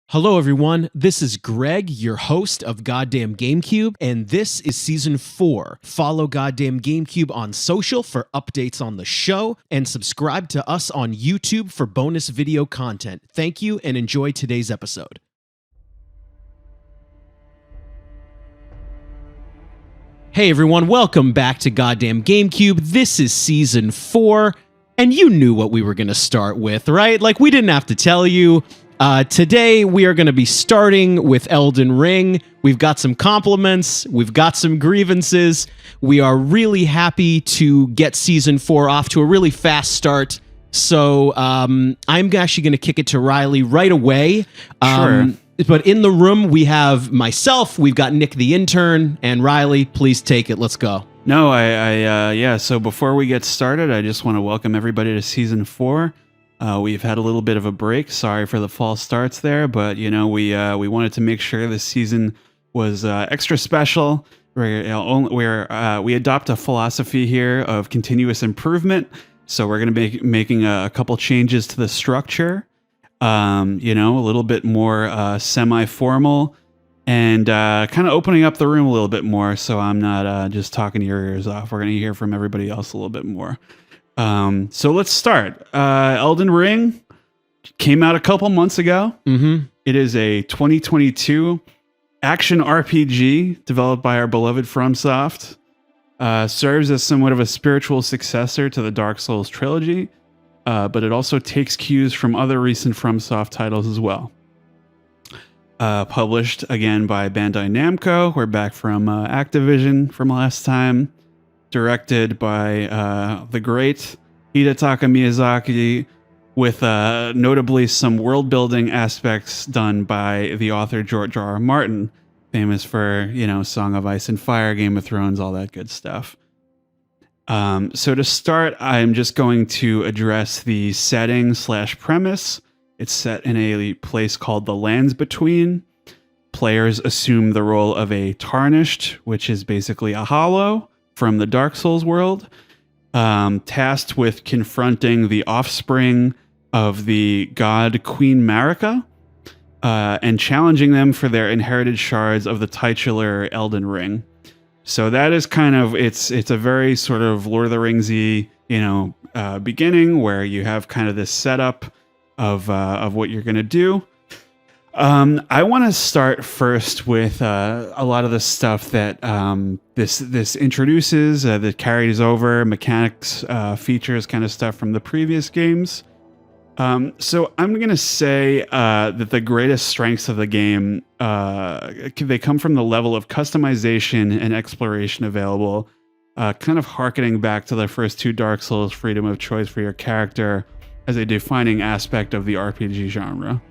Hello, everyone. This is Greg, your host of Goddamn Gamecube, and this is Season 4. Follow Goddamn Gamecube on social for updates on the show, and subscribe to us on YouTube for bonus video content. Thank you, and enjoy today's episode. Hey, everyone. Welcome back to Goddamn Gamecube. This is Season 4, and you knew what we were going to start with, right? Like, we didn't have to tell you. Today, we are going to be starting with Elden Ring. We've got some compliments. We've got some grievances. We are really happy to get Season 4 off to a really fast start. So I'm actually going to kick it to Riley right away. Sure. But in the room, we have myself, we've got Nick the intern, and Riley, please take it. Let's go. No, yeah. So before we get started, I just want to welcome everybody to Season 4. We've had a little bit of a break. Sorry for the false starts there, but we wanted to make sure this season was extra special. We adopt a philosophy here of continuous improvement. So we're going to be making a couple changes to the structure. A little bit more semi-formal and kind of opening up the room a little bit more. So I'm not just talking your ears off. We're going to hear from everybody else a little bit more. So let's start. Elden Ring came out a couple months ago. Mm-hmm. It is a 2022 action RPG developed by our beloved Fromsoft. Serves as somewhat of a spiritual successor to the Dark Souls trilogy, but it also takes cues from other recent Fromsoft titles as well. Published again by Bandai Namco. We're back from Activision from last time. Directed by the great Hidetaka Miyazaki, with notably some world-building aspects done by the author George R. R. Martin, famous for, Song of Ice and Fire, Game of Thrones, all that good stuff. So to start, I'm just going to address the setting/premise. It's set in a place called the Lands Between. Players assume the role of a Tarnished, which is basically a hollow from the Dark Souls world, tasked with confronting the offspring of the god Queen Marika, and challenging them for their inherited shards of the titular Elden Ring. So that is kind of, it's a very sort of Lord of the Ringsy, beginning where you have kind of this setup of what you're going to do. I want to start first with a lot of the stuff that this introduces, that carries over, mechanics, features, kind of stuff from the previous games. So I'm going to say that the greatest strengths of the game, they come from the level of customization and exploration available, kind of harkening back to the first two Dark Souls, freedom of choice for your character as a defining aspect of the RPG genre.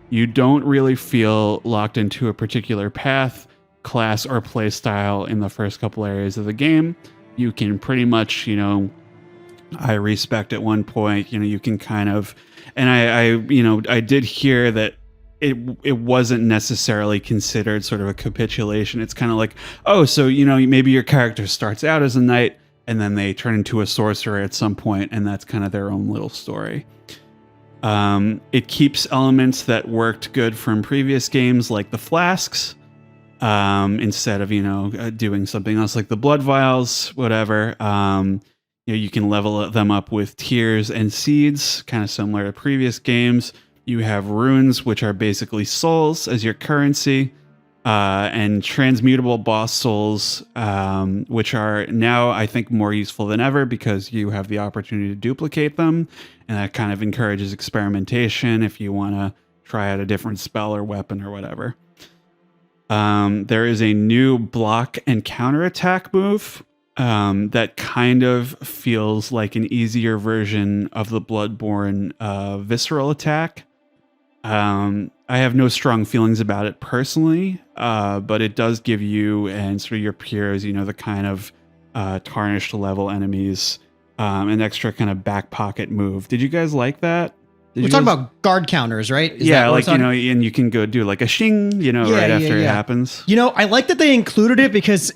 You don't really feel locked into a particular path, class, or play style in the first couple areas of the game. You can pretty much, I respect at one point, you can kind of, and I did hear that it wasn't necessarily considered sort of a capitulation. It's kind of like, oh, so, maybe your character starts out as a knight and then they turn into a sorcerer at some point, and that's kind of their own little story. It keeps elements that worked good from previous games, like the flasks, instead of, doing something else like the blood vials, whatever. You can level them up with tears and seeds, kind of similar to previous games. You have runes, which are basically souls as your currency, and transmutable boss souls, which are now, I think, more useful than ever because you have the opportunity to duplicate them. And that kind of encourages experimentation if you want to try out a different spell or weapon or whatever. There is a new block and counterattack move that kind of feels like an easier version of the Bloodborne visceral attack. I have no strong feelings about it personally, but it does give you and sort of your peers, the kind of tarnished level enemies, an extra kind of back pocket move. Did you guys like that? We're talking about guard counters, right? Yeah, like, and you can go do like a shing, right after it happens. I like that they included it because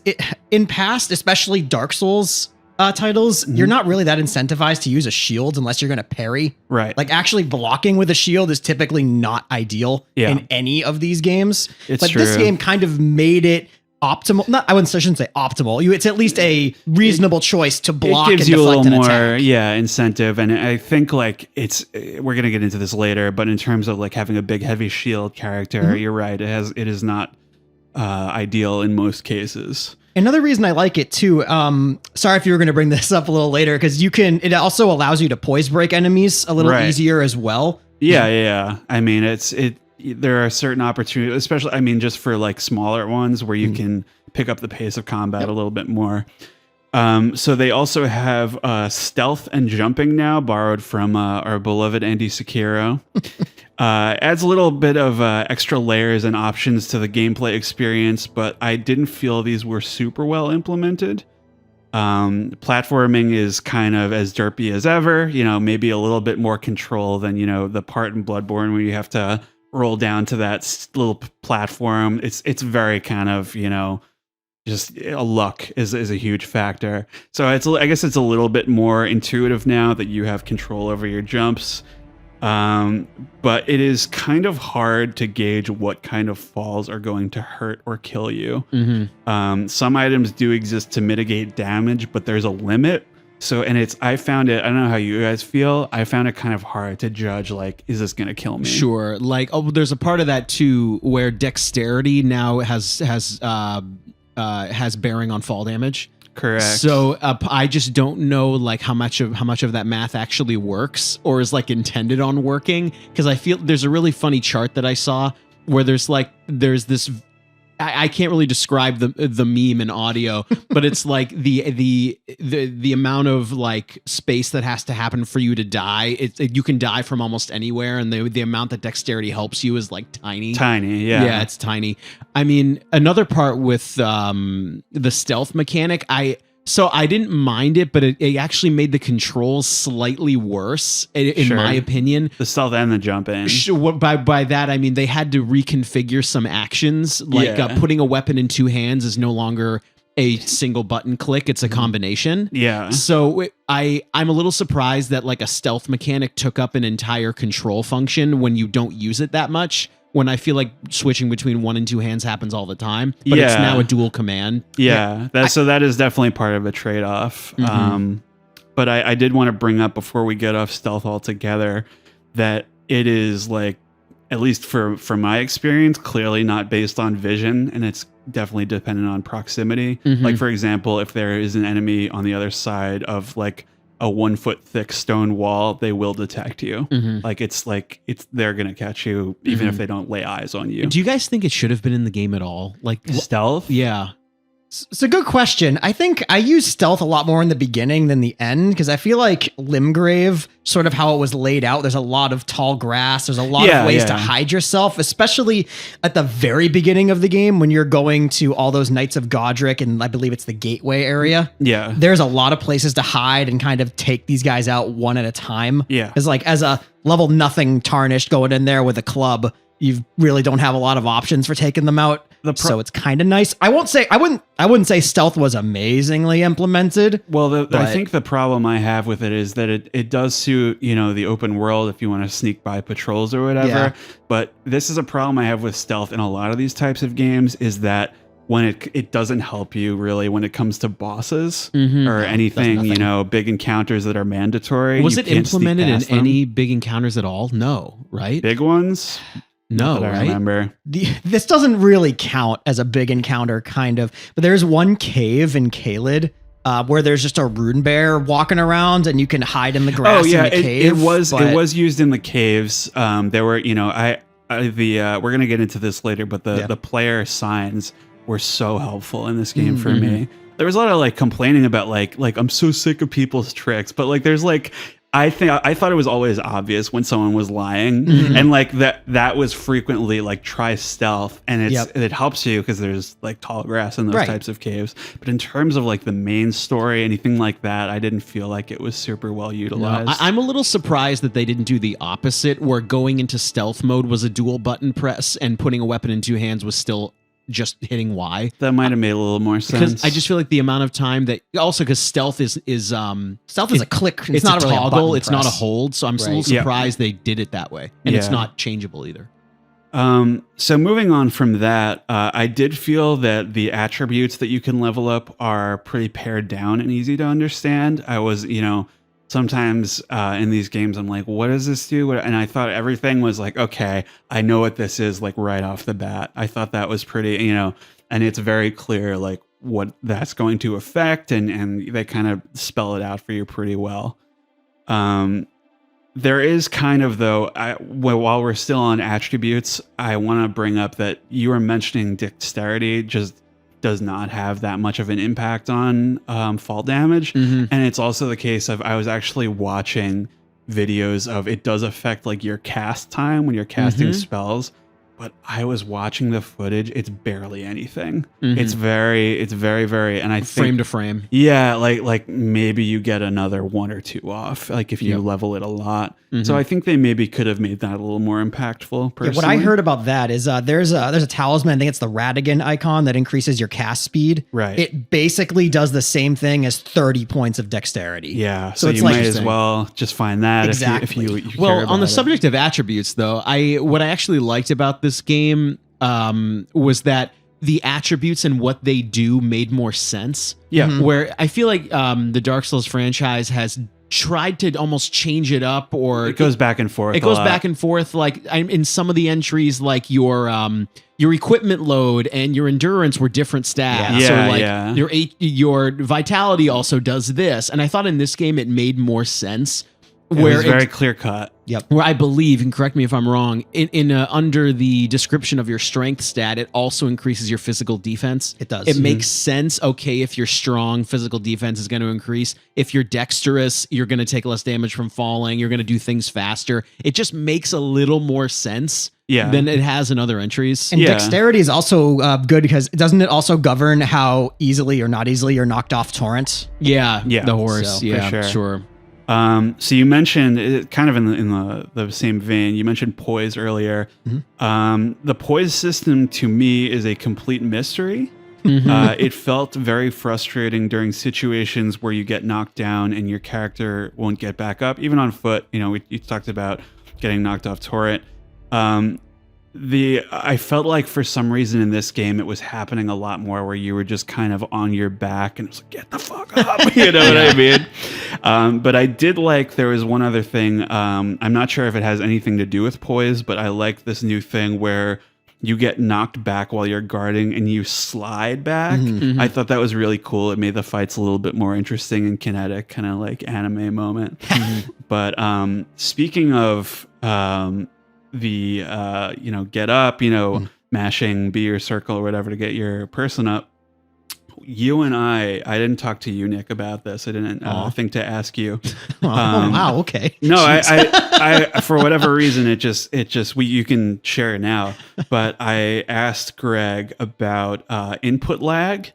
in past, especially Dark Souls titles, you're not really that incentivized to use a shield unless you're going to parry. Right. Like actually blocking with a shield is typically not ideal in any of these games. It's but true. this game kind of made it optimal. I shouldn't say optimal. It's at least a reasonable choice to block it gives and you a deflect little an more attack. incentive. And I think like we're gonna get into this later, but in terms of like having a big heavy shield character, you're right, it is not ideal in most cases. Another reason I like it too, sorry if you were going to bring this up a little later, because it also allows you to poise break enemies a little easier as well. Yeah. I mean, there are certain opportunities, especially, I mean, just for like smaller ones where you can pick up the pace of combat a little bit more. So they also have stealth and jumping now, borrowed from our beloved Andy Sekiro. Adds a little bit of extra layers and options to the gameplay experience, but I didn't feel these were super well implemented. Platforming is kind of as derpy as ever, maybe a little bit more control than, the part in Bloodborne where you have to roll down to that little platform. It's very kind of, just luck is a huge factor. So I guess it's a little bit more intuitive now that you have control over your jumps. But it is kind of hard to gauge what kind of falls are going to hurt or kill you. Some items do exist to mitigate damage, but there's a limit. So, I found it, I don't know how you guys feel, I found it kind of hard to judge, like, is this going to kill me? Sure. Like, there's a part of that too where dexterity now has bearing on fall damage. Correct. So I just don't know like how much of that math actually works or is like intended on working, because I feel there's a really funny chart that I saw where there's this I can't really describe the meme in audio, but it's like the amount of like space that has to happen for you to die. You can die from almost anywhere, and the amount that dexterity helps you is like tiny. Yeah, it's tiny. I mean, another part with the stealth mechanic, I didn't mind it, but it actually made the controls slightly worse, in my opinion. The stealth and the jump in. By that, I mean they had to reconfigure some actions. Like putting a weapon in two hands is no longer a single button click. It's a combination. Yeah. So I'm a little surprised that like a stealth mechanic took up an entire control function when you don't use it that much. When I feel like switching between one and two hands happens all the time, but it's now a dual command. Yeah, that is definitely part of a trade-off. But I did want to bring up before we get off stealth altogether that it is like, at least from my experience, clearly not based on vision, and it's definitely dependent on proximity. Like, for example, if there is an enemy on the other side of like a 1 foot thick stone wall, they will detect you. Like they're gonna catch you even if they don't lay eyes on you. Do you guys think it should have been in the game at all? Like stealth? Yeah. It's a good question. I think I use stealth a lot more in the beginning than the end, because I feel like Limgrave, sort of how it was laid out, there's a lot of tall grass. There's a lot of ways to hide yourself, especially at the very beginning of the game when you're going to all those Knights of Godric, and I believe it's the Gateway area. Yeah. There's a lot of places to hide and kind of take these guys out one at a time. Yeah. It's like, as a level nothing tarnished going in there with a club, you really don't have a lot of options for taking them out. So it's kind of nice. I wouldn't say stealth was amazingly implemented. Well, I think the problem I have with it is that it does suit, the open world if you want to sneak by patrols or whatever. Yeah. But this is a problem I have with stealth in a lot of these types of games, is that when it doesn't help you really when it comes to bosses or anything, big encounters that are mandatory. Was it implemented in any big encounters at all? No, right? Big ones? No, I remember. This doesn't really count as a big encounter, kind of. But there's one cave in Caelid where there's just a rune bear walking around, and you can hide in the grass in the cave. It was used in the caves. There were, we're gonna get into this later, but the player signs were so helpful in this game for me. There was a lot of like complaining about like I'm so sick of people's tricks, but like there's like, I thought it was always obvious when someone was lying, and like that was frequently like try stealth, and it helps you because there's like tall grass in those types of caves. But in terms of like the main story, anything like that, I didn't feel like it was super well utilized. No, I'm a little surprised that they didn't do the opposite, where going into stealth mode was a dual button press and putting a weapon in two hands was still just hitting Y. That might have made a little more sense. Because I just feel like the amount of time that also because stealth is stealth is a click. It's not a really toggle. a It's not a hold. So I'm a little surprised they did it that way, and it's not changeable either. So moving on from that, I did feel that the attributes that you can level up are pretty pared down and easy to understand. I was, sometimes in these games, I'm like, what does this do? And I thought everything was like, okay, I know what this is like right off the bat. I thought that was pretty, and it's very clear like what that's going to affect, and they kind of spell it out for you pretty well. There is kind of, though, while we're still on attributes, I want to bring up that you were mentioning dexterity just does not have that much of an impact on fall damage. And it's also the case of, I was actually watching videos of it does affect like your cast time when you're casting spells. But I was watching the footage. It's barely anything. It's very, and I think frame to frame. Yeah, like maybe you get another 1 or 2 off, like if you level it a lot. So I think they maybe could have made that a little more impactful. Personally, what I heard about that is there's a talisman. I think it's the Radigan icon that increases your cast speed. Right. It basically does the same thing as 30 points of dexterity. Yeah. So you might as well just find that if you well, on the subject of attributes, though, what I actually liked about this game was that the attributes and what they do made more sense. Yeah. Where I feel like the Dark Souls franchise has tried to almost change it up, or it goes back and forth. It goes back and forth. Like in some of the entries, like your equipment load and your endurance were different stats. Yeah. So like your vitality also does this. And I thought in this game it made more sense. Where it's very clear cut. Yep. Where I believe, and correct me if I'm wrong, in under the description of your strength stat, it also increases your physical defense. It does. It makes sense. Okay, if you're strong, physical defense is going to increase. If you're dexterous, you're going to take less damage from falling. You're going to do things faster. It just makes a little more sense than it has in other entries. And dexterity is also good because doesn't it also govern how easily or not easily you're knocked off torrents? Yeah. The horse. So, sure. So you mentioned, kind of in the same vein, you mentioned poise earlier. The poise system to me is a complete mystery. It felt very frustrating during situations where you get knocked down and your character won't get back up, even on foot. You talked about getting knocked off turret. I felt like for some reason in this game it was happening a lot more where you were just kind of on your back and it was like, get the fuck up, you know what I mean? But I did like, there was one other thing, I'm not sure if it has anything to do with poise, but I like this new thing where you get knocked back while you're guarding and you slide back. I thought that was really cool. It made the fights a little bit more interesting and kinetic, kind of like anime moment. But speaking of the get up, mashing B or circle or whatever to get your person up. You and I didn't talk to you, Nick, about this. I didn't think to ask you. Wow. Okay. No, I for whatever reason, you can share it now. But I asked Greg about input lag.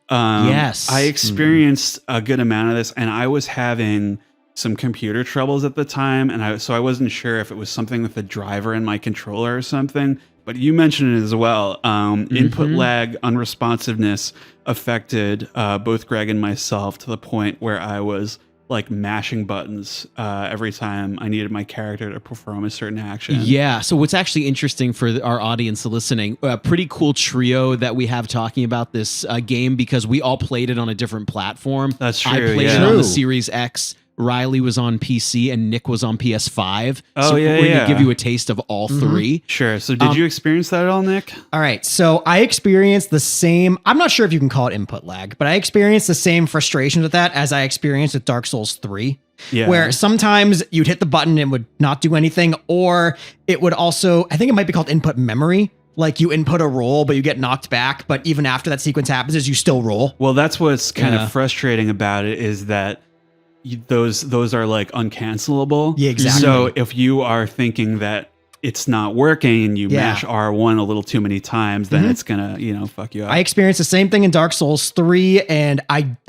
Yes. I experienced a good amount of this, and I was having some computer troubles at the time, and I wasn't sure if it was something with the driver in my controller or something. But you mentioned it as well. Input lag, unresponsiveness affected both Greg and myself to the point where I was like mashing buttons every time I needed my character to perform a certain action. Yeah. So what's actually interesting for our audience listening, a pretty cool trio that we have talking about this game, because we all played it on a different platform. That's true. I played it on the Series X. Riley was on PC and Nick was on PS5. So we're going to give you a taste of all three. Sure. So did you experience that at all, Nick? All right. So I experienced the same, I'm not sure if you can call it input lag, but I experienced the same frustrations with that as I experienced with Dark Souls 3. Yeah. Where sometimes you'd hit the button and it would not do anything, or it would also, I think it might be called input memory. Like you input a roll, but you get knocked back. But even after that sequence happens, is you still roll. Well, that's what's kind of frustrating about it, is that those are like uncancelable. Yeah, exactly. So if you are thinking that it's not working and you mash R1 a little too many times, then it's gonna, fuck you up. I experienced the same thing in Dark Souls 3, and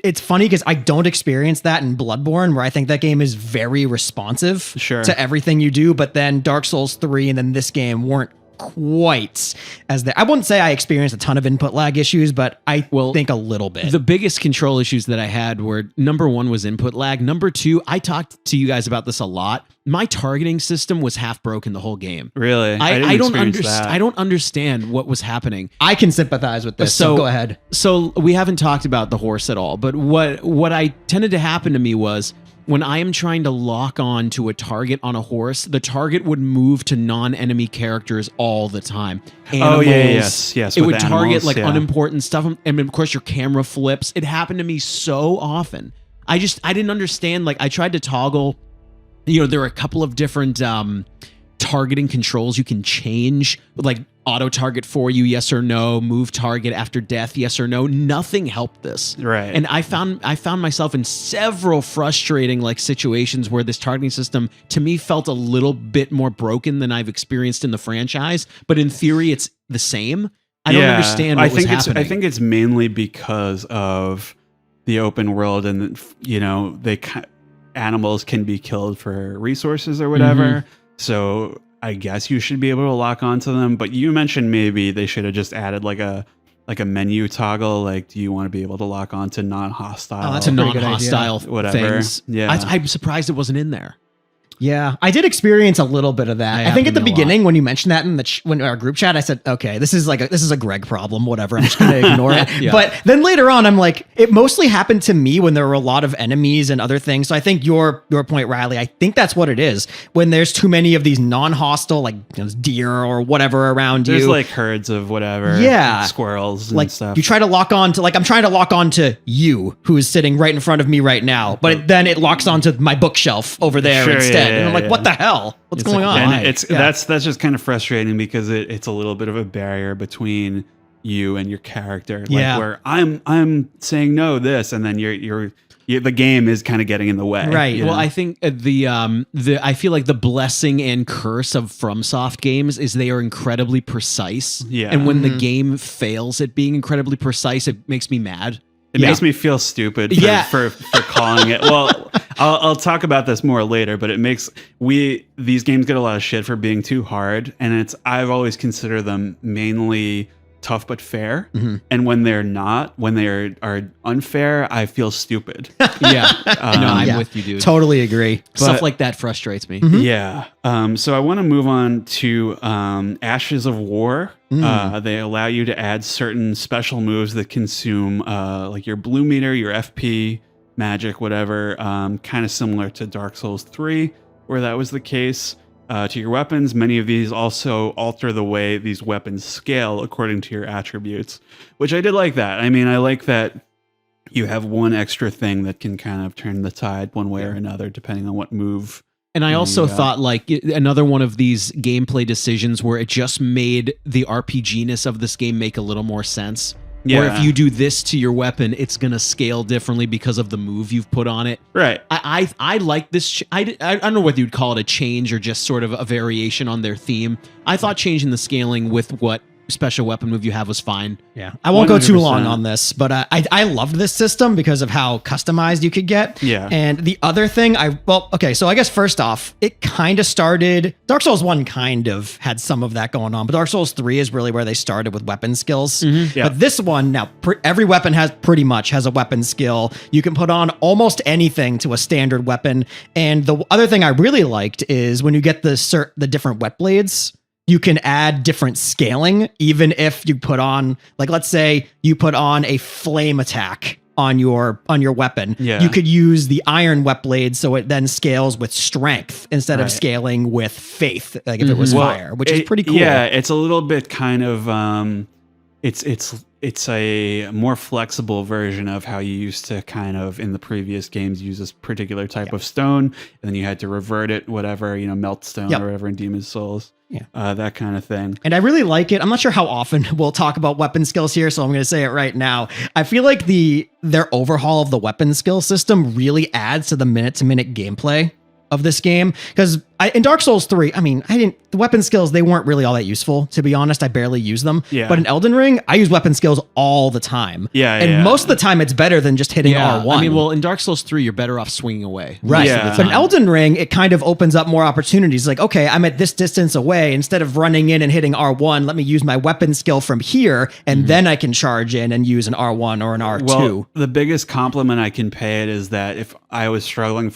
it's funny because I don't experience that in Bloodborne, where I think that game is very responsive to everything you do. But then Dark Souls 3 and then this game weren't quite as I wouldn't say I experienced a ton of input lag issues, but I think a little bit. The biggest control issues that I had were, number one was input lag. Number two, I talked to you guys about this a lot. My targeting system was half broken the whole game. Really? I don't understand. I don't understand what was happening. I can sympathize with this. So go ahead. So we haven't talked about the horse at all, but what I tended to happen to me was when I am trying to lock on to a target on a horse, the target would move to non-enemy characters all the time. Animals, yes. It would target like unimportant stuff, and of course your camera flips. It happened to me so often. I didn't understand. Like I tried to toggle. There are a couple of different targeting controls you can change, like auto target for you, yes or no, move target after death, yes or no. Nothing helped this. Right. And I found myself in several frustrating like situations where this targeting system to me felt a little bit more broken than I've experienced in the franchise, but in theory it's the same. I don't understand what was happening. I think it's mainly because of the open world and animals can be killed for resources or whatever. Mm-hmm. So I guess you should be able to lock onto them. But you mentioned maybe they should have just added like a menu toggle. Like, do you want to be able to lock onto non-hostile? Oh, that's a non-hostile whatever. Things. Yeah, I'm surprised it wasn't in there. Yeah, I did experience a little bit of that. I think at the beginning when you mentioned that in when our group chat, I said, "Okay, this is a Greg problem. Whatever, I'm just going to ignore it." Yeah. But then later on, I'm like, it mostly happened to me when there were a lot of enemies and other things. So I think your point, Riley, I think that's what it is. When there's too many of these non-hostile, like deer or whatever around you, there's like herds of whatever, squirrels and like stuff. You try to lock on to, like I'm trying to lock on to you, who is sitting right in front of me right now, but then it locks onto my bookshelf over there instead, and I'm like, what the hell? What's going on? And that's just kind of frustrating because it's a little bit of a barrier between you and your character. Like where I'm saying no this, and then the game is kind of getting in the way. Right. Well, I think I feel like the blessing and curse of FromSoft games is they are incredibly precise. Yeah. And when the game fails at being incredibly precise, it makes me mad. It makes me feel stupid for calling it. Well, I'll talk about this more later, but it makes these games get a lot of shit for being too hard, and I've always considered them mainly tough but fair. Mm-hmm. And when they're not, when they are unfair, I feel stupid. I'm with you, dude. Totally agree. Stuff like that frustrates me. Mm-hmm. Yeah. So I want to move on to Ashes of War. They allow you to add certain special moves that consume like your blue meter, your FP, magic, whatever, kind of similar to Dark Souls 3, where that was the case. To your weapons, many of these also alter the way these weapons scale according to your attributes, which I did like that. I mean, I like that you have one extra thing that can kind of turn the tide one way or another, depending on what move. And I also thought like another one of these gameplay decisions where it just made the RPG-ness of this game make a little more sense. Yeah. Or if you do this to your weapon, it's going to scale differently because of the move you've put on it. Right. I like this. I don't know whether you'd call it a change or just sort of a variation on their theme. I thought changing the scaling with what special weapon move you have was fine. Yeah. I won't 100%. Go too long on this, but I loved this system because of how customized you could get. Yeah. And the other thing, so I guess first off, it kind of started, Dark Souls 1 kind of had some of that going on, but Dark Souls 3 is really where they started with weapon skills. Mm-hmm. Yeah. But this one, now, every weapon has a weapon skill. You can put on almost anything to a standard weapon. And the other thing I really liked is when you get the different wet blades, you can add different scaling, even if you put on, like, let's say you put on a flame attack on your weapon. Yeah. You could use the iron wet blade so it then scales with strength instead of scaling with faith, like if it was fire, which is pretty cool. Yeah, it's a little bit kind of it's a more flexible version of how you used to kind of in the previous games use this particular type of stone, and then you had to revert it, whatever, melt stone or whatever in Demon's Souls. Yeah. That kind of thing. And I really like it. I'm not sure how often we'll talk about weapon skills here, so I'm going to say it right now. I feel like their overhaul of the weapon skill system really adds to the minute-to-minute gameplay of this game, because in Dark Souls 3, the weapon skills, they weren't really all that useful, to be honest. I barely use them. Yeah. But in Elden Ring, I use weapon skills all the time. Yeah, and most of the time, it's better than just hitting R1. In Dark Souls 3, you're better off swinging away. Right. Yeah. But in Elden Ring, it kind of opens up more opportunities. Like, okay, I'm at this distance away. Instead of running in and hitting R1, let me use my weapon skill from here, and then I can charge in and use an R1 or an R2. Well, the biggest compliment I can pay it is that if I was struggling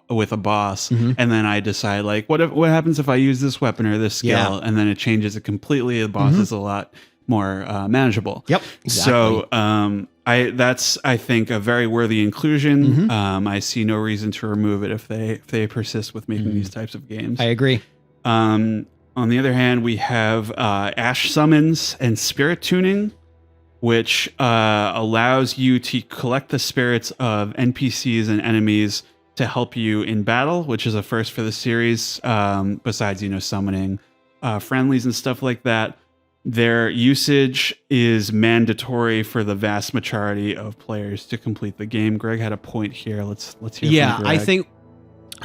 with a boss, and then I decide, like, what happens if I use this weapon or this skill, and then it changes it completely, the boss is a lot more manageable. Yep. Exactly. So that's I think a very worthy inclusion. I see no reason to remove it if they persist with making these types of games. I agree. On the other hand, we have Ash summons and spirit tuning, which allows you to collect the spirits of NPCs and enemies to help you in battle, which is a first for the series. Besides, summoning friendlies and stuff like that. Their usage is mandatory for the vast majority of players to complete the game. Greg had a point here. Let's hear from Greg. I think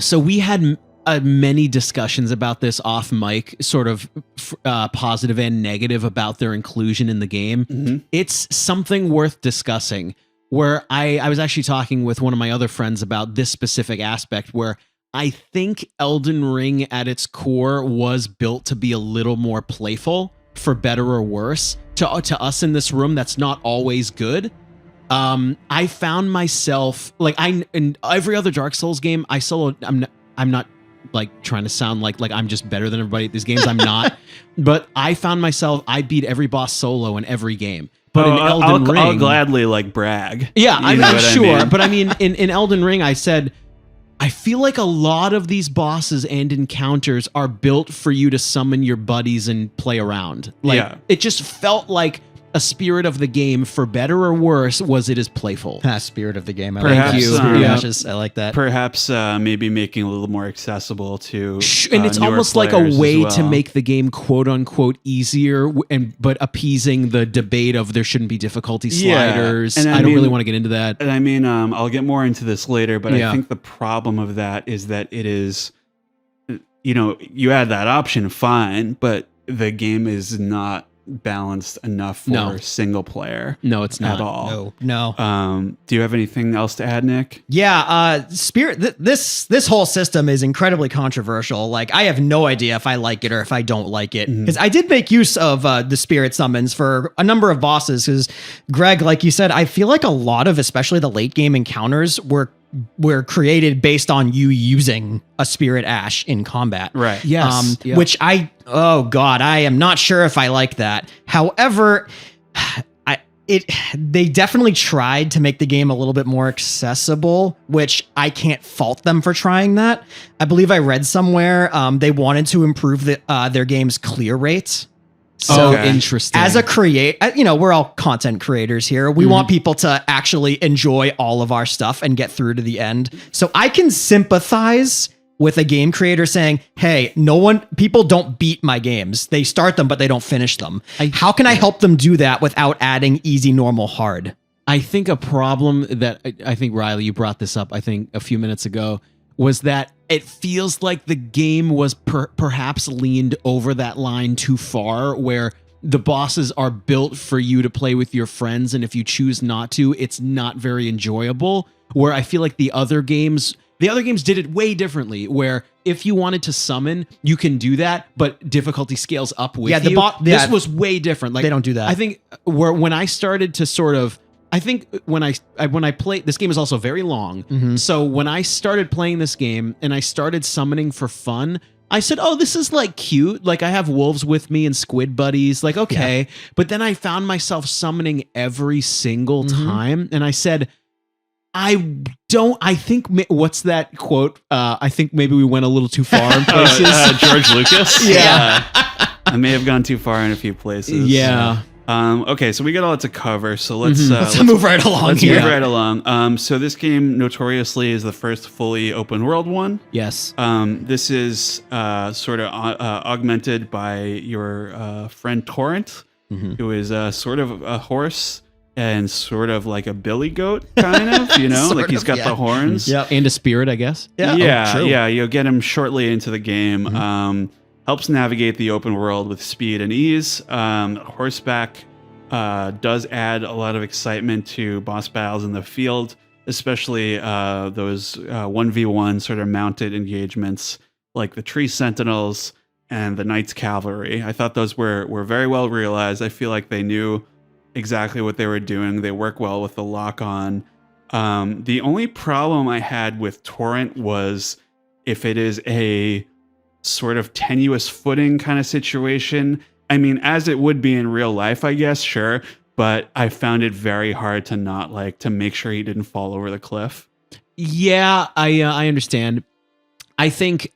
so. We had many discussions about this off mic, sort of positive and negative about their inclusion in the game. It's something worth discussing. Where I was actually talking with one of my other friends about this specific aspect, where I think Elden Ring at its core was built to be a little more playful, for better or worse. To us in this room, that's not always good. I found myself in every other Dark Souls game I soloed. I'm not like trying to sound like I'm just better than everybody at these games. I'm not. But I found myself, I beat every boss solo in every game. But in Elden Ring, I'll gladly brag. Yeah, I'm sure. I mean? But in Elden Ring, I said, I feel like a lot of these bosses and encounters are built for you to summon your buddies and play around. It just felt like a spirit of the game, for better or worse, it is playful. Spirit of the game. Perhaps, I like that. Perhaps maybe making a little more accessible to and it's almost like a way to make the game quote unquote easier, but appeasing the debate of there shouldn't be difficulty sliders. And I don't really want to get into that. And I'll get more into this later, but I think the problem of that is that it is, you add that option, fine, but the game is not balanced enough for single player. No, it's not at all. No. Do you have anything else to add, Nick? Yeah. Spirit. This whole system is incredibly controversial. Like, I have no idea if I like it or if I don't like it, because I did make use of the spirit summons for a number of bosses. Because Greg, like you said, I feel like a lot of, especially the late game encounters, were created based on you using a spirit ash in combat. Right. Yes. Which I am not sure if I like that. However, they definitely tried to make the game a little bit more accessible, which I can't fault them for trying that. I believe I read somewhere they wanted to improve their game's clear rates. So interesting. As a we're all content creators here. We want people to actually enjoy all of our stuff and get through to the end. So I can sympathize with a game creator saying, hey, people don't beat my games. They start them, but they don't finish them. How can I help them do that without adding easy, normal, hard? I think a problem that I think, Riley, you brought this up, I think a few minutes ago, was that it feels like the game was perhaps leaned over that line too far, where the bosses are built for you to play with your friends, and if you choose not to, it's not very enjoyable. Where I feel like the other games did it way differently, where if you wanted to summon, you can do that, but difficulty scales up with you. This was way different. Like, they don't do that. I think when I started to sort of, I think when I played, this game is also very long. So when I started playing this game and I started summoning for fun, I said, oh, this is like cute. Like, I have wolves with me and squid buddies. Like, okay. Yeah. But then I found myself summoning every single time. And I said, what's that quote? I think maybe we went a little too far in places. George Lucas? Yeah. I may have gone too far in a few places. Yeah. Okay, so we got a lot to cover, so let's move right along. Let's move right along. So this game notoriously is the first fully open world one. Yes. This is sort of augmented by your friend Torrent, who is sort of a horse and sort of like a billy goat, kind of, like he's got the horns. Yep. And a spirit, I guess. Yeah. You'll get him shortly into the game. Helps navigate the open world with speed and ease. Horseback does add a lot of excitement to boss battles in the field, especially those 1v1 sort of mounted engagements like the Tree Sentinels and the Knights Cavalry. I thought those were very well realized. I feel like they knew exactly what they were doing. They work well with the lock-on. The only problem I had with Torrent was if it is a sort of tenuous footing kind of situation. I mean, as it would be in real life, I guess, sure. But I found it very hard to not to make sure he didn't fall over the cliff. Yeah, I understand. I think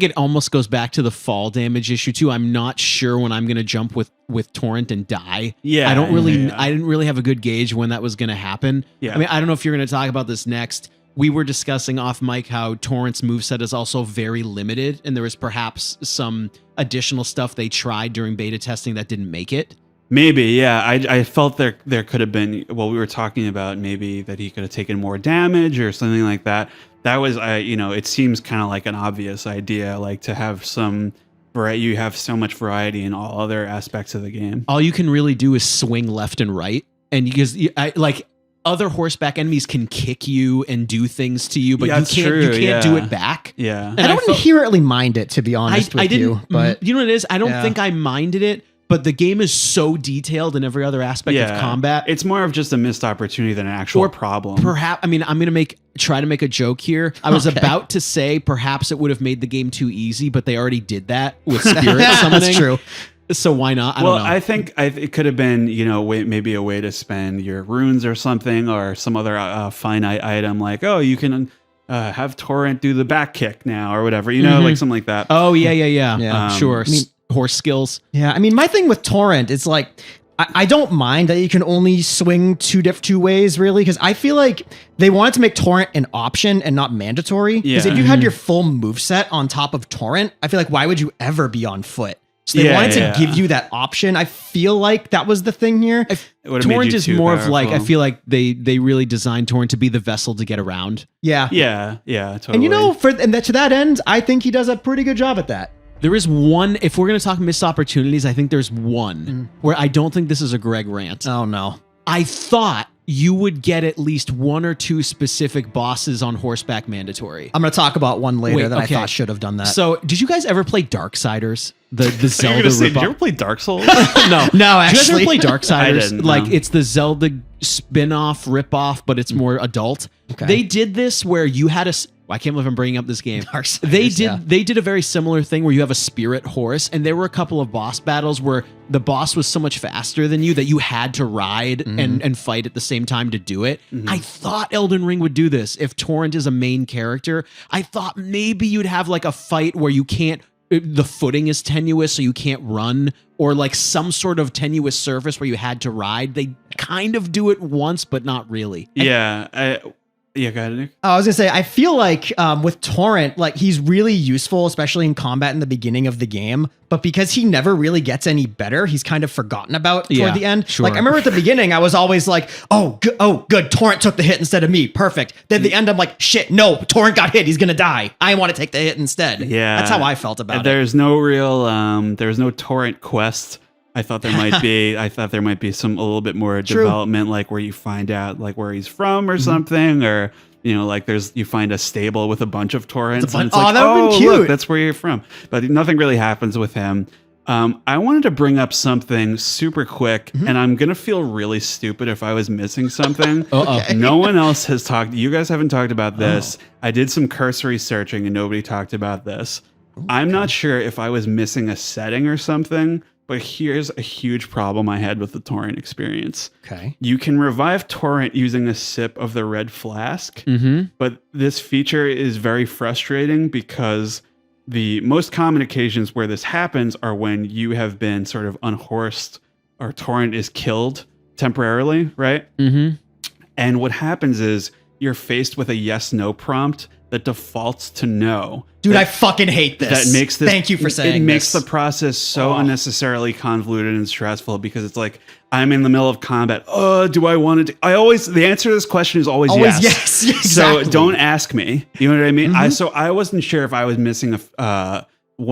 it almost goes back to the fall damage issue too. I'm not sure when I'm going to jump with Torrent and die. Yeah, I didn't really have a good gauge when that was going to happen. Yeah. I mean, I don't know if you're going to talk about this next. We were discussing off mic how Torrent's moveset is also very limited, and there was perhaps some additional stuff they tried during beta testing that didn't make it. Maybe, yeah. I felt there could have been, we were talking about maybe that he could have taken more damage or something like that. That was, it seems kind of like an obvious idea, like to have some variety. You have so much variety in all other aspects of the game. All you can really do is swing left and right, and because other horseback enemies can kick you and do things to you, but you can't do it back. Yeah, and I don't inherently mind it, to be honest with you. But you know what it is? I don't think I minded it. But the game is so detailed in every other aspect of combat. It's more of just a missed opportunity than an actual problem. Perhaps, I mean, I'm going to try to make a joke here. I was about to say perhaps it would have made the game too easy, but they already did that with spirit summoning. That's true. So why not? I don't know. I think it could have been, maybe a way to spend your runes or something, or some other finite item like, oh, you can have Torrent do the back kick now or whatever, like something like that. Oh, yeah. Sure. I mean, horse skills. Yeah, I mean, my thing with Torrent is like, I don't mind that you can only swing two ways, really, because I feel like they wanted to make Torrent an option and not mandatory. Because if you had your full moveset on top of Torrent, I feel like why would you ever be on foot? So they wanted to give you that option. I feel like that was the thing here. Torrent is more of like, I feel like they really designed Torrent to be the vessel to get around. Yeah, totally. And to that end, I think he does a pretty good job at that. There is one, if we're going to talk missed opportunities, I think there's one where I don't think this is a Greg rant. Oh, no. I thought you would get at least one or two specific bosses on horseback mandatory. I'm going to talk about one later I thought should have done that. So, did you guys ever play Darksiders? The Zelda ripoff? Did you ever play Dark Souls? No, actually. Did you guys ever play Darksiders? I didn't, like, no. it's the Zelda spin-off ripoff, but it's more adult. Okay. They did this where you had I can't believe I'm bringing up this game. Darksiders, They did a very similar thing where you have a spirit horse, and there were a couple of boss battles where the boss was so much faster than you that you had to ride and fight at the same time to do it. I thought Elden Ring would do this. If Torrent is a main character, I thought maybe you'd have like a fight where the footing is tenuous so you can't run, or like some sort of tenuous surface where you had to ride. They kind of do it once, but not really. Yeah, go ahead, Nick. I was gonna say, I feel like with Torrent, like he's really useful, especially in combat in the beginning of the game. But because he never really gets any better, he's kind of forgotten about toward the end. Sure. Like I remember at the beginning, I was always like, "Oh, good, Torrent took the hit instead of me, perfect." Then at the end, I'm like, "Shit, no, Torrent got hit. He's gonna die. I want to take the hit instead." Yeah, that's how I felt about it. There's no real, there's no Torrent quest. I thought there might be. I thought there might be a little bit more development, like where you find out like where he's from or something, or like you find a stable with a bunch of Torrents. And it's like, that would be cute. Look, that's where you're from. But nothing really happens with him. I wanted to bring up something super quick, and I'm gonna feel really stupid if I was missing something. Okay. No one else has talked. You guys haven't talked about this. I did some cursory searching, and nobody talked about this. I'm not sure if I was missing a setting or something. But here's a huge problem I had with the Torrent experience. Okay. You can revive Torrent using a sip of the red flask, but this feature is very frustrating because the most common occasions where this happens are when you have been sort of unhorsed or Torrent is killed temporarily, right? And what happens is you're faced with a yes/no prompt that defaults to no. Dude, I fucking hate this. That makes this. Thank you for saying it. It makes this. the process so unnecessarily convoluted and stressful because it's like I'm in the middle of combat. Oh, do I want to? The answer to this question is always yes. Yes, exactly. So don't ask me. You know what I mean? I wasn't sure if I was missing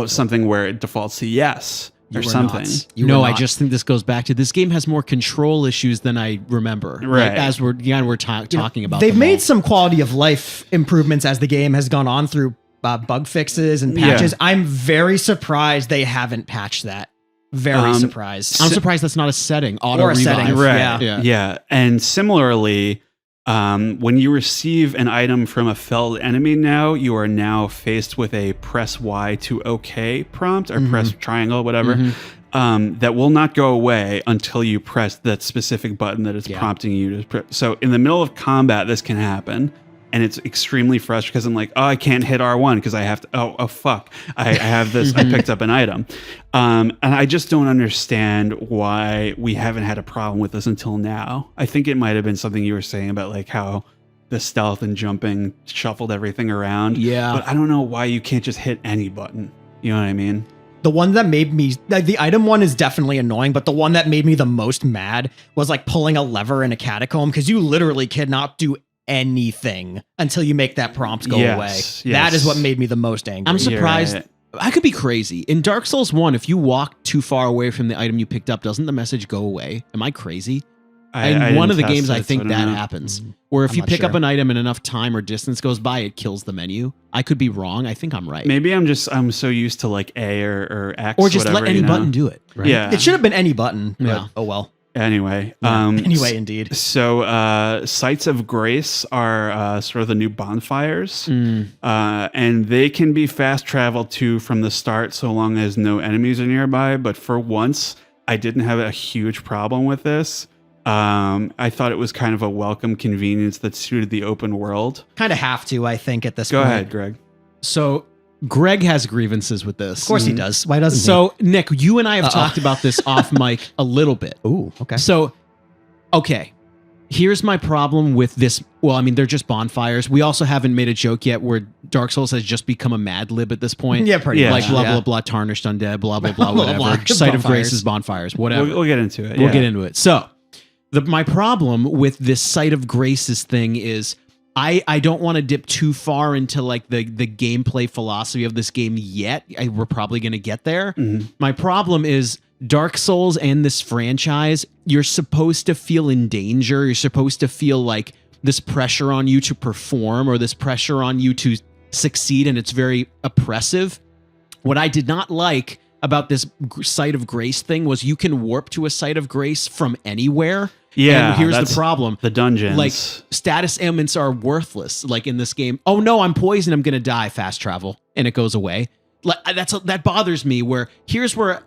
something where it defaults to yes. Or something. No, I just think this goes back to this game has more control issues than I remember. Right. Like, as we're talking about. They've made some quality of life improvements as the game has gone on through bug fixes and patches. Yeah. I'm very surprised they haven't patched that. Very surprised. I'm surprised that's not a setting. Auto or a revive. setting. Right. Yeah. And similarly, when you receive an item from a felled enemy now, you are now faced with a press Y to OK prompt or press triangle, whatever. That will not go away until you press that specific button that is prompting you to So in the middle of combat, this can happen. And it's extremely frustrating because I'm like, oh, I can't hit R1 because I have to, oh, fuck. I have this, I picked up an item. And I just don't understand why we haven't had a problem with this until now. I think it might have been something you were saying about like how the stealth and jumping shuffled everything around. Yeah. But I don't know why you can't just hit any button. You know what I mean? The one that made me, the item one is definitely annoying, but the one that made me the most mad was like pulling a lever in a catacomb because you literally cannot do anything until you make that prompt go away. Yes. That is what made me the most angry. I'm surprised. Right. I could be crazy. In Dark Souls 1, if you walk too far away from the item you picked up, doesn't the message go away? Am I crazy? In one of the games, I think that happens. Or if you pick up an item and enough time or distance goes by, it kills the menu. I could be wrong. I think I'm right. Maybe I'm so used to like A or X or just whatever, let any button do it. Right? Yeah. It should have been any button. But, Yeah. oh well. Anyway. Anyway, indeed. So sites of grace are sort of the new bonfires. And they can be fast traveled to from the start so long as no enemies are nearby. But for once, I didn't have a huge problem with this. I thought it was kind of a welcome convenience that suited the open world. Kind of have to, I think, at this Go point. ahead, Greg. So Greg has grievances with this. Of course he does. Why doesn't So, Nick, you and I have talked about this off mic a little bit. he? Ooh, okay. So, okay, here's my problem with this. Well, I mean, they're just bonfires. We also haven't made a joke yet where Dark Souls has just become a Mad Lib at this point. Yeah, pretty Yeah. much. Like blah, yeah. blah, blah, tarnished undead, blah, blah, blah, Blah, whatever. blah, Site of bonfires. Graces, bonfires, whatever. We'll get into it. We'll get into it. So, my problem with this Site of Graces thing is I don't want to dip too far into like the gameplay philosophy of this game yet. We're probably going to get there. My problem is Dark Souls and this franchise, you're supposed to feel in danger. You're supposed to feel like this pressure on you to perform or this pressure on you to succeed, and it's very oppressive. What I did not like about this Site of Grace thing was you can warp to a Site of Grace from anywhere. Yeah, and here's that's the problem. The dungeons. Like, status ailments are worthless. Like in this game, oh no, I'm poisoned, I'm gonna die, fast travel, and it goes away. Like that bothers me. Where here's where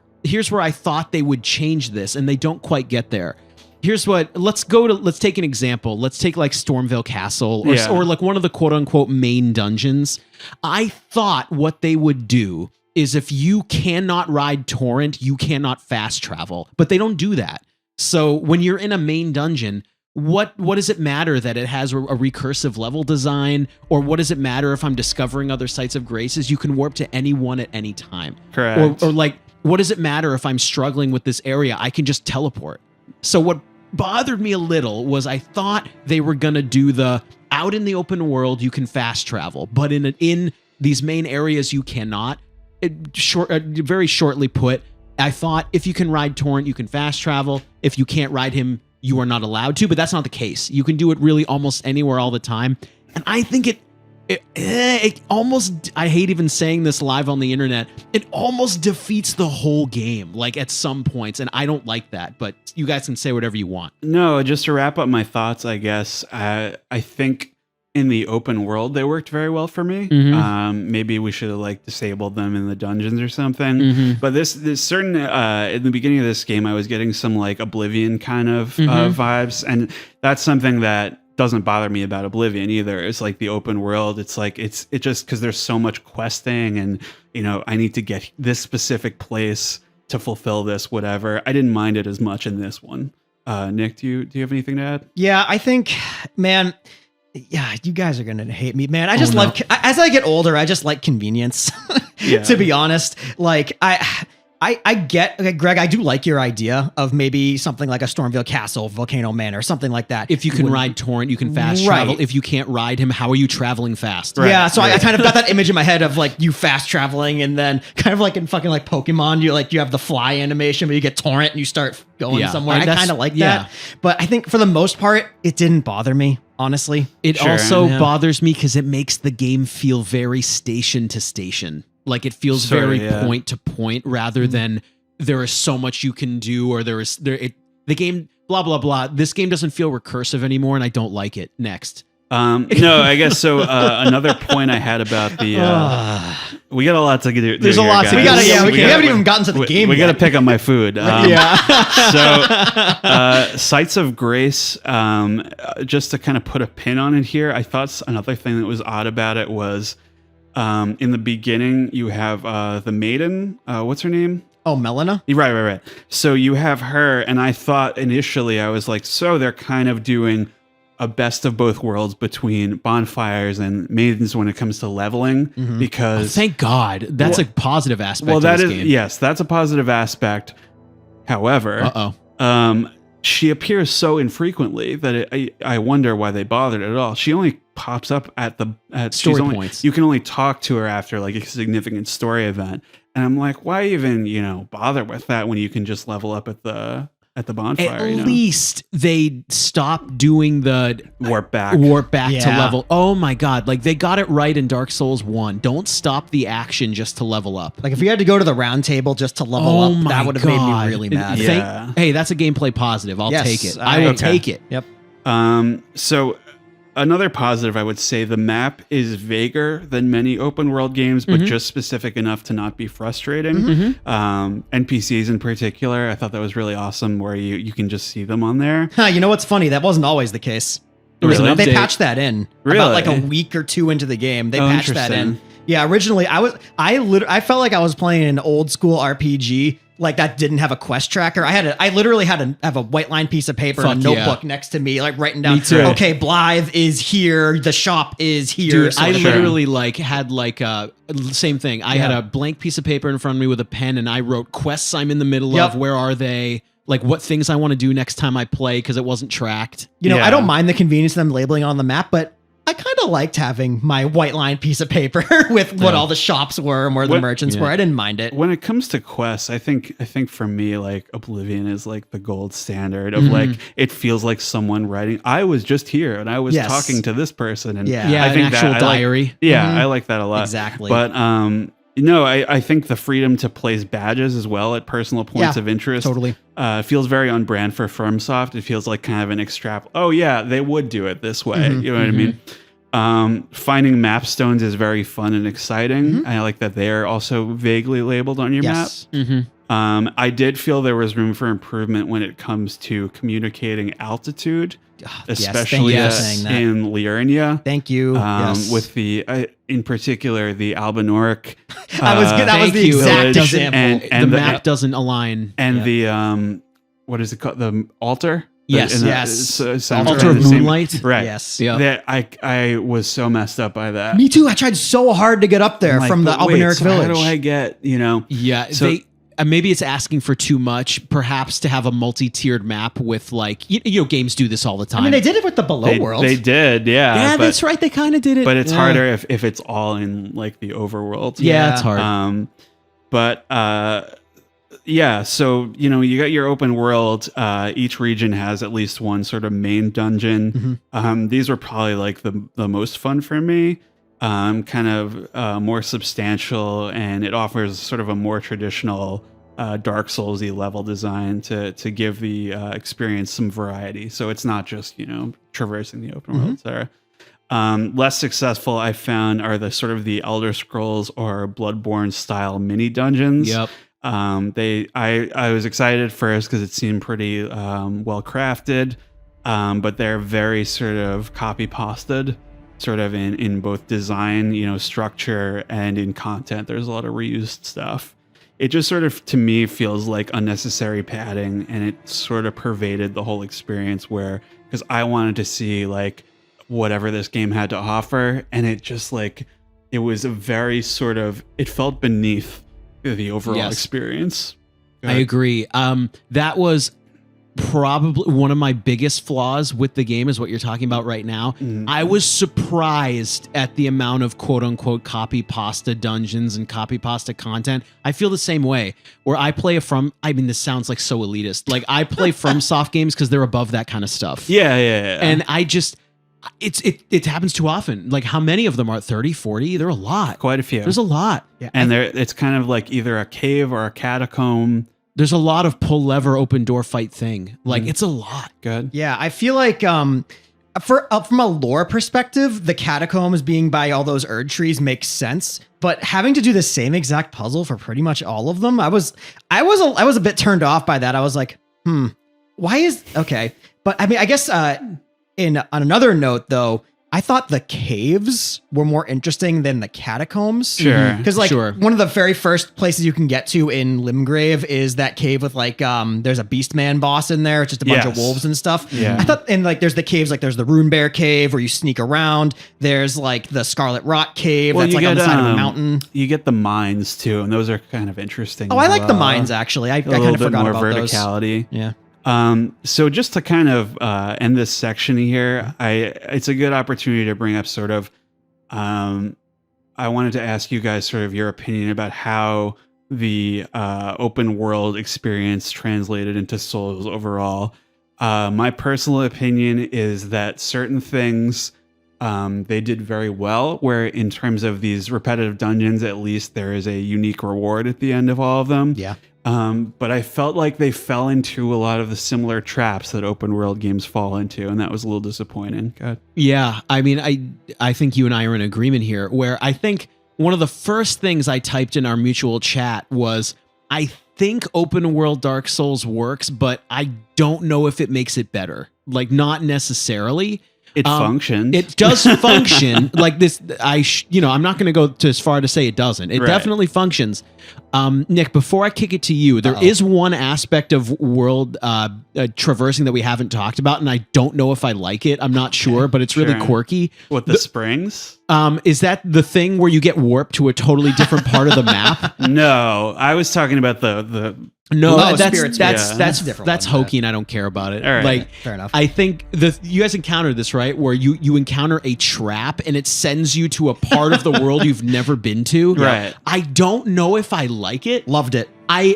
I thought they would change this, and they don't quite get there. Let's take an example. Let's take like Stormvale Castle or like one of the quote unquote main dungeons. I thought what they would do is if you cannot ride torrent, you cannot fast travel, but they don't do that. So when you're in a main dungeon, what does it matter that it has a recursive level design, or what does it matter if I'm discovering other sites of graces? You can warp to anyone at any time. Correct. Or like, what does it matter if I'm struggling with this area? I can just teleport. So what bothered me a little was I thought they were gonna do the out in the open world you can fast travel, but in these main areas you cannot. Very shortly put, I thought if you can ride torrent, you can fast travel. If you can't ride him, you are not allowed to, but that's not the case. You can do it really almost anywhere all the time. And I think it almost, I hate even saying this live on the internet, it almost defeats the whole game, like at some points. And I don't like that, but you guys can say whatever you want. No, just to wrap up my thoughts, I guess, I think in the open world, they worked very well for me. Maybe we should have like disabled them in the dungeons or something. But this certain in the beginning of this game, I was getting some like Oblivion kind of vibes, and that's something that doesn't bother me about Oblivion either. It's like the open world. It's like it just because there's so much questing, and I need to get this specific place to fulfill this whatever. I didn't mind it as much in this one. Nick, do you have anything to add? Yeah, I think, man, Yeah, you guys are gonna hate me, man. I just as I get older, I just like convenience. Yeah. To be honest, like I get, okay, Greg, I do like your idea of maybe something like a Stormville Castle, Volcano Manor, something like that. If you can ride Torrent, you can fast travel. If you can't ride him, how are you traveling fast? Right. Yeah, so I kind of got that image in my head of like you fast traveling, and then kind of like in fucking like Pokemon, you have the fly animation, but you get Torrent and you start going somewhere. I kind of like that. But I think for the most part, it didn't bother me, honestly. It also bothers me because it makes the game feel very station to station. Like it feels very point to point rather than there is so much you can do, or the game blah blah blah. This game doesn't feel recursive anymore, and I don't like it. Next. No, I guess so. Another point I had about the we got a lot to do. There's a lot. We haven't even gotten to the game. We got to pick up my food. So, Sites of Grace. Just to kind of put a pin on it here, I thought another thing that was odd about it was, in the beginning you have the maiden. What's her name? Oh, Melina? Right. So you have her, and I thought initially I was like, so they're kind of doing a best of both worlds between bonfires and maidens when it comes to leveling, because thank God, that's a positive aspect. Well, that of is this game. Yes, that's a positive aspect. However, she appears so infrequently that I wonder why they bothered at all. She only pops up at story points. You can only talk to her after like a significant story event, and I'm like, why even bother with that when you can just level up at the bonfire? At least they stopped doing the warp back to level. Oh my God. Like they got it right in Dark Souls 1. Don't stop the action just to level up. Like if we had to go to the round table just to level up, that would have made me really mad. Hey, that's a gameplay positive. I'll take it. I will take it. Yep. So another positive, I would say the map is vaguer than many open world games, but just specific enough to not be frustrating. NPCs in particular, I thought that was really awesome, where you can just see them on there. You know what's funny? That wasn't always the case. Really? They patched that in about like a week or two into the game. They patched that in. Yeah, originally I felt like I was playing an old school RPG. Like that didn't have a quest tracker. I literally had to have a white line piece of paper and a notebook next to me, like writing down, okay, Blythe is here, the shop is here. Dude, I literally had same thing. I had a blank piece of paper in front of me with a pen, and I wrote quests I'm in the middle of. Where are they? Like what things I want to do next time I play, because it wasn't tracked. I don't mind the convenience of them labeling on the map, but I kind of liked having my white line piece of paper with what all the shops were and where the merchants were. I didn't mind it. When it comes to quests, I think for me, like Oblivion is like the gold standard of like, it feels like someone writing. I was just here and I was talking to this person, and I think an actual diary. I like that a lot. Exactly. But I think the freedom to place badges as well at personal points of interest totally feels very on brand for Fromsoft. It feels like kind of an Oh yeah, they would do it this way. You know what I mean? Finding map stones is very fun and exciting. I like that they are also vaguely labeled on your map. I did feel there was room for improvement when it comes to communicating altitude, especially in Liurnia. Thank you. With in particular, the Albinoric. That was the exact example. And the map doesn't align. And the, what is it called? The altar? Yes. Altar of Moonlight. Right. Yes. That I was so messed up by that. Me too. I tried so hard to get up there from the Albinoric village. How do I get, Yeah. So, maybe it's asking for too much, perhaps, to have a multi-tiered map with like, games do this all the time. I mean, they did it with the Below World. They did, yeah. Yeah, that's right. They kind of did it. But it's harder if it's all in like the overworld. Yeah, it's hard. So, you got your open world. Each region has at least one sort of main dungeon. These were probably like the most fun for me. Kind of more substantial, and it offers sort of a more traditional Dark Souls-y level design to give the experience some variety. So it's not just, traversing the open world, etc. Less successful, I found, are the sort of the Elder Scrolls or Bloodborne style mini dungeons. Yep. I was excited at first because it seemed pretty well crafted, but they're very sort of copy pasted, sort of in both design, structure, and in content. There's a lot of reused stuff. It just sort of, to me, feels like unnecessary padding, and it sort of pervaded the whole experience because I wanted to see like whatever this game had to offer, and it just like it was a very sort of it felt beneath the overall experience. I agree. That was probably one of my biggest flaws with the game is what you're talking about right now. I was surprised at the amount of quote unquote copy pasta dungeons and copy pasta content. I feel the same way where I play this sounds like so elitist. Like I play Fromsoft games because they're above that kind of stuff. Yeah. And I just, it happens too often. Like how many of them are 30, 40? There are a lot. Quite a few. There's a lot. Yeah. And it's kind of like either a cave or a catacomb. There's a lot of pull lever open door fight thing. Like it's a lot. Good. Yeah, I feel like from a lore perspective, the catacombs being by all those Erd trees makes sense. But having to do the same exact puzzle for pretty much all of them, I was a bit turned off by that. I was like, why is okay? But I mean, I guess on another note though, I thought the caves were more interesting than the catacombs. Sure. Because one of the very first places you can get to in Limgrave is that cave with like there's a Beastman boss in there. It's just a bunch of wolves and stuff. Yeah. I thought and like there's the caves, like there's the Rune Bear cave where you sneak around. There's like the Scarlet Rot cave that's like on the side of a mountain. You get the mines too, and those are kind of interesting. Oh, I like the mines actually. I kind of forgot about verticality. Those. Yeah. So just to kind of end this section here, it's a good opportunity to bring up sort of, I wanted to ask you guys sort of your opinion about how the open world experience translated into Souls overall. My personal opinion is that certain things they did very well, where in terms of these repetitive dungeons, at least there is a unique reward at the end of all of them. Yeah. But I felt like they fell into a lot of the similar traps that open world games fall into, and that was a little disappointing. God. Yeah, I mean, I think you and I are in agreement here, where I think one of the first things I typed in our mutual chat was, I think open world Dark Souls works, but I don't know if it makes it better. Like, not necessarily. It functions. It does function like this. I'm not going to go as far to say it doesn't. It definitely functions. Nick, before I kick it to you, there is one aspect of world traversing that we haven't talked about, and I don't know if I like it. I'm not sure, but it's really quirky. What, the springs? Is that the thing where you get warped to a totally different part of the map? No, I was talking about the No, Spirits. that's hokey, and I don't care about it. All right. Like, fair enough. I think you guys encountered this, right? Where you encounter a trap and it sends you to a part of the world you've never been to. Right. I don't know if I like it. Loved it. I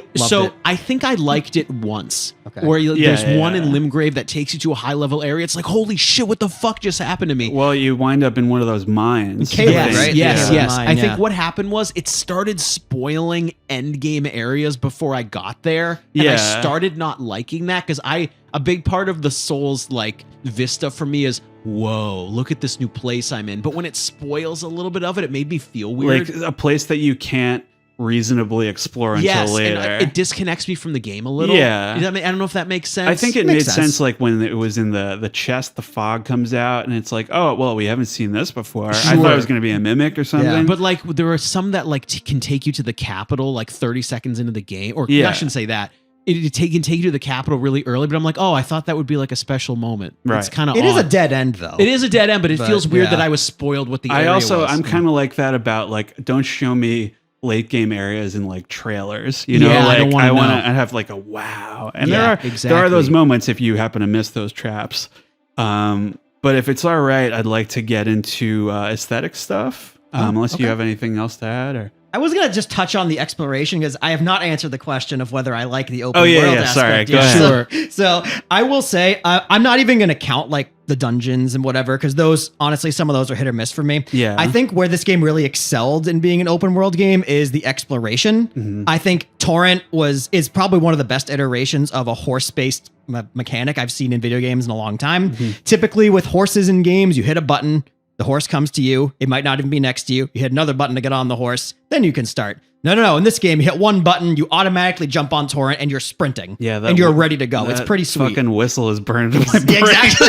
think I liked it once. Okay. Where there's one in Limgrave that takes you to a high level area. It's like, holy shit, what the fuck just happened to me? Well, you wind up in one of those mines. Yes, right? Yes. Mine, I think what happened was it started spoiling end game areas before I got there. And I started not liking that because a big part of the Souls like vista for me is, whoa, look at this new place I'm in. But when it spoils a little bit of it, it made me feel weird. Like a place that you can't reasonably explore until later. And it disconnects me from the game a little. Yeah. I don't know if that makes sense. I think it made sense like when it was in the chest, the fog comes out and it's like, oh, well, we haven't seen this before. I thought it was going to be a mimic or something. Yeah. But like there are some that like can take you to the capital like 30 seconds into the game. Or I shouldn't say that. It can take you to the capital really early, but I'm like, oh, I thought that would be like a special moment. Right. It's kind of It is a dead end though. It is a dead end, but it feels weird that I was spoiled what the area was. I'm kind of like that about like, don't show me late game areas in like trailers, you know, like I want to have like a wow. And there are those moments if you happen to miss those traps. But if it's all right, I'd like to get into aesthetic stuff. Unless you have anything else to add or. I was going to just touch on the exploration because I have not answered the question of whether I like the open world aspect. Sorry, go ahead. Sure. So I will say I'm not even going to count like the dungeons and whatever because those, honestly, some of those are hit or miss for me. Yeah. I think where this game really excelled in being an open world game is the exploration. Mm-hmm. I think Torrent is probably one of the best iterations of a horse-based mechanic I've seen in video games in a long time. Mm-hmm. Typically with horses in games, you hit a button. The horse comes to you. It might not even be next to you. You hit another button to get on the horse. Then you can start. No. In this game, you hit one button, you automatically jump on Torrent, and you're sprinting. Yeah, and you're ready to go. It's pretty sweet. Fucking whistle is burned into my brain. Exactly.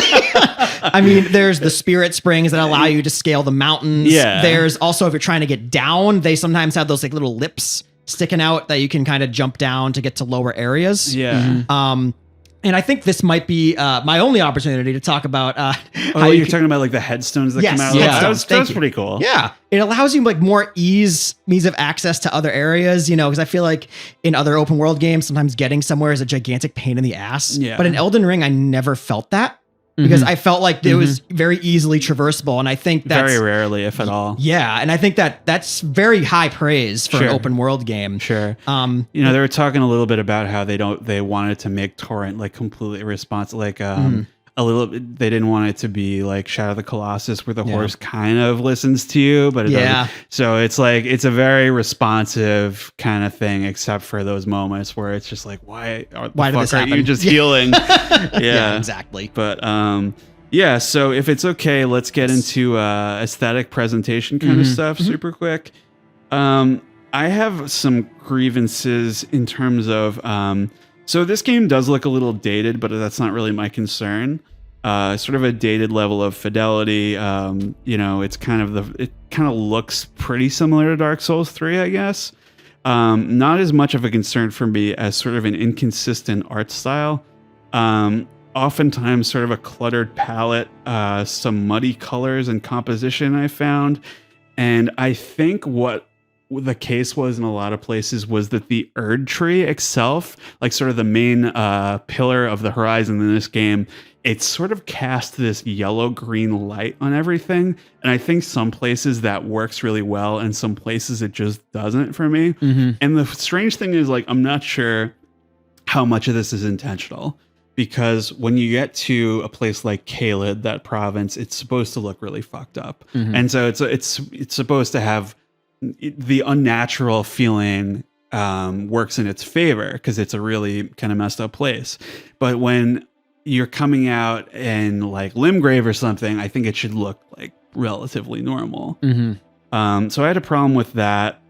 I mean, there's the spirit springs that allow you to scale the mountains. Yeah. There's also, if you're trying to get down, they sometimes have those like little lips sticking out that you can kind of jump down to get to lower areas. Yeah. And I think this might be my only opportunity to talk about how you're talking about like the headstones that come out. Yeah, that's pretty cool. Yeah, it allows you like more ease of access to other areas, you know, because I feel like in other open world games, sometimes getting somewhere is a gigantic pain in the ass. Yeah. But in Elden Ring, I never felt that. Because I felt like it was very easily traversable, and I think that's very rarely, if at all. Yeah, and I think that's very high praise for an open world game. Sure. You know, they were talking a little bit about how they wanted to make torrent like completely responsive, like a little. They didn't want it to be like Shadow of the Colossus, where the horse kind of listens to you, but it doesn't. So it's like it's a very responsive kind of thing, except for those moments where it's just like, why did this happen? You just healing? Yeah, exactly. But yeah. So if it's okay, let's get into aesthetic presentation kind of stuff super quick. I have some grievances in terms of. So this game does look a little dated, but that's not really my concern. Sort of a dated level of fidelity. You know, it kind of looks pretty similar to Dark Souls 3, I guess. Not as much of a concern for me as sort of an inconsistent art style. Oftentimes sort of a cluttered palette, some muddy colors and composition I found. And I think what the case was in a lot of places was that the Erd tree itself, like sort of the main pillar of the horizon in this game, it sort of cast this yellow-green light on everything. And I think some places that works really well and some places it just doesn't for me. And the strange thing is, like, I'm not sure how much of this is intentional. Because when you get to a place like Caelid, that province, it's supposed to look really fucked up. And so it's supposed to have the unnatural feeling works in its favor because it's a really kind of messed up place. But when you're coming out in like Limgrave or something, I think it should look like relatively normal. So I had a problem with that.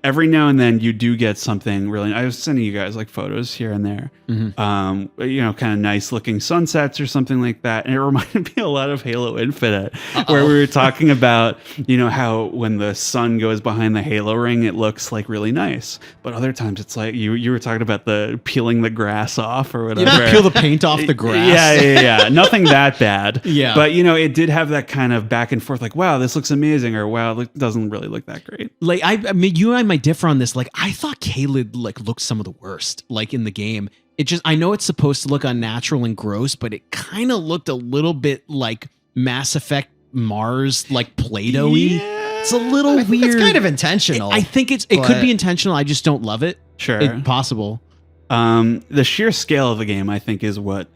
Every now and then you do get something really. I was sending you guys like photos here and there, you know, kind of nice looking sunsets or something like that. And it reminded me a lot of Halo Infinite, where we were talking about, you know, how when the sun goes behind the Halo ring, it looks like really nice. But other times it's like you were talking about the peeling the grass off or whatever. Peel the paint off the grass. Yeah. Nothing that bad. Yeah. But, you know, it did have that kind of back and forth, like, wow, this looks amazing, or wow, it doesn't really look that great. Like, I mean, you and I might differ on this. Like, I thought Caelid like looked some of the worst, like in the game. It just, I know it's supposed to look unnatural and gross, but it kind of looked a little bit like Mass Effect Mars, like Play-Doh-y. Yeah, it's a little weird. It's kind of intentional. I think it could be intentional. I just don't love it. Sure. It's possible. The sheer scale of the game, I think, is what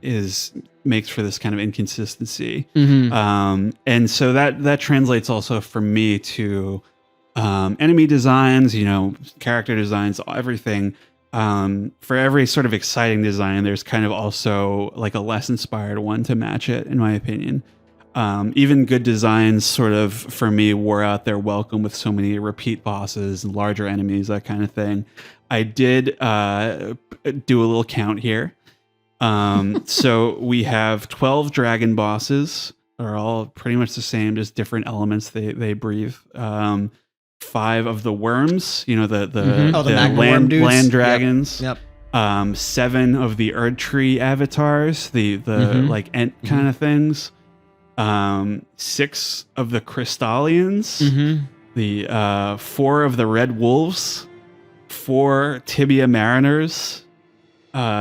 makes for this kind of inconsistency. And so that translates also for me to enemy designs, you know, character designs, everything. For every sort of exciting design, there's kind of also like a less inspired one to match it, in my opinion. Even good designs sort of, for me, wore out their welcome with so many repeat bosses and larger enemies, that kind of thing. I did do a little count here. So we have 12 dragon bosses. They're all pretty much the same, just different elements they breathe. 5 of the worms, you know, the land dragons. Yep. 7 of the Erd Tree avatars, the like Ent kind of things. 6 of the Crystallians. The 4 of the Red Wolves. 4 Tibia Mariners.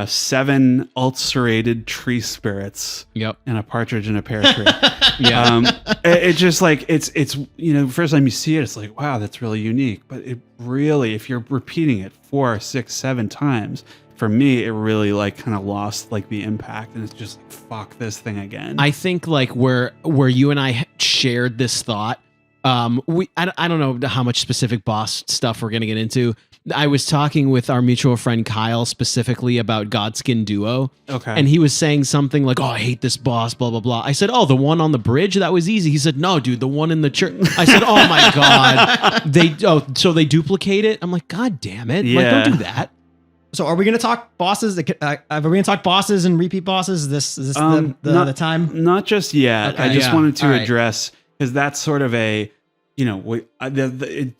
7 ulcerated tree spirits. Yep. And a partridge in a pear tree. It just like it's you know, first time you see it, it's like, wow, that's really unique. But it really, if you're repeating it 4, 6, 7 times, for me, it really like kind of lost like the impact, and it's just like, fuck this thing again. I think like where you and I shared this thought, I don't know how much specific boss stuff we're gonna get into. I was talking with our mutual friend Kyle specifically about Godskin Duo. Okay. And he was saying something like, oh, I hate this boss, blah, blah, blah. I said, oh, the one on the bridge? That was easy. He said, no, dude, the one in the church. I said, oh my God. So they duplicate it? I'm like, God damn it. Yeah. Like, don't do that. So are we going to talk bosses? Are we going to talk bosses and repeat bosses? Is this the time? Not just yet. Okay. I just wanted to All right. address, because that's sort of a in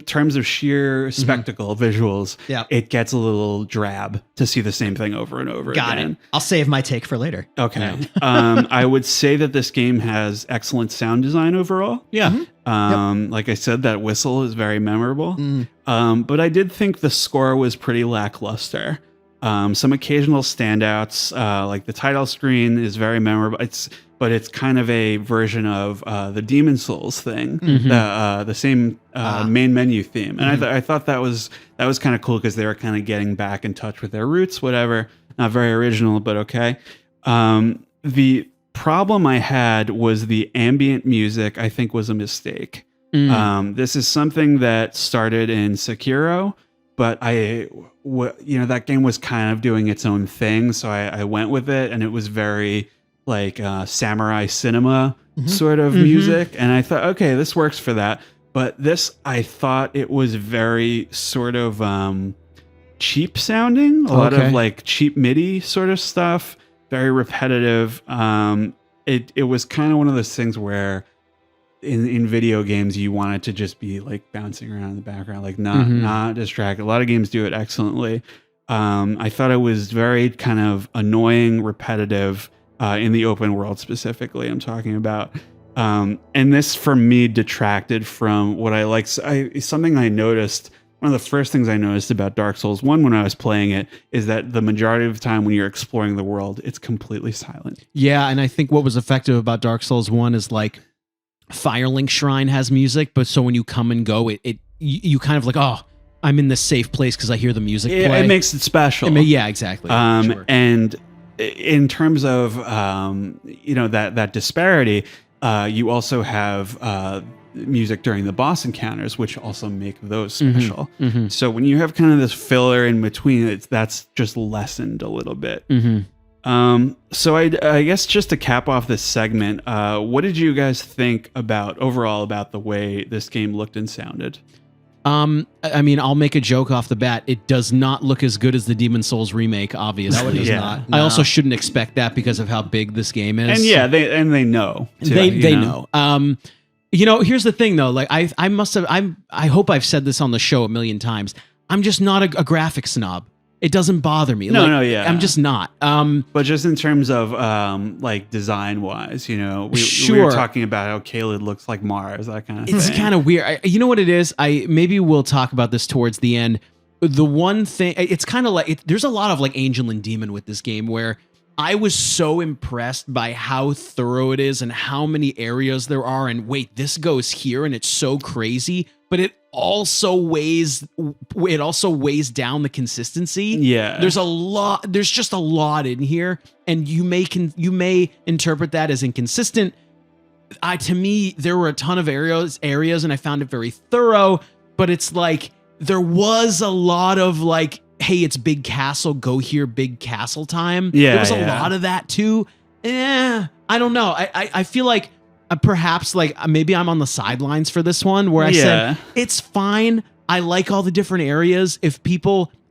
terms of sheer spectacle visuals, it gets a little drab to see the same thing over and over Got again. it. I'll save my take for later. Okay. I would say that this game has excellent sound design overall. Yeah. Like I said, that whistle is very memorable. But I did think the score was pretty lackluster. Some occasional standouts, like the title screen is very memorable. But it's kind of a version of the Demon Souls thing, the same main menu theme, and I thought that was kind of cool because they were kind of getting back in touch with their roots. Whatever, not very original, but okay. The problem I had was the ambient music. I think was a mistake. This is something that started in Sekiro, but that game was kind of doing its own thing, so I went with it, and it was very like samurai cinema sort of music, and I thought, okay, this works for that. But this, I thought it was very sort of cheap sounding, a lot of like cheap MIDI sort of stuff, very repetitive. It was kind of one of those things where in video games you want it to just be like bouncing around in the background, like not distracted. A lot of games do it excellently. I thought it was very kind of annoying, repetitive. In the open world specifically, I'm talking about. And this, for me, detracted from what I like. Something I noticed, one of the first things I noticed about Dark Souls 1 when I was playing it is that the majority of the time when you're exploring the world, it's completely silent. Yeah, and I think what was effective about Dark Souls 1 is like Firelink Shrine has music, but so when you come and go, you kind of like, oh, I'm in this safe place because I hear the music play. It makes it special. Yeah, exactly. Sure. And in terms of that disparity, you also have music during the boss encounters, which also make those special. So when you have kind of this filler in between, that's just lessened a little bit. So I guess just to cap off this segment, what did you guys think overall about the way this game looked and sounded? I mean, I'll make a joke off the bat. It does not look as good as the Demon Souls remake, obviously. No, it does not. No. I also shouldn't expect that because of how big this game is. And they know. Too, they know. Here's the thing though. Like I hope I've said this on the show a million times. I'm just not a graphic snob. It doesn't bother me. I'm just not. But just in terms of like design wise, we were talking about how Caelid looks like Mars, that kind of thing. It's kind of weird. You know what it is? Maybe we'll talk about this towards the end. The one thing, it's kind of like there's a lot of like angel and demon with this game where I was so impressed by how thorough it is and how many areas there are. And wait, this goes here and it's so crazy, but it also weighs down the consistency. Yeah. There's just a lot in here, and you may interpret that as inconsistent. To me, there were a ton of areas, and I found it very thorough, but it's like there was a lot of like, hey, it's big castle, go here, big castle time. Yeah. There was a lot of that too. I don't know. I feel like perhaps like maybe I'm on the sidelines for this one where I said it's fine. I like all the different areas.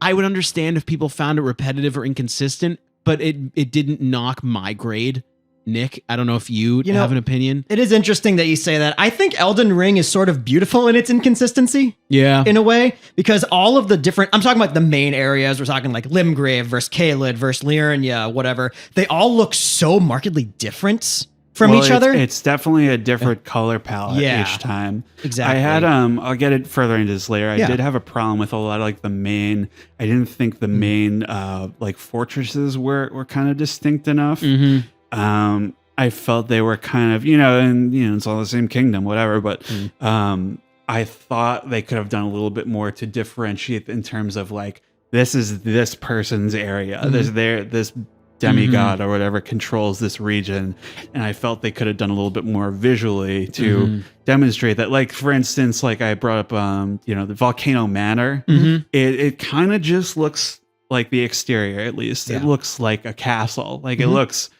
I would understand if people found it repetitive or inconsistent, but it didn't knock my grade. Nick, I don't know if you have an opinion. It is interesting that you say that. I think Elden Ring is sort of beautiful in its inconsistency. Yeah. In a way, because all of the different, I'm talking about the main areas. We're talking like Limgrave versus Caelid versus Liurnia, whatever. They all look so markedly different from each other. It's definitely a different color palette each time. Exactly. I had I'll get it further into this later. I did have a problem with a lot of like the main. I didn't think the main like fortresses were kind of distinct enough. I felt they were kind of, it's all the same kingdom, whatever. But I thought they could have done a little bit more to differentiate in terms of like, this is this person's area. This demigod or whatever controls this region, and I felt they could have done a little bit more visually to demonstrate that. Like, for instance, like I brought up the Volcano Manor. It kind of just looks like the exterior, at least it looks like a castle. Like it looks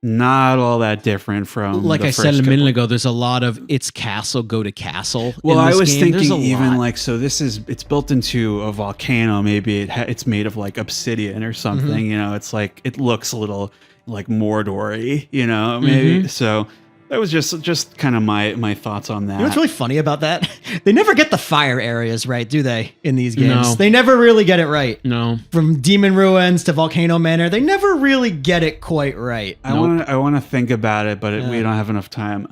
not all that different from like I said a minute ago. There's a lot of it's castle, go to castle. Well, I was thinking even like, so it's built into a volcano. Maybe it's made of like obsidian or something. It's like it looks a little like Mordor-y, maybe. So that was just kind of my thoughts on that. You know what's really funny about that? They never get the fire areas right, do they, in these games? No. They never really get it right. No. From Demon Ruins to Volcano Manor, they never really get it quite right. I want to think about it, but we don't have enough time.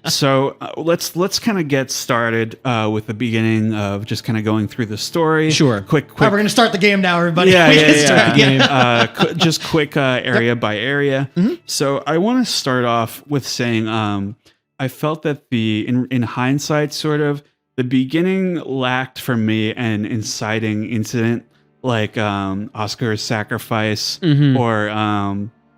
So let's kind of get started with the beginning of just kind of going through the story. Sure. Quick. We're going to start the game now, everybody. Yeah, We can start the game. Just quick area by area. Mm-hmm. So I want to start off with saying I felt that in hindsight, sort of, the beginning lacked for me an inciting incident like Oscar's sacrifice or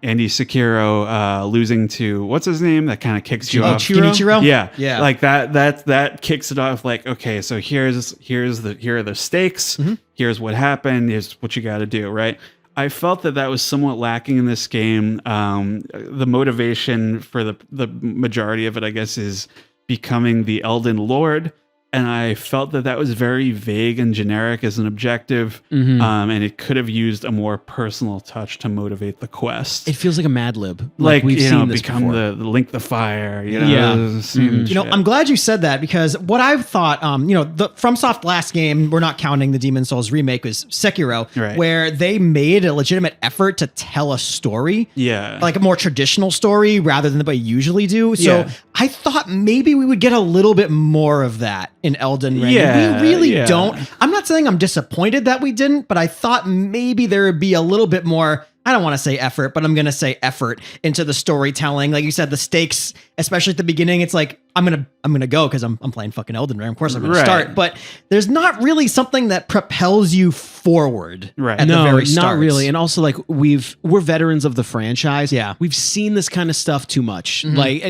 Andy Sekiro losing to what's his name that kind of kicks you off. Genichiro? Yeah. Like that kicks it off. Like, okay, so here are the stakes. Mm-hmm. Here's what happened. Here's what you got to do. Right. I felt that was somewhat lacking in this game. The motivation for the majority of it, I guess, is becoming the Elden Lord. And I felt that was very vague and generic as an objective, and it could have used a more personal touch to motivate the quest. It feels like a Mad Lib. Like we've seen this become before. the Link the Fire. I'm glad you said that because what I've thought, the FromSoft last game, we're not counting the Demon Souls remake, was Sekiro, Right. where they made a legitimate effort to tell a story. Yeah. Like a more traditional story rather than what I usually do. So Yeah. I thought maybe we would get a little bit more of that in Elden Ring. Yeah, We really yeah. don't. I'm not saying I'm disappointed that we didn't, but I thought maybe there would be a little bit more, I don't want to say effort, but I'm going to say effort into the storytelling. Like you said, the stakes, especially at the beginning, it's like, I'm going to go because I'm playing fucking Elden Ring. Of course I'm going to start, but there's not really something that propels you forward Right. at the very not start. really. And also, like we're veterans of the franchise. Yeah. We've seen this kind of stuff too much. Like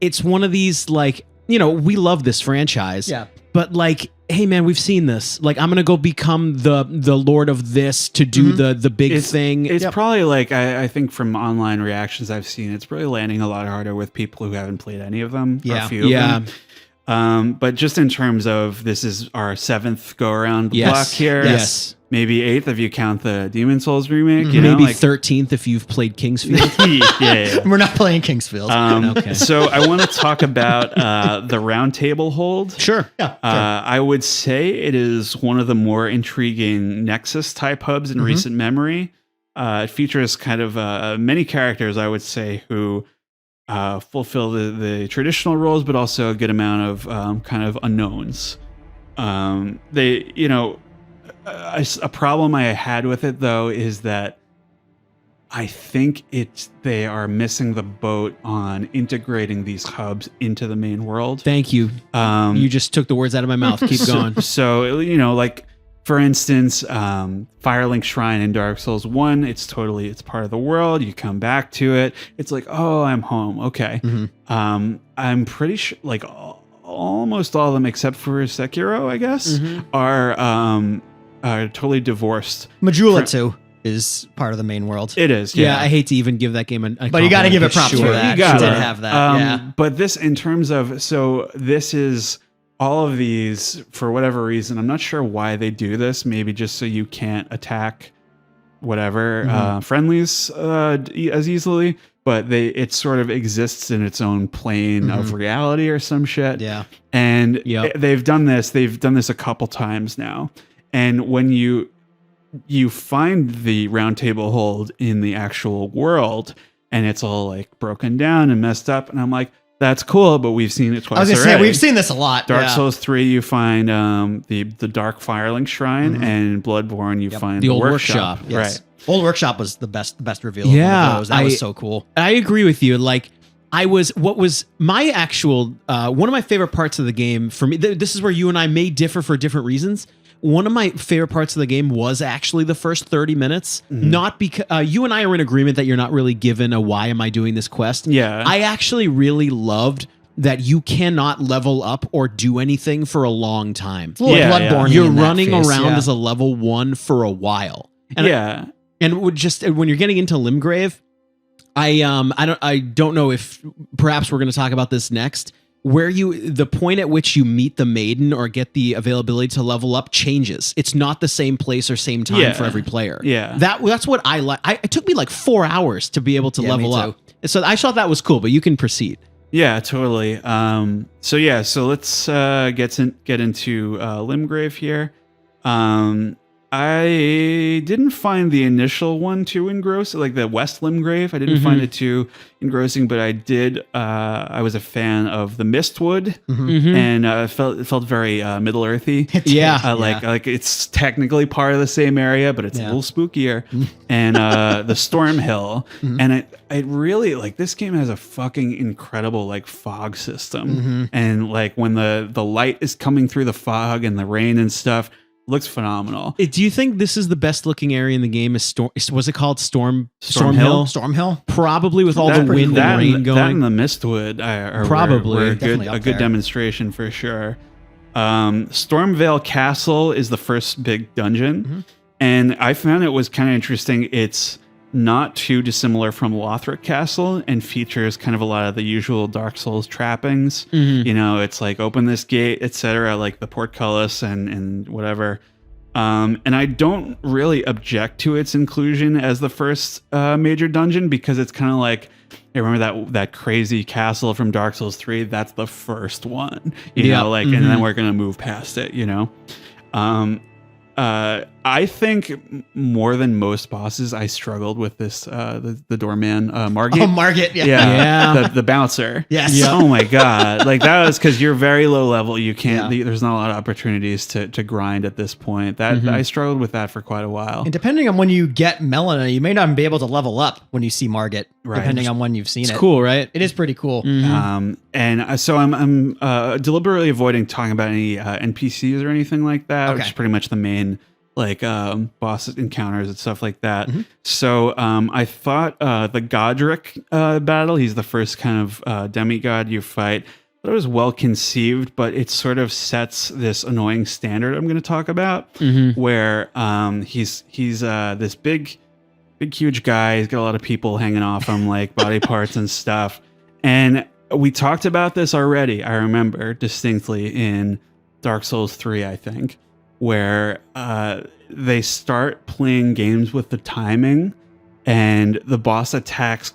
it's one of these, like, we love this franchise. Yeah. But like, hey man, we've seen this. Like, I'm gonna go become the lord of this to do the big thing. It's probably like I think from online reactions I've seen, it's probably landing a lot harder with people who haven't played any of them. Or a few of them. But just in terms of this is our 7th go around the block here. Yes. Maybe 8th if you count the Demon Souls remake. Maybe 13th if you've played Kingsfield. yeah. We're not playing Kingsfield. Okay. So I want to talk about the round table hold. Sure. Yeah. I would say it is one of the more intriguing Nexus type hubs in recent memory. It features kind of many characters, I would say, who fulfill the traditional roles, but also a good amount of kind of unknowns. A problem I had with it though is that I think they are missing the boat on integrating these hubs into the main world. Thank you. You just took the words out of my mouth. Keep going. So, like for instance, Firelink Shrine in Dark Souls 1, it's part of the world. You come back to it. It's like, oh, I'm home. Okay. I'm pretty sure like almost all of them except for Sekiro, I guess, are totally divorced. Majula 2 is part of the main world. It is. Yeah, I hate to even give that game a but you got to give it props sure. for that. You gotta. It did have that. But this, in terms of, this is all of these for whatever reason. I'm not sure why they do this. Maybe just so you can't attack whatever friendlies as easily. But it sort of exists in its own plane of reality or some shit. Yeah. And they've done this. They've done this a couple times now. And when you find the round table hold in the actual world and it's all like broken down and messed up, and I'm like, that's cool, but we've seen it twice. I was gonna already. say we've seen this a lot. Dark Souls 3, you find the Dark Firelink Shrine, and Bloodborne, you find the the old workshop. Yes. Right. Old Workshop was the best reveal. Yeah, of those. That was so cool. I agree with you. Like, what was my actual one of my favorite parts of the game for me. This is where you and I may differ for different reasons. One of my favorite parts of the game was actually the first 30 minutes. Not because you and I are in agreement that you're not really given a why am I doing this quest. Yeah. I actually really loved that you cannot level up or do anything for a long time. It's a little Bloodborne-y You're in that running phase, around as a level 1 for a while. And and it would just when you're getting into Limgrave, I don't know if perhaps we're going to talk about this next. Where the point at which you meet the maiden or get the availability to level up changes. It's not the same place or same time for every player. Yeah. That's what I like. It took me like 4 hours to be able to level up. So I thought that was cool, but you can proceed. Yeah, totally. So let's get into Limgrave here. I didn't find the initial one too engrossing, like the West Limgrave. I didn't find it too engrossing, but I did. I was a fan of the Mistwood, and it felt very Middle Earthy. Like it's technically part of the same area, but it's a little spookier. And the Stormhill, and it really like this game has a fucking incredible like fog system, and like when the light is coming through the fog and the rain and stuff. Looks phenomenal. Do you think this is the best looking area in the game? Was it called Stormhill? Stormhill? Probably with all the wind and rain going. That and the Mistwood were a good demonstration for sure. Stormvale Castle is the first big dungeon. And I found it was kind of interesting. It's not too dissimilar from Lothric Castle and features kind of a lot of the usual Dark Souls trappings. You know, it's like open this gate, etc., like the portcullis and whatever. And I don't really object to its inclusion as the first major dungeon because it's kind of like, I remember that crazy castle from Dark Souls 3. That's the first one, you know, like, and then we're gonna move past it, you know. I think more than most bosses, I struggled with this, the doorman, Margit. Oh, Margit, the bouncer. Yes. Yeah. Oh my God. Like that was because you're very low level. You can't, there's not a lot of opportunities to grind at this point. I struggled with that for quite a while. And depending on when you get Melina, you may not be able to level up when you see Margit, depending on when you've seen it. It's cool, right? It is pretty cool. And so I'm deliberately avoiding talking about any NPCs or anything like that, which is pretty much the main like boss encounters and stuff like that. So I thought the Godric battle, he's the first kind of demigod you fight. It was well conceived, but it sort of sets this annoying standard I'm going to talk about, where he's this big huge guy. He's got a lot of people hanging off him, like body parts and stuff. And we talked about this already. I remember distinctly in Dark Souls 3, I think, where they start playing games with the timing and the boss attacks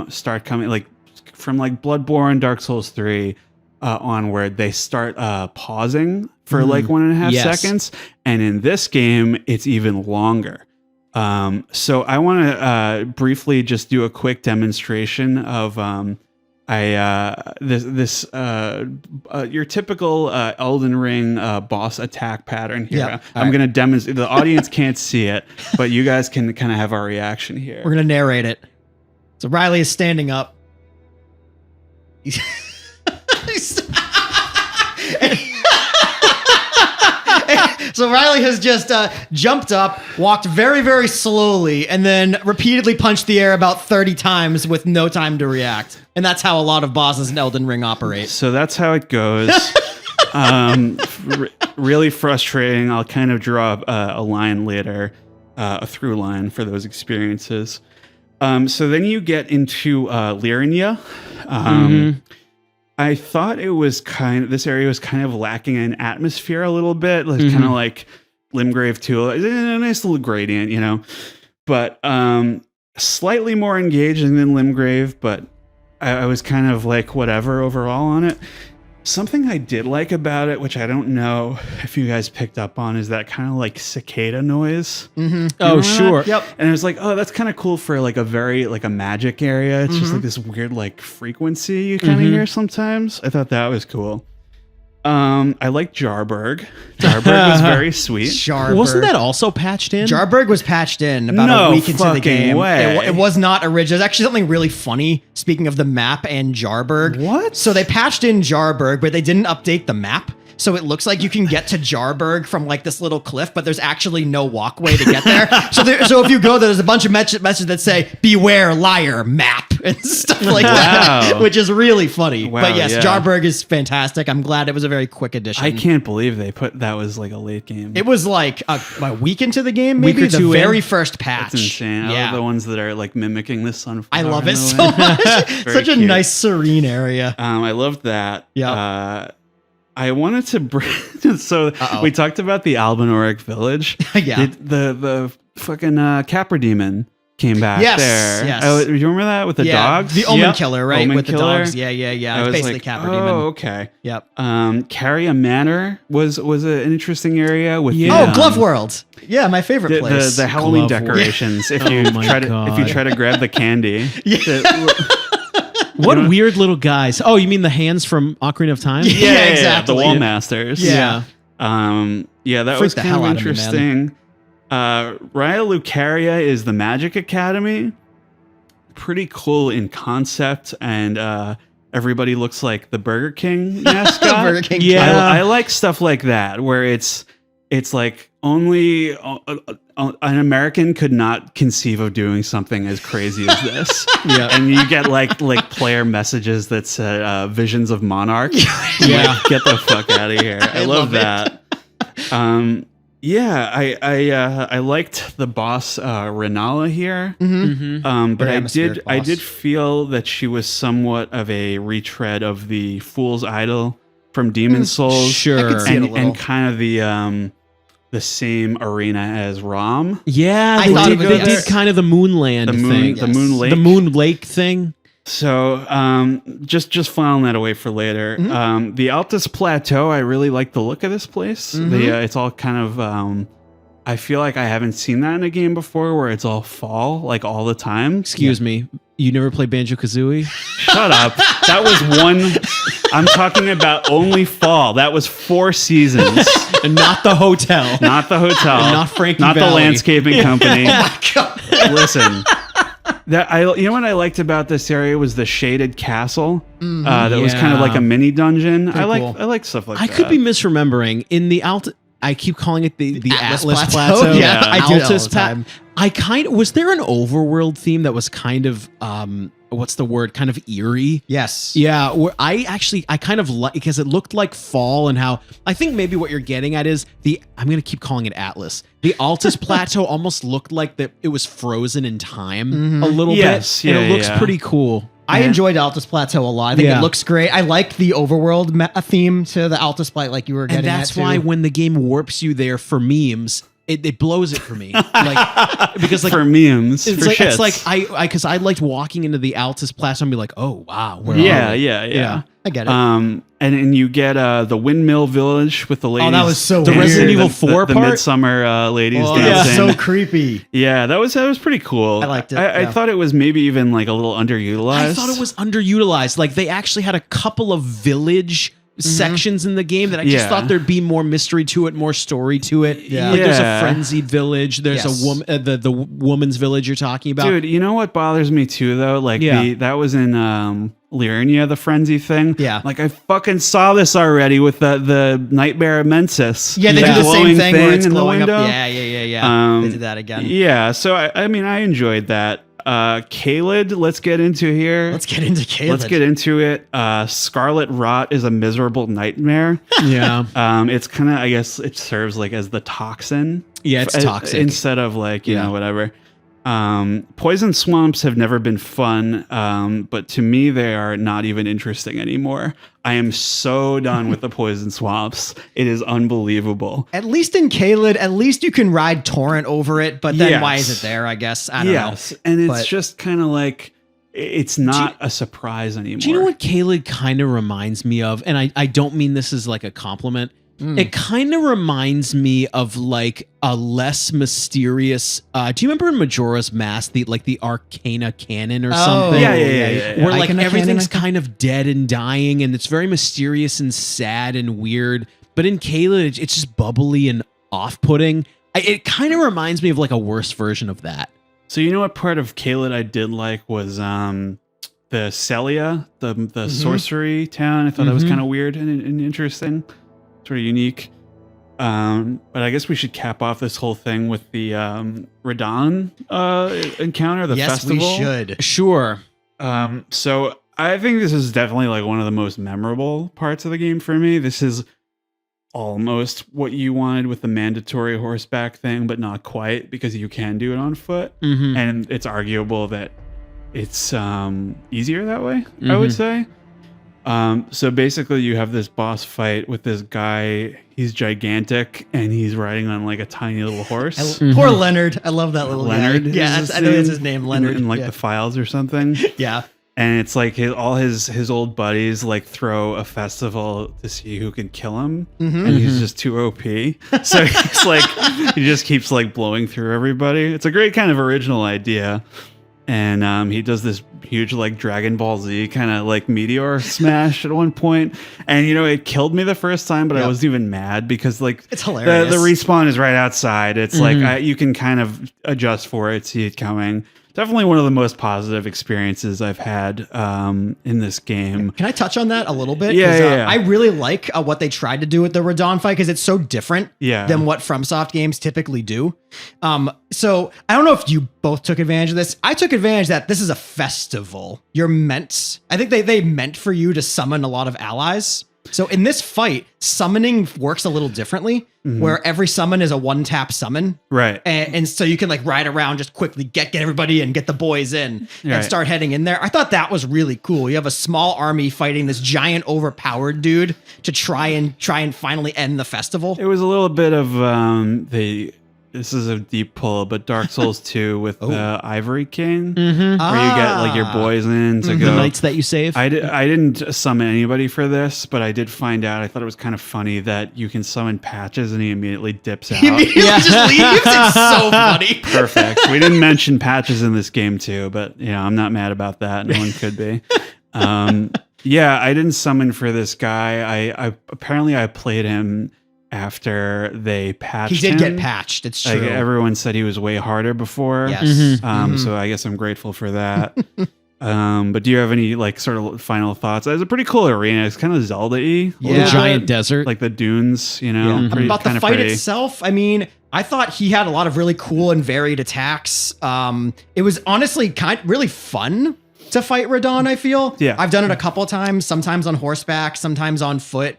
start coming like from like Bloodborne, Dark Souls 3 onward. They start pausing for like 1.5 seconds. And in this game, it's even longer. So I want to briefly just do a quick demonstration of your typical Elden Ring boss attack pattern here. I'm going to demonstrate. The audience can't see it, but you guys can kind of have our reaction here. We're going to narrate it. So Riley is standing up. So Riley has just jumped up, walked very, very slowly, and then repeatedly punched the air about 30 times with no time to react. And that's how a lot of bosses in Elden Ring operate. So that's how it goes. Really frustrating. I'll kind of draw a line later, a through line for those experiences. So then you get into Lyrinia. I thought this area was kind of lacking in atmosphere a little bit, like kind of like Limgrave too, a nice little gradient, you know, but slightly more engaging than Limgrave, but I was kind of like whatever overall on it. Something I did like about it, which I don't know if you guys picked up on, is that kind of like cicada noise. Oh, sure. Yep. And it was like, oh, that's kind of cool for like a magic area. It's just like this weird like frequency you kind of hear sometimes. I thought that was cool. I like Jarburg. Jarburg was very sweet. Jarburg. Wasn't that also patched in? Jarburg was patched in about a week into the game. Way. It was not original. There's actually something really funny, speaking of the map and Jarburg. What? So they patched in Jarburg, but they didn't update the map. So it looks like you can get to Jarburg from like this little cliff, but there's actually no walkway to get there. So if you go there, there's a bunch of messages that say, beware, liar, map, and stuff like that, which is really funny. Wow, but yes, Jarburg is fantastic. I'm glad it was a very quick addition. I can't believe that was like a late game. It was like a week into the game, maybe the very first patch. That's insane. I love the ones that are like mimicking the sunflower. I love it so much. Such a nice, serene area. I loved that. Yeah. I wanted to bring. We talked about the Albinoric village. Yeah. The fucking Capra demon came back there. Yes. Do you remember that with the dogs? The Omen Killer, right? Omen with Killer. the dogs. Yeah. I It's was basically like, Capra Demon. okay. Yep. Carrier Manor was an interesting area with Glove World. Yeah, my favorite place. The Halloween Glove World. decorations. If you try to grab the candy. What weird little guys. Oh, you mean the hands from Ocarina of Time? Yeah, exactly. The Wall Masters. Yeah. That Freaked was the kind hell of out of me, interesting. Raya Lucaria is the Magic Academy. Pretty cool in concept, and everybody looks like the Burger King mascot. Burger King. Yeah. I like stuff like that, where it's like only an American could not conceive of doing something as crazy as this. Yeah. And you get like player messages that said "Visions of Monarch." Yeah. Like, get the fuck out of here. I love that. I liked the boss Renala here. Mm-hmm. But Very I atmospheric boss. did feel that she was somewhat of a retread of the Fool's Idol from Demon Souls. Sure. I could see it a little. And kind of the same arena as Rom. Yeah, I they thought did, it was- they did kind of the Moonland The thing. Moon Lake. The Moon Lake thing. So just filing that away for later. The Altus Plateau, I really like the look of this place. It's all kind of I feel like I haven't seen that in a game before where it's all fall like all the time. Excuse me. You never played Banjo-Kazooie? Shut up. That was one. I'm talking about only fall. That was 4 seasons. And not the hotel. Not the hotel. And not Frankie Not the Valley. landscaping company. Oh my God. Listen. You know what I liked about this area was the shaded castle. That was kind of like a mini dungeon. Pretty cool. I like stuff like I that. could be misremembering. In the I keep calling it the Atlas Atlas Plateau? Plateau. Yeah, I do that all Altus the time. was there an overworld theme that was kind of what's the word? Kind of eerie. Yes. Yeah, where I kind of like, because it looked like fall, and how I think maybe what you're getting at is I'm going to keep calling it Atlas. The Altus Plateau almost looked like that it was frozen in time a little bit. And it looks pretty cool. I enjoyed Altus Plateau a lot. I think Yeah. it looks great. I like the overworld theme to the Altus Plateau, like you were getting And that's at too. why when the game warps you there for memes, it blows it for me. Like, because like for memes. it's for like, shits. it's like because I liked walking into the Altus Plateau and be like, oh wow, where are we? Yeah. I get it. And you get the Windmill Village with the ladies. that was so The weird. Resident Evil 4 the part? Midsummer ladies Oh, dancing. that's so creepy. Yeah, that was pretty cool. I liked it, I yeah. thought it was maybe even like a little underutilized. I thought it was underutilized. Like they actually had a couple of village sections in the game that I just Yeah. thought there'd be more mystery to it, more story to it. Yeah. Like there's a Yeah. frenzied village. There's Yes. a woman, the woman's village you're talking about. Dude, you know what bothers me too though? Like Yeah. that was in Liurnia, the frenzy thing. Yeah. Like I fucking saw this already with the Nightmare of Mensis. Yeah, they That do the same glowing thing where it's in the glowing up. window. Yeah. They did that again. Yeah, so I mean I enjoyed that. Kaled, let's get into here. Let's get into Caleb. Let's get into it. Scarlet Rot is a miserable nightmare. Yeah. It's kind of, I guess, it serves like as the toxin. Yeah, it's toxic. Instead of like, you know, whatever. Poison swamps have never been fun, but to me, they are not even interesting anymore. I am so done with the poison swamps. It is unbelievable. At least in Caled, at least you can ride Torrent over it, but then why Yes. is it there, I guess? I don't know. And it's But- just kind of like, it's not a surprise anymore. Do you know what Caleb kind of reminds me of? And I don't mean this as like a compliment. It kind of reminds me of like a less mysterious. Do you remember in Majora's Mask the Arcana Canon or something? Yeah. Where like Icona everything's Canon, I kind of dead and dying, and it's very mysterious and sad and weird. But in Caleb, it's just bubbly and off-putting. It kind of reminds me of like a worse version of that. So you know what part of Kaled I did like was the Celia, the sorcery town. I thought that was kind of weird and interesting, sort of unique. But I guess we should cap off this whole thing with the Radon encounter, the festival. Yes, we should. Sure. So I think this is definitely like one of the most memorable parts of the game for me. This is almost what you wanted with the mandatory horseback thing, but not quite, because you can do it on foot. And it's arguable that it's easier that way, I would say. So basically you have this boss fight with this guy. He's gigantic and he's riding on like a tiny little horse. Poor Leonard. I love that little Leonard. guy. Yeah, I know that's his name, Leonard. In like the files or something. Yeah. And it's like all his old buddies like throw a festival to see who can kill him, and he's just too OP. So he's like he just keeps like blowing through everybody. It's a great kind of original idea, and he does this huge like Dragon Ball Z kind of like meteor smash at one point, and it killed me the first time, but I wasn't even mad because like it's hilarious. The respawn is right outside. It's like you can kind of adjust for it, see it coming. Definitely one of the most positive experiences I've had in this game. Can I touch on that a little bit? Yeah. I really like what they tried to do with the Radon fight because it's so different than what FromSoft games typically do. So I don't know if you both took advantage of this. I took advantage that this is a festival. I think they meant for you to summon a lot of allies. So in this fight, summoning works a little differently, where every summon is a one-tap summon. Right. And so you can like ride around, just quickly get everybody in, get the boys in, and start heading in there. I thought that was really cool. You have a small army fighting this giant overpowered dude to try and finally end the festival. It was a little bit of this is a deep pull, but Dark Souls 2 with the Ivory King, where you get like your boys in to go. The knights that you save. I didn't summon anybody for this, but I did find out. I thought it was kind of funny that you can summon Patches and he immediately dips out. He immediately just leaves. It's so funny. Perfect. We didn't mention Patches in this game too, but I'm not mad about that. No one could be. I didn't summon for this guy. I apparently played him after they patched him. He did get patched. It's true. Like, everyone said he was way harder before. Yes. So I guess I'm grateful for that. But do you have any like sort of final thoughts? It's a pretty cool arena. It's kind of Zelda-y. The giant desert. Like the dunes, Pretty, about the fight itself, I mean, I thought he had a lot of really cool and varied attacks. It was honestly really fun to fight Radon, I feel. Yeah. I've done it a couple of times, sometimes on horseback, sometimes on foot.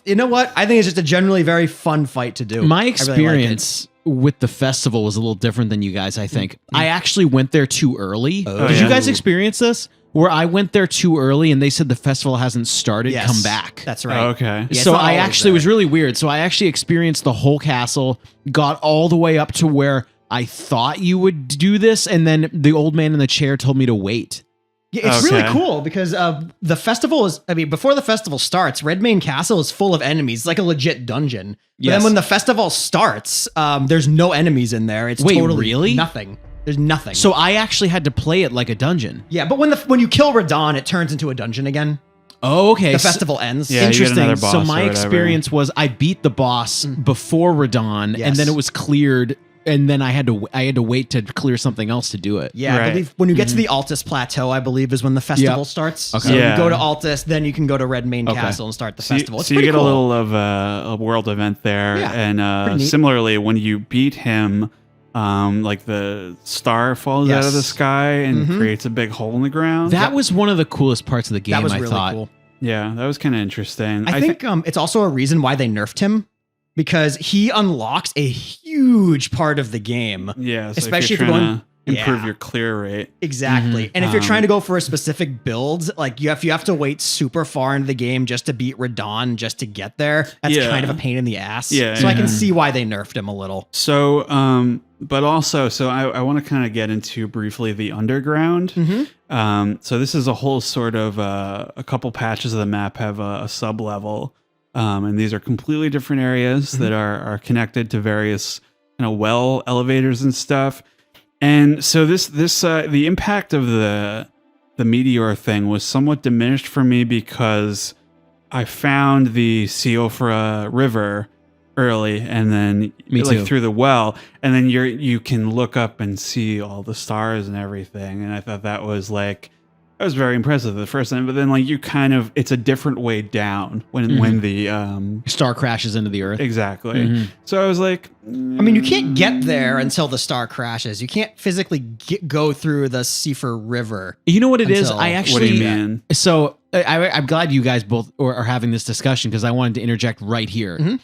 You know what? I think it's just a generally very fun fight to do. My experience with the festival was a little different than you guys, I think. I actually went there too early. Did you guys experience this? Where I went there too early and they said the festival hasn't started, come back. That's right. Okay. Yeah, so I actually was really weird. So I actually experienced the whole castle, got all the way up to where I thought you would do this, and then the old man in the chair told me to wait. Yeah, it's really cool because the festival before the festival starts, Redmane Castle is full of enemies. It's like a legit dungeon. But then when the festival starts, there's no enemies in there. It's totally nothing. There's nothing. So I actually had to play it like a dungeon. Yeah, but when you kill Radon, it turns into a dungeon again. Oh, okay. The festival ends. Yeah, interesting. So my experience was I beat the boss before Radon, and then it was cleared. And then I had to wait to clear something else to do it. Yeah, I believe when you get to the Altus Plateau, I believe is when the festival starts. Okay. So you go to Altus, then you can go to Redmane Castle and start the festival. It's so you get cool. a little of a world event there, and similarly, when you beat him, like the star falls out of the sky and creates a big hole in the ground. That was one of the coolest parts of the game. That was I really thought. cool. Yeah, that was kind of interesting. I think it's also a reason why they nerfed him. Because he unlocks a huge part of the game. Yeah, so especially if you're trying to improve your clear rate. Exactly. And if you're trying to go for a specific build, like if you have to wait super far into the game just to beat Radon just to get there, that's kind of a pain in the ass. Yeah. So I can see why they nerfed him a little. So, but also, I want to kind of get into briefly the underground. So this is a whole sort of a couple patches of the map have a sub level. And these are completely different areas that are connected to various well elevators and stuff. And so this the impact of the meteor thing was somewhat diminished for me because I found the Siofra River early, and then through the well, and then you can look up and see all the stars and everything. And I thought that was very impressive the first time, but then it's a different way down when the star crashes into the earth. Exactly. So I was like, I mean, you can't get there until the star crashes. You can't physically go through the Siofra River. You know what it is? I actually. What do you mean? So I'm glad you guys both are having this discussion because I wanted to interject right here.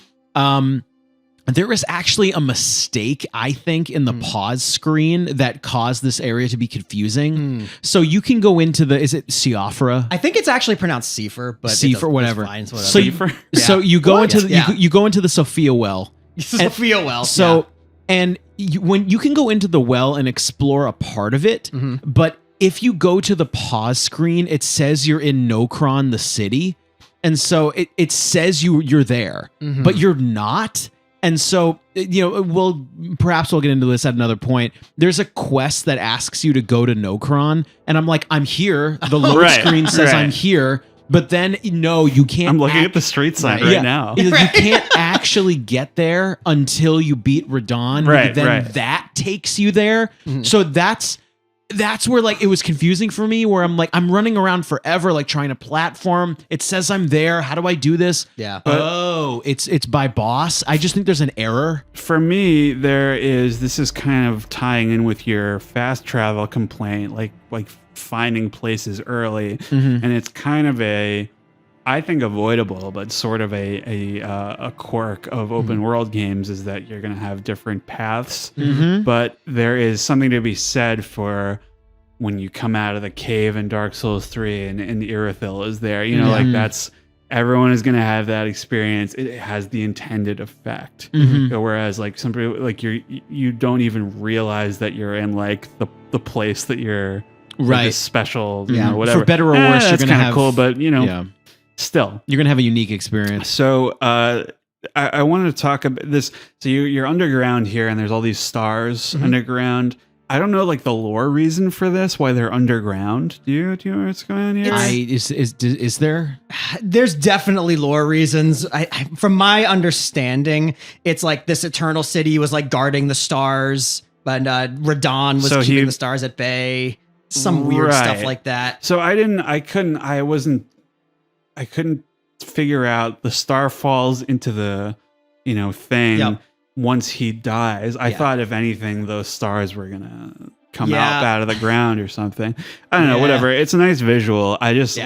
there was actually a mistake, I think, in the pause screen that caused this area to be confusing. So you can go into is it Siofra? I think it's actually pronounced Seifer, but Seifer, whatever. It's fine, it's So whatever. you go into you go into the Sophia well. Sophia well. So and when you can go into the well and explore a part of it, but if you go to the pause screen, it says you're in Nokron, the city. And so it says you're there, but you're not. And so, we'll get into this at another point. There's a quest that asks you to go to Nokron, and I'm like, I'm here. The load screen says I'm here, but then no, you can't. I'm looking at the street sign right now. You can't actually get there until you beat Radon. Then that takes you there. So that's where like it was confusing for me, where I'm like, I'm running around forever, like trying to platform. It says I'm there. How do I do this? Yeah. It's by boss. I just think there's an error. For me, this is kind of tying in with your fast travel complaint, like finding places early. And it's kind of I think avoidable, but sort of a quirk of open world games is that you're going to have different paths. But there is something to be said for when you come out of the cave in Dark Souls 3 and Irithyll is there. That's everyone is going to have that experience. It has the intended effect. Whereas like somebody like you don't even realize that you're in like the place that you're this special, whatever. For better or worse, you're that's going to have cool, but still, you're gonna have a unique experience. So I wanted to talk about this. So you're underground here, and there's all these stars underground. I don't know like the lore reason for this, why they're underground. Do you know what's going on here? Is there? There's definitely lore reasons. From my understanding, it's like this eternal city was like guarding the stars, but Radon was keeping the stars at bay. Some weird stuff like that. So I couldn't figure out the star falls into the, thing once he dies. I thought if anything, those stars were going to come out of the ground or something. I don't know, whatever. It's a nice visual. I just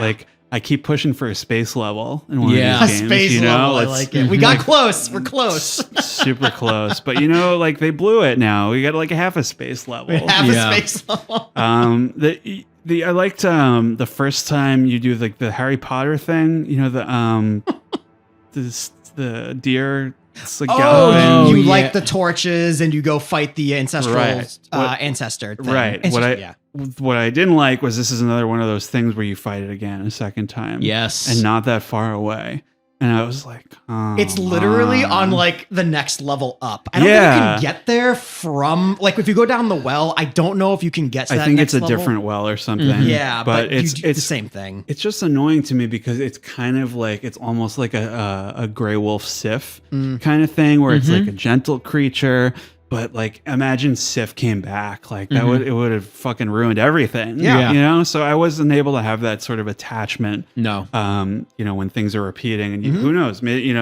I keep pushing for a space level in one of these games. Space level, I like it. We got close. We're close. Super close. But like they blew it now. We got like a half a space level. A space level. I liked the first time you do like the Harry Potter thing, the deer. It's like you light the torches and you go fight the ancestral ancestor thing. Right. What I didn't like was this is another one of those things where you fight it again a second time. Yes. And not that far away. And I was like, it's literally on like the next level up. I don't think you can get there from like if you go down the well. I don't know if you can get to that. I think next it's a level. different well or something. Yeah, but it's the same thing. It's just annoying to me because it's kind of like it's almost like a Grey Wolf Sif kind of thing where it's like a gentle creature. But like, imagine Sif came back, like that it would have fucking ruined everything. Yeah. So I wasn't able to have that sort of attachment. No. When things are repeating, and who knows? Maybe,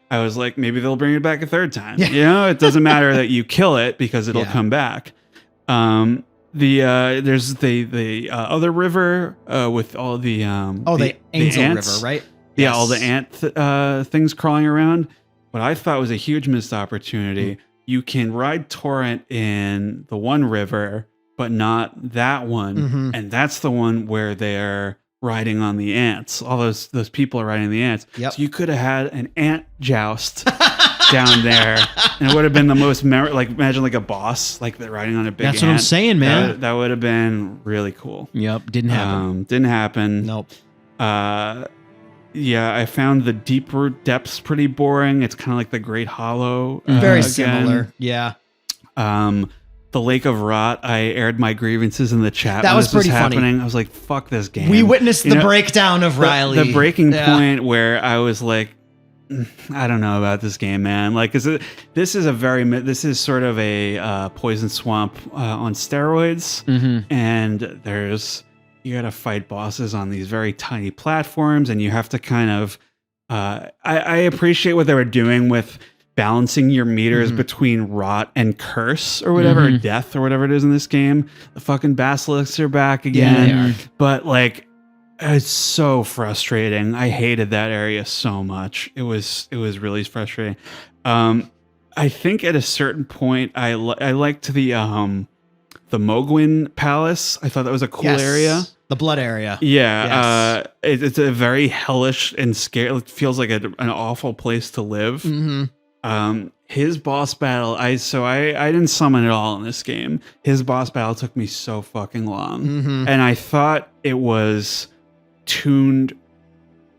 I was like, maybe they'll bring it back a third time. It doesn't matter that you kill it because it'll come back. There's the other river with all the the Angel River, right? Yeah, all the ant things crawling around. What I thought was a huge missed opportunity. You can ride torrent in the one river, but not that one. And that's the one where they're riding on the ants. All those people are riding the ants. Yep. So you could have had an ant joust down there, and it would have been the most imagine like a boss, like they're riding on a big ant. That's what I'm saying, man. That would have been really cool. Yep, didn't happen. Didn't happen. Nope. Yeah, I found the deeper depths pretty boring. It's kind of like the Great Hollow. Very similar. Yeah. The Lake of Rot, I aired my grievances in the chat. That was pretty happening. funny. I was like, fuck this game. We witnessed the breakdown of Riley. The breaking point where I was like, I don't know about this game, man. Like, this is sort of a Poison Swamp on steroids. And you got to fight bosses on these very tiny platforms, and you have to kind of I appreciate what they were doing with balancing your meters between rot and curse or whatever, or death or whatever it is in this game. The fucking basilisks are back again. Yeah, they are. But like, it's so frustrating. I hated that area so much. It was really frustrating. I think at a certain point, I liked the Mogwin Palace. I thought that was a cool area. The blood area. Yeah, it's a very hellish and scary. It feels like an awful place to live. His boss battle, I didn't summon at all in this game. His boss battle took me so fucking long, and I thought it was tuned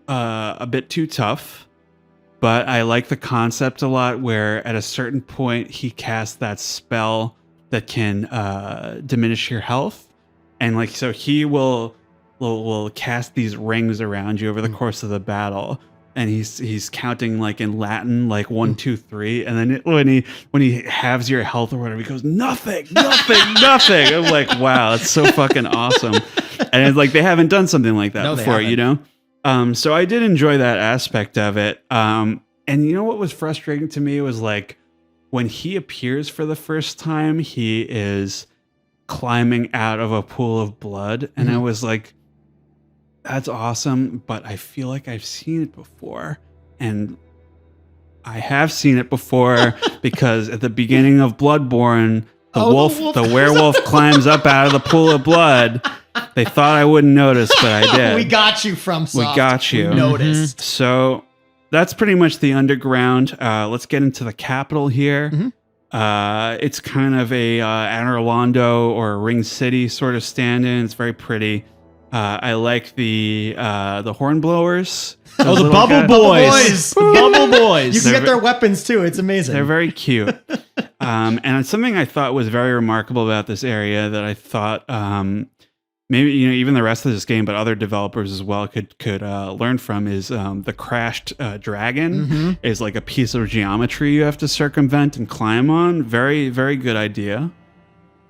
a bit too tough. But I like the concept a lot, where at a certain point he casts that spell that can diminish your health, and like so he will cast these rings around you over the course of the battle, and he's counting like in Latin, like 1, 2, 3, and then when he halves your health or whatever, he goes nothing. I'm like, wow, it's so fucking awesome, and it's like they haven't done something like that before, you know. So I did enjoy that aspect of it. And you know what was frustrating to me was like when he appears for the first time, he is climbing out of a pool of blood. And I was like, that's awesome, but I feel like I've seen it before. And I have seen it before because at the beginning of Bloodborne, the werewolf climbs up out of the pool of blood. They thought I wouldn't notice, but I did. We got you, Fromsoft. We got you. We noticed. So that's pretty much the underground. Let's get into the capital here. It's kind of a Anor Londo or Ring City sort of stand-in. It's very pretty. I like the hornblowers. The Bubble Boys. Bubble Boys. You can get their weapons too. It's amazing. They're very cute. And something I thought was very remarkable about this area that I thought maybe even the rest of this game, but other developers as well could learn from is the crashed dragon is like a piece of geometry you have to circumvent and climb on. Very, very good idea.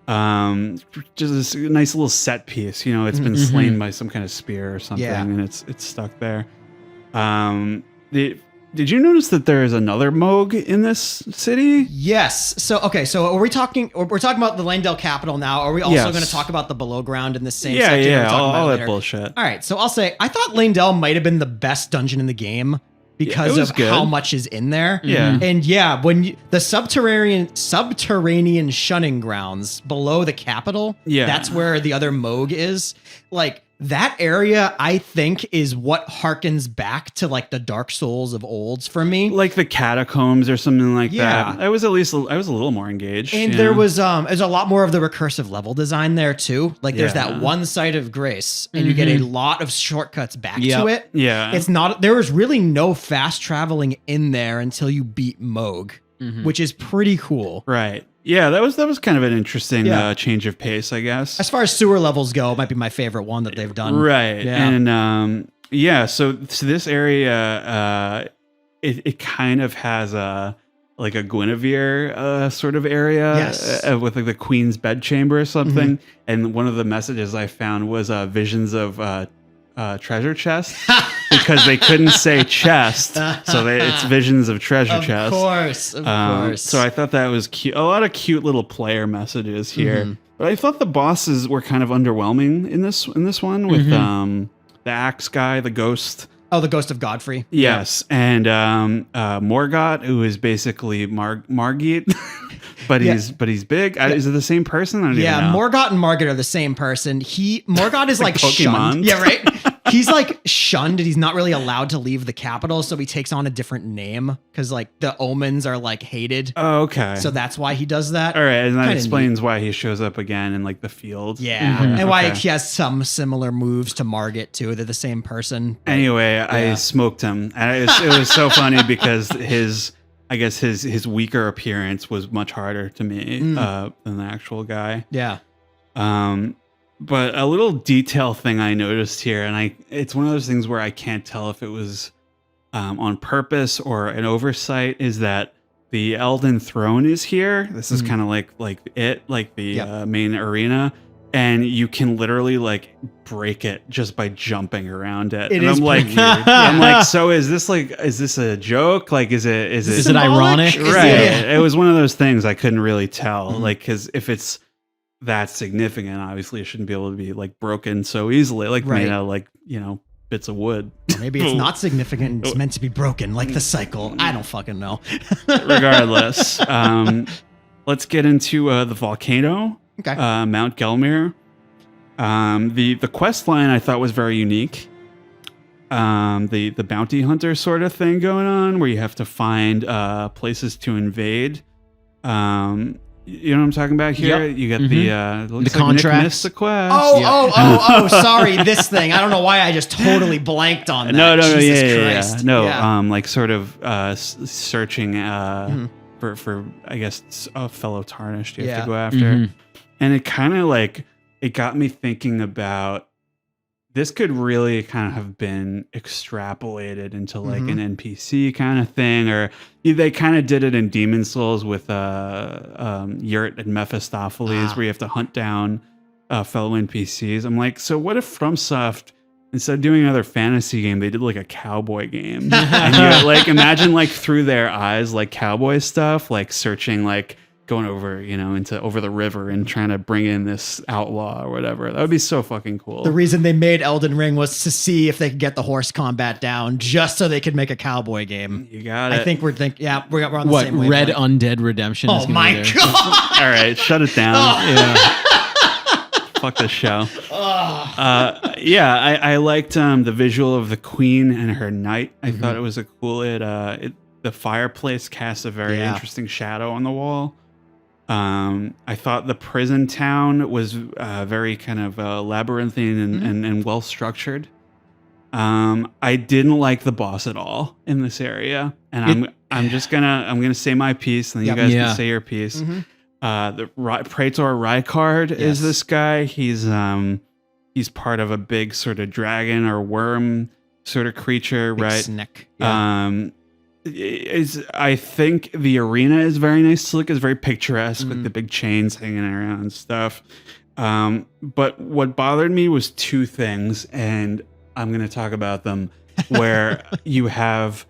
Just a nice little set piece. It's been slain by some kind of spear or something, and it's stuck there. Did you notice that there is another Moog in this city? Yes. So are we talking? We're talking about the Landell capital now. Are we also going to talk about the below ground in the same section? Yeah, all that bullshit. All right. So I'll say I thought Landell might have been the best dungeon in the game because of how much is in there. Yeah. And when the subterranean shunning grounds below the capital, that's where the other Moog is. Like that area, I think, is what harkens back to like the Dark Souls of olds for me, like the catacombs or something like that. I was a little more engaged, and there was there's a lot more of the recursive level design there too. Like there's that one site of grace, and you get a lot of shortcuts back to it. Yeah, it's not there was really no fast traveling in there until you beat Moog, which is pretty cool. Right. Yeah, that was kind of an interesting change of pace, I guess. As far as sewer levels go, it might be my favorite one that they've done. Right. Yeah. And so this area, it kind of has like a Guinevere sort of area with like the Queen's bedchamber or something. And one of the messages I found was visions of treasure chest because they couldn't say chest, so it's visions of treasure chest. Of course. So I thought that was cute. A lot of cute little player messages here. But I thought the bosses were kind of underwhelming in this one with the axe guy, the ghost. Oh, the Ghost of Godfrey. Yes, and Morgott, who is basically Margit, but he's big. Is it the same person? I don't even know. Morgott and Margit are the same person. Morgott is like Pokemon. shunned. Yeah, right. He's like shunned, and he's not really allowed to leave the capital, so he takes on a different name because like the omens are like hated. Oh, okay. So that's why he does that. All right, and that explains why he shows up again in like the field. Yeah, and why he has some similar moves to Margit too. They're the same person. Anyway, I smoked him. And it was so funny because his weaker appearance was much harder to me than the actual guy. Yeah. But a little detail thing I noticed here, and it's one of those things where I can't tell if it was on purpose or an oversight, is that the Elden Throne is here. This is kind of like the main arena, and you can literally like break it just by jumping around it. And I'm like, weird. I'm like, so is this a joke? Like, is it ironic? Right. It was one of those things I couldn't really tell. Like, because if it's that significant, obviously it shouldn't be able to be like broken so easily, like made out of like bits of wood. Maybe it's not significant. It's meant to be broken, like the cycle. I don't fucking know. Regardless, let's get into the volcano, Okay. Mount Gelmir. The quest line I thought was very unique. The bounty hunter sort of thing going on, where you have to find places to invade. You know what I'm talking about here? Yep. You get the contracts. the quest. Oh, sorry, this thing. I don't know why I just totally blanked on that. No, Jesus yeah. Christ. No, Yeah. like sort of searching for I guess a fellow tarnished you have to go after. And it kind of like it got me thinking about this could really kind of have been extrapolated into like an NPC kind of thing, or they kind of did it in Demon Souls with Yurt and Mephistopheles, where you have to hunt down fellow NPCs. I'm like, so what if Fromsoft, instead of doing another fantasy game, they did like a cowboy game? And you like imagine like through their eyes, like cowboy stuff, like searching, like going over, over the river and trying to bring in this outlaw or whatever. That would be so fucking cool. The reason they made Elden Ring was to see if they could get the horse combat down, just so they could make a cowboy game. You got it. I think we're on the What, same Red wavelength. Undead Redemption? Oh my god! All right, shut it down. Fuck this show. I liked the visual of the queen and her knight. I thought it was a cool. The fireplace casts a very interesting shadow on the wall. I thought the prison town was very kind of labyrinthine and well structured. I didn't like the boss at all in this area, and I'm gonna say my piece, and then you guys can say your piece. The Praetor Rykard is this guy. He's part of a big sort of dragon or worm sort of creature, Big right? Snick. I think the arena is very nice to look. It's very picturesque with the big chains hanging around and stuff. But what bothered me was two things, and I'm going to talk about them. Where you have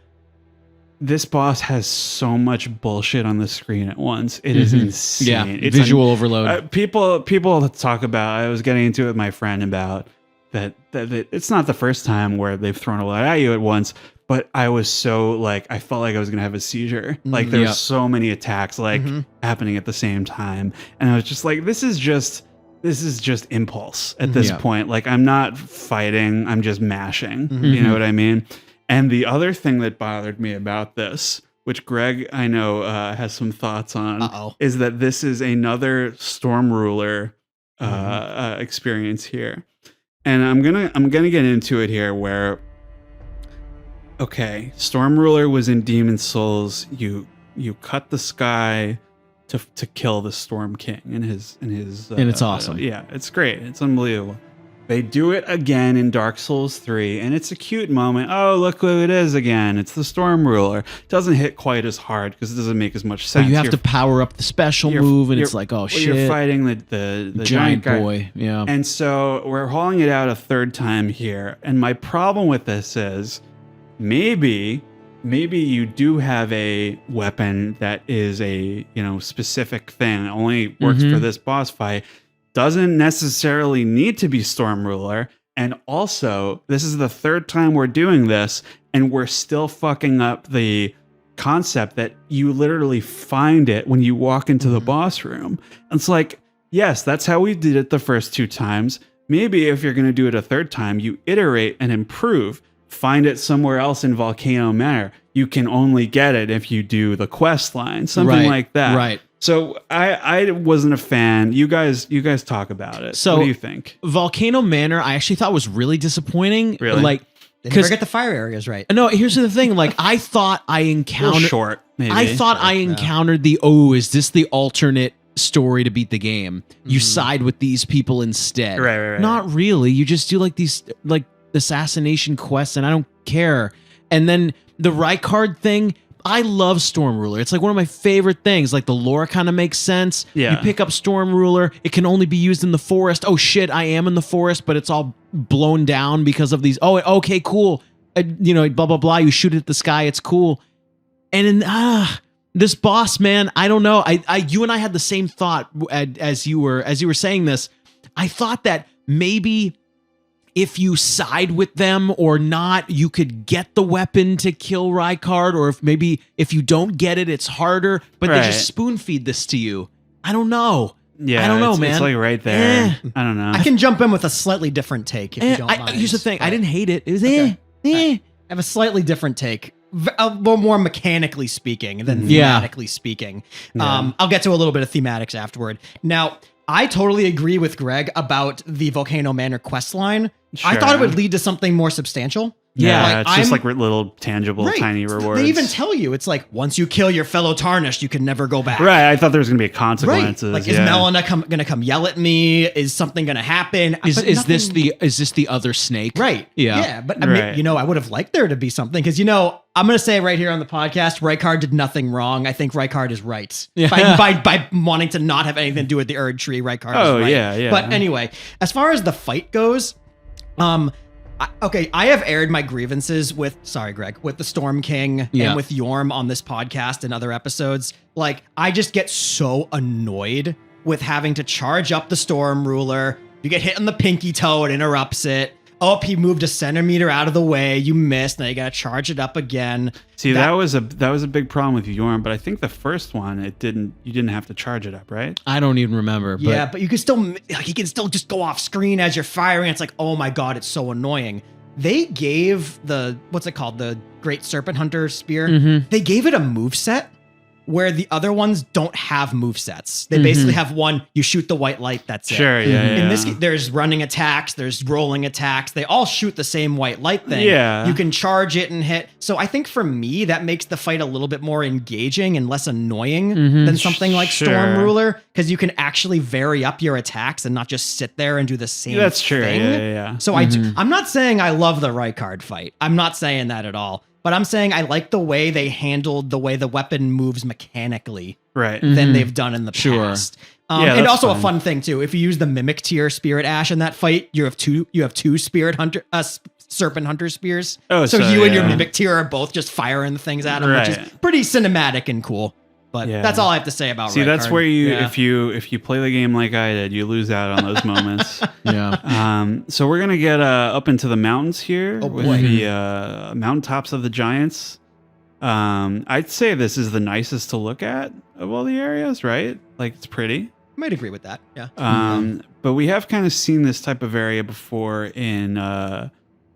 this boss has so much bullshit on the screen at once. It is insane. Yeah, It's visual overload. People talk about. I was getting into it with my friend about that it's not the first time where they've thrown a lot at you at once. But I was so like, I felt like I was going to have a seizure. Like there's so many attacks like happening at the same time. And I was just like, this is just impulse at this point. Like I'm not fighting, I'm just mashing. You know what I mean? And the other thing that bothered me about this, which Greg, I know, has some thoughts on, is that this is another Storm Ruler experience here. And I'm gonna get into it here where, okay, Storm Ruler was in Demon Souls. You cut the sky to kill the Storm King and his and it's awesome. Yeah, it's great. It's unbelievable. They do it again in Dark Souls 3, and it's a cute moment. Oh, look who it is again. It's the Storm Ruler. It doesn't hit quite as hard because it doesn't make as much sense. So you have to power up the special move, and it's like, oh shit. You're fighting the giant guy. boy. Yeah. And so we're hauling it out a third time here. And my problem with this is maybe you do have a weapon that is a specific thing. It only works for this boss fight. Doesn't necessarily need to be Storm Ruler. And also, this is the third time we're doing this, and we're still fucking up the concept that you literally find it when you walk into the boss room. And it's like, yes, that's how we did it the first two times. Maybe if you're going to do it a third time, you iterate and improve. Find it somewhere else in Volcano Manor. You can only get it if you do the quest line, something like that. Right. So I wasn't a fan. You guys talk about it. So what do you think? Volcano Manor, I actually thought was really disappointing. Really? Like, Didn't forget the fire areas, right? no, here's the thing. Like, I thought I encountered. Short, maybe. I thought I encountered is this the alternate story to beat the game? You side with these people instead. Right. Not really. You just do like these like assassination quests, and I don't care. And then the Rykard thing. I love Storm Ruler. It's like one of my favorite things. Like the lore kind of makes sense. Yeah. You pick up Storm Ruler. It can only be used in the forest. Oh shit, I am in the forest, but it's all blown down because of these. Oh, okay, cool. Blah, blah, blah. You shoot it at the sky. It's cool. And in this boss, man, I don't know. You and I had the same thought as you were saying this. I thought that maybe if you side with them or not, you could get the weapon to kill Rykard, or if you don't get it, it's harder. But they just spoon feed this to you. I don't know. Yeah, I don't know, man. It's like right there. I don't know. I can jump in with a slightly different take if you don't mind. Here's the thing. I didn't hate it. It was I have a slightly different take. A little more mechanically speaking than thematically speaking. I'll get to a little bit of thematics afterward. Now, I totally agree with Greg about the Volcano Manor quest line. Sure. I thought it would lead to something more substantial. Yeah, it's just like little tangible, tiny rewards. They even tell you, it's like, once you kill your fellow Tarnished, you can never go back. Right, I thought there was going to be consequences. Right. Like, is Melina going to come yell at me? Is something going to happen? Is this the other snake? Right. Yeah, but I mean, I would have liked there to be something, because, I'm going to say right here on the podcast, Rykard did nothing wrong. I think Rykard is right. Yeah. By wanting to not have anything to do with the Erd Tree, Rykard is right. Yeah. But anyway, as far as the fight goes, I have aired my grievances with the Storm King and with Yorm on this podcast and other episodes. Like, I just get so annoyed with having to charge up the Storm Ruler. You get hit on the pinky toe, it interrupts it. Oh, he moved a centimeter out of the way. You missed. Now you got to charge it up again. See, that was a big problem with Yorm, but I think the first one, you didn't have to charge it up, right? I don't even remember. But you can still, he can still just go off screen as you're firing. It's like, oh my God, it's so annoying. They gave what's it called? The Great Serpent Hunter Spear. Mm-hmm. They gave it a moveset where the other ones don't have movesets. They basically have one, you shoot the white light, that's it. Sure, yeah. In this, there's running attacks, there's rolling attacks. They all shoot the same white light thing. Yeah. You can charge it and hit. So I think for me, that makes the fight a little bit more engaging and less annoying than something like Storm Ruler, because you can actually vary up your attacks and not just sit there and do the same thing. That's true, yeah. So I'm not saying I love the Rykard fight. I'm not saying that at all. But I'm saying I like the way they handled the way the weapon moves mechanically than they've done in the past. And also a fun thing too, if you use the Mimic Tier Spirit Ash in that fight, you have two Spirit Hunter Serpent Hunter spears. Oh, so you and your Mimic Tier are both just firing the things at them, which is pretty cinematic and cool. But that's all I have to say about Rykard. That's where if you play the game like I did, you lose out on those moments. So we're gonna get up into the mountains here with the mountaintops of the giants. I'd say this is the nicest to look at of all the areas, right? Like, it's pretty. I might agree with that. Yeah. But we have kind of seen this type of area before in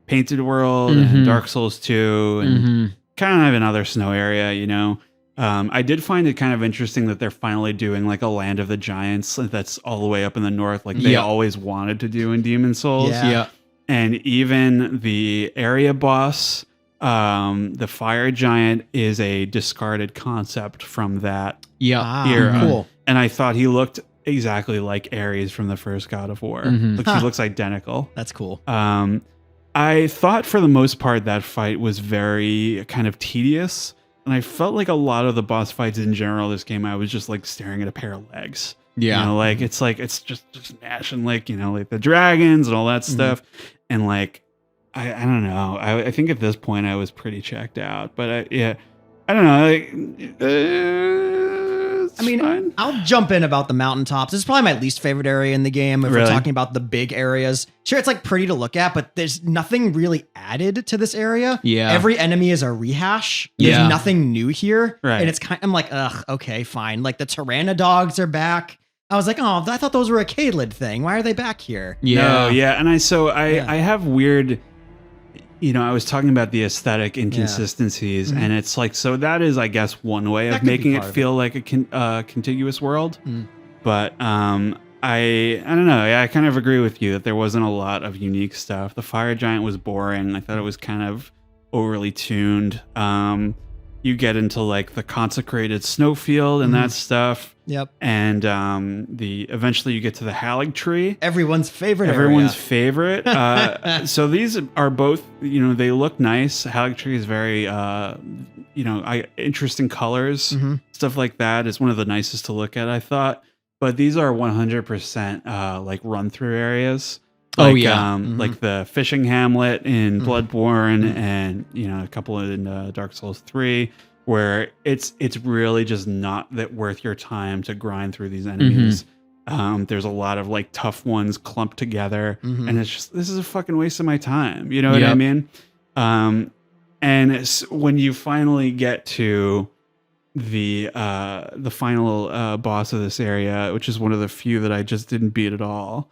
Painted World and Dark Souls 2 and kind of another snow area, I did find it kind of interesting that they're finally doing like a Land of the Giants that's all the way up in the north, like they always wanted to do in Demon Souls. Yeah. And even the area boss, the Fire Giant, is a discarded concept from that era. Cool. And I thought he looked exactly like Ares from the first God of War. Like, he looks identical. That's cool. I thought for the most part that fight was very kind of tedious. And I felt like a lot of the boss fights in general this game, I was just like staring at a pair of legs. Yeah. It's just gnashing like the dragons and all that stuff. And like, I don't know. I think at this point I was pretty checked out. But I don't know. Fine. I'll jump in about the mountaintops. This is probably my least favorite area in the game if we're talking about the big areas. Sure, it's like pretty to look at, but there's nothing really added to this area. Yeah. Every enemy is a rehash. There's nothing new here. Right. And it's I'm like, ugh, okay, fine. Like, the Tyrannodogs are back. I was like, oh, I thought those were a Caelid thing. Why are they back here? Yeah. No, and I have weird... I was talking about the aesthetic inconsistencies, and it's like, so that is, I guess, one way of making it feel like a contiguous world. But I don't know. I kind of agree with you that there wasn't a lot of unique stuff. The Fire Giant was boring. I thought it was kind of overly tuned. You get into like the consecrated snowfield and that stuff. Yep. And eventually you get to the Halig tree. Everyone's favorite. So these are both, they look nice. Halig tree is very, interesting colors, stuff like that. It's one of the nicest to look at, I thought. But these are 100% like run through areas. Like, like the fishing hamlet in Bloodborne and a couple in Dark Souls 3, where it's really just not that worth your time to grind through these enemies. There's a lot of like tough ones clumped together, and it's just, this is a fucking waste of my time. You know what I mean? And it's when you finally get to the final boss of this area, which is one of the few that I just didn't beat at all.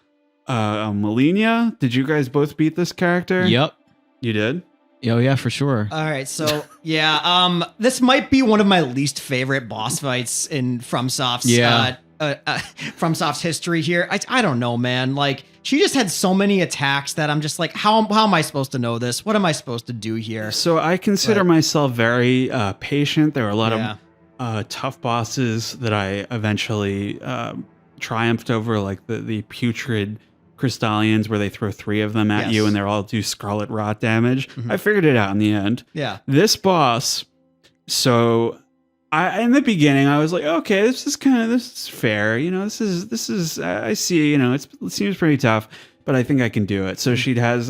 Melina, did you guys both beat this character? Yep. You did? Oh yeah, for sure. All right, so yeah, this might be one of my least favorite boss fights in FromSoft's FromSoft's history here. I don't know, man. Like, she just had so many attacks that I'm just like, how am I supposed to know this? What am I supposed to do here? So I consider myself very patient. There were a lot of tough bosses that I eventually triumphed over, like the putrid Crystallians, where they throw 3 of them at you and they're all do scarlet rot damage. I figured it out in the end. Yeah. This boss, so in the beginning I was like, okay, this is fair. You know, this is I see, you know, it seems pretty tough, but I think I can do it. So she has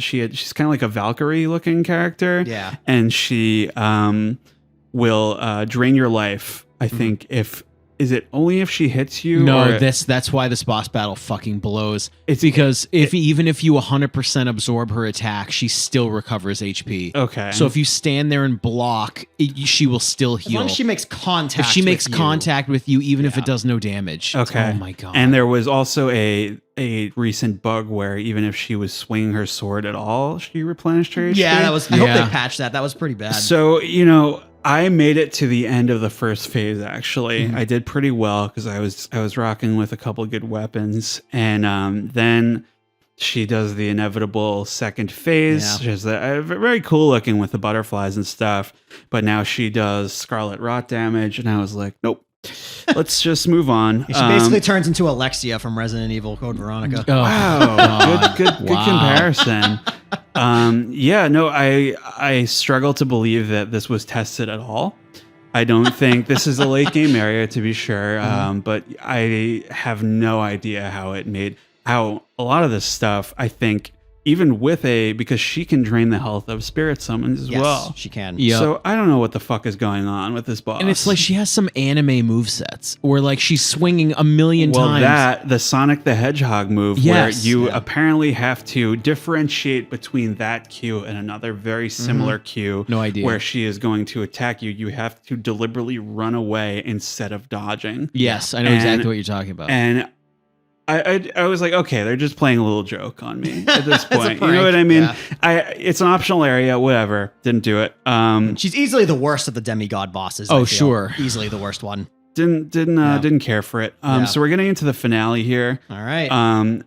she's kind of like a Valkyrie looking character. Yeah. And she will drain your life, I think, is it only if she hits you? No, that's why this boss battle fucking blows. It's because even if you 100% absorb her attack, she still recovers HP. Okay. So if you stand there and block, she will still heal. As long as she makes contact. If she makes contact with you, even if it does no damage. Okay. Oh my god. And there was also a recent bug where even if she was swinging her sword at all, she replenished her HP. Yeah, that was. I hope they patched that. That was pretty bad. So, you know, I made it to the end of the first phase. Actually, I did pretty well because I was rocking with a couple of good weapons, and then she does the inevitable second phase, which is very cool looking with the butterflies and stuff. But now she does scarlet rot damage, and I was like, nope. Let's just move on. She basically turns into Alexia from Resident Evil Code Veronica. Oh, wow, good comparison. Yeah, no, I struggle to believe that this was tested at all. I don't think this is a late game area, to be sure, but I have no idea how a lot of this stuff, I think, even with because she can drain the health of spirit summons as well. She can. Yep. So I don't know what the fuck is going on with this boss. And it's like she has some anime movesets, or like she's swinging a million times. Well, the Sonic the Hedgehog move, where you apparently have to differentiate between that Q and another very similar Q. No idea. Where she is going to attack you. You have to deliberately run away instead of dodging. Yes, I know exactly what you're talking about. And I was like, okay, they're just playing a little joke on me at this point. You know what I mean? Yeah. It's an optional area, whatever. Didn't do it. She's easily the worst of the demigod bosses. Oh, sure. Easily the worst one. Didn't care for it. So we're getting into the finale here. All right.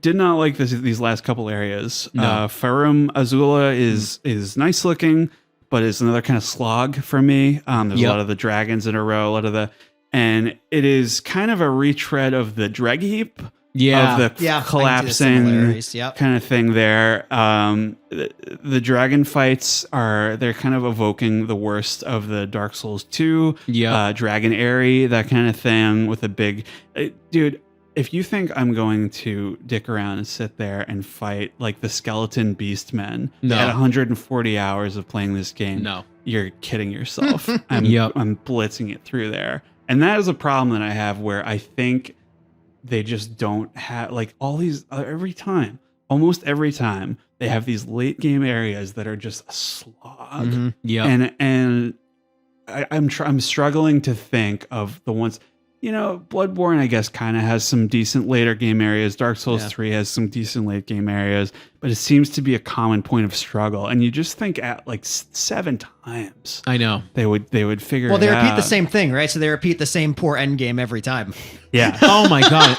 Did not like these last couple areas. No. Farum Azula is nice looking, but it's another kind of slog for me. There's a lot of the dragons in a row, and it is kind of a retread of the Dreg Heap. Of the collapsing kind of thing there. The dragon fights they're kind of evoking the worst of the Dark Souls 2, Dragon Airy, that kind of thing with a big... dude, if you think I'm going to dick around and sit there and fight like the skeleton beast men at 140 hours of playing this game, you're kidding yourself. I'm blitzing it through there. And that is a problem that I have, where I think they just don't have, like, all these, almost every time, they have these late game areas that are just a slog. And I'm struggling to think of the ones, you know, Bloodborne, I guess, kind of has some decent later game areas. Dark Souls 3 has some decent late game areas, but it seems to be a common point of struggle. And you just think at like 7 times. I know. They would figure it out. Well, they repeat the same thing, right? So they repeat the same poor end game every time. Yeah. Oh my God.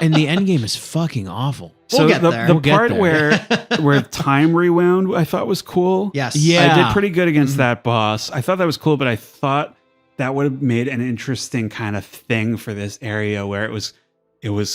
And the end game is fucking awful. So the part where time rewound, I thought was cool. Yes. Yeah. I did pretty good against that boss. I thought that was cool, but I thought that would have made an interesting kind of thing for this area, where it was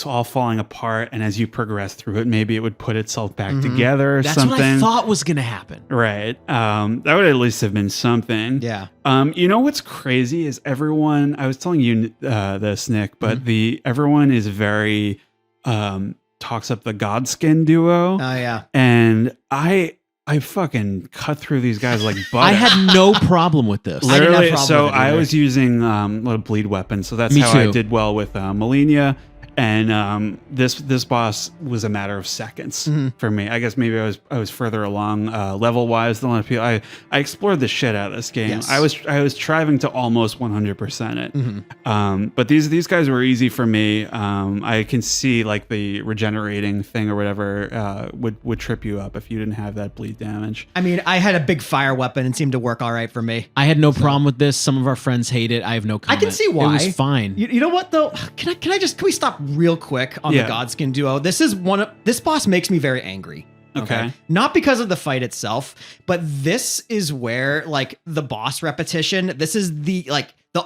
all falling apart, and as you progress through it, maybe it would put itself back together or something. That's what I thought was going to happen. Right. That would at least have been something. Yeah. You know what's crazy is everyone, I was telling you this, Nick, but everyone is very talks up the Godskin duo. Oh yeah. And I I fucking cut through these guys like butter. I had no problem with this. I didn't have Literally, problem so with it I either. was using a bleed weapon, so that's Me how too. I did well with Malenia. And this boss was a matter of seconds for me. I guess maybe I was further along level wise than a lot of people. I explored the shit out of this game. Yes. I was striving to almost 100% it. But these guys were easy for me. I can see like the regenerating thing or whatever would trip you up if you didn't have that bleed damage. I mean, I had a big fire weapon and seemed to work all right for me. I had no problem with this. Some of our friends hate it. I have no comment. I can see why. It was fine. You know what though? Can we stop real quick on Yeah. the Godskin duo? This boss makes me very angry. Okay. Not because of the fight itself, but this is where like the boss repetition, this is the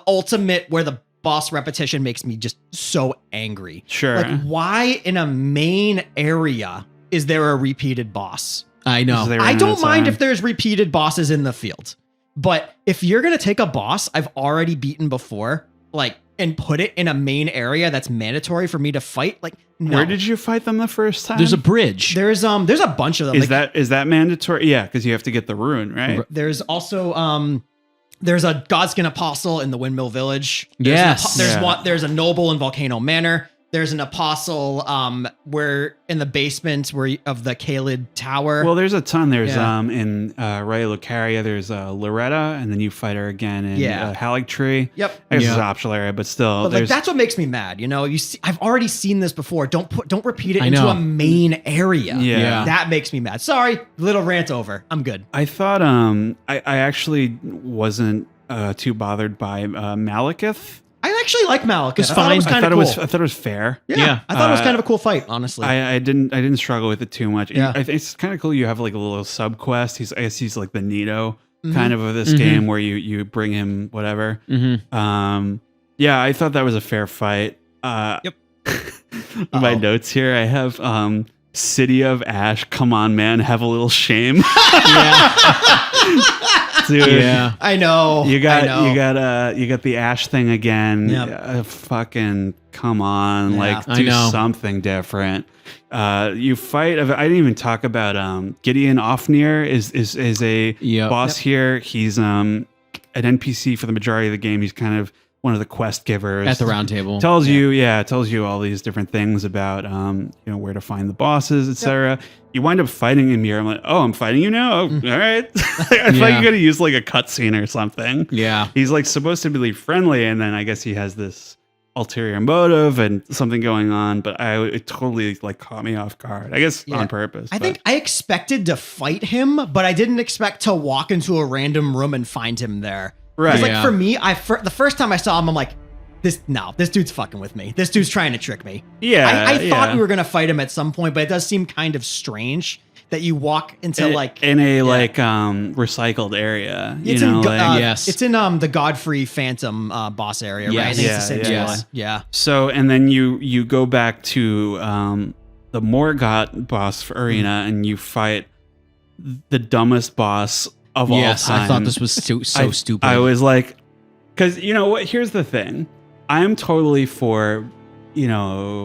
ultimate where the boss repetition makes me just so angry. Sure. Like why in a main area is there a repeated boss? I know. Is there- I don't its mind own. if there's repeated bosses in the field. But if you're going to take a boss I've already beaten before, like, and put it in a main area that's mandatory for me to fight, like, no. Where did you fight them the first time? There's a bridge. There's a bunch of them. Is Like, that mandatory? Yeah, because you have to get the rune, right? there's also there's a Godskin Apostle in the Windmill Village. Yes. There's a noble in Volcano Manor. There's an apostle where in the basement of the Kaled Tower. Well, there's a ton. There's Yeah. in Ray Lucaria, there's Loretta, and then you fight her again in Yeah. Haligtree. Yep. I guess Yeah. it's an optional area, but still, But like there's that's what makes me mad. You know, I've already seen this before. Don't repeat it I into know. a main area. Yeah. That makes me mad. Sorry, little rant over. I'm good. I thought I actually wasn't too bothered by Malekith. I actually like Malik. It's I thought fine. it was I kind thought of it cool. was fair. Yeah. I thought it was Uh, kind of a cool fight, honestly. I didn't struggle with it too much. Yeah. I think it's kind of cool. You have like a little sub quest. I guess he's like the Nito Mhm. kind of this Mhm. game where you bring him whatever. Mm-hmm. Yeah, I thought that was a fair fight. Yep. My Uh-oh. notes here, I have City of Ash. Come on, man, have a little shame. Dude. Yeah. I know. You I know. got the Ash thing again. Yep. Fucking come on, Yeah. like I do know. something different. You fight. I didn't even talk about Gideon Ofnir is a Yep. boss here. He's an NPC for the majority of the game. He's kind of one of the quest givers At the round table. tells you all these different things about where to find the bosses, etc. You wind up fighting him here. I'm like, oh, I'm fighting you now. Oh, all right. I thought Yeah. you gotta use like a cutscene or something. Yeah. He's like supposed to be friendly, and then I guess he has this ulterior motive and something going on. But it totally like caught me off guard. I guess Yeah. on purpose. I but- think I expected to fight him, but I didn't expect to walk into a random room and find him there. right. It's like Yeah. for me, the first time I saw him, I'm like, this dude's fucking with me. This dude's trying to trick me. Yeah, I thought yeah. we were gonna fight him at some point, but it does seem kind of strange that you walk into like in a recycled area. it's You know, in, like yes. it's in the Godfrey Phantom boss area, right? I Yes. think Yeah, it's the same yeah. one. Yeah. So, and then you go back to the Morgott boss arena and you fight the dumbest boss of Yes. all time. I thought this was so stupid. I was like, because you know what? Here's the thing. I'm totally for,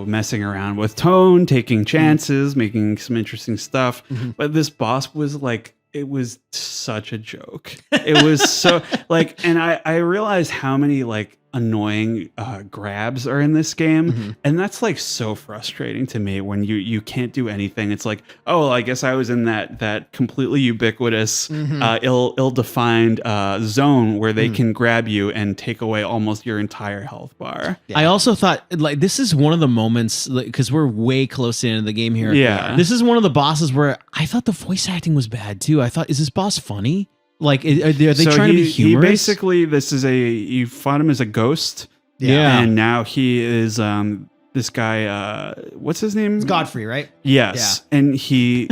messing around with tone, taking chances, making some interesting stuff. Mhm. But this boss was like, it was such a joke. It was so like, and I realized how many like annoying grabs are in this game, Mhm. and that's like so frustrating to me when you can't do anything. It's like, oh, well, I guess I was in that completely ubiquitous, Mhm. ill-defined zone where they Mhm. can grab you and take away almost your entire health bar. Yeah. I also thought like this is one of the moments because we're way close into the game here. Yeah. This is one of the bosses where I thought the voice acting was bad too. I thought, is this boss funny? Like, are they So trying to be he humorous? basically, you fought him as a ghost. Yeah. And now he is this guy, what's his name? It's Godfrey, right? Yes. And he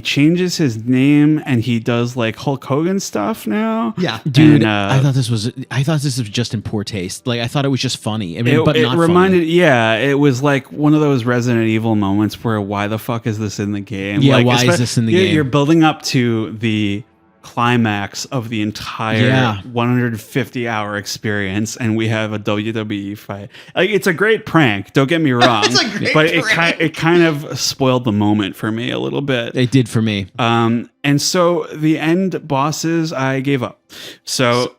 changes his name and he does like Hulk Hogan stuff now. Yeah. Dude, And, I thought this was just in poor taste. Like I thought it was just funny. I mean, but it not reminded, funny. yeah, it was like one of those Resident Evil moments where why the fuck is this in the game? Yeah, like, why is this in the game? You're building up to the climax of the entire 150-hour experience, and we have a WWE fight. Like, it's a great prank, don't get me wrong, but it kind of spoiled the moment for me a little bit. It did for me. And so the end bosses, I gave up. So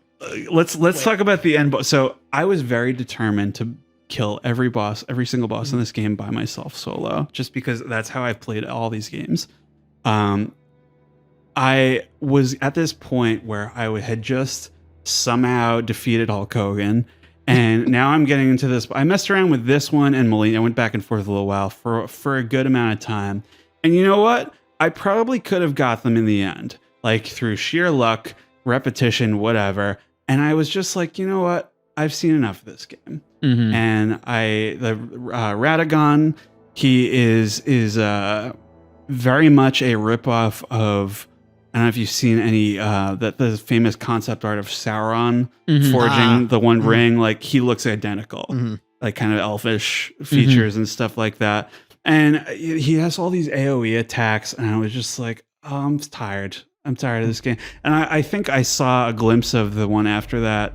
let's talk about the end boss. So I was very determined to kill every single boss in this game by myself solo, just because that's how I've played all these games. I was at this point where I had just somehow defeated Hulk Hogan, and now I'm getting into this. I messed around with this one and Molina. I went back and forth a little while for a good amount of time. And you know what? I probably could have got them in the end, like through sheer luck, repetition, whatever. And I was just like, you know what? I've seen enough of this game. Mm-hmm. And Radagon, he is very much a ripoff of, I don't know if you've seen any the famous concept art of Sauron forging the One Ring. Like, he looks identical, like kind of elfish features and stuff like that. And he has all these AoE attacks, and I was just like, oh, I'm tired. I'm tired of this game. And I think I saw a glimpse of the one after that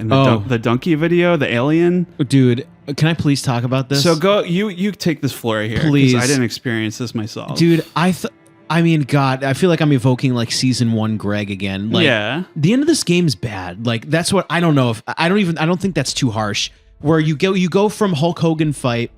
in the donkey video, the alien. Dude, can I please talk about this? So go, you take this floor here, please. I didn't experience this myself, dude. I mean, God, I feel like I'm evoking like season 1 Greg again. Like, the end of this game's bad. Like, that's what I don't know if I don't think that's too harsh. Where you go from Hulk Hogan fight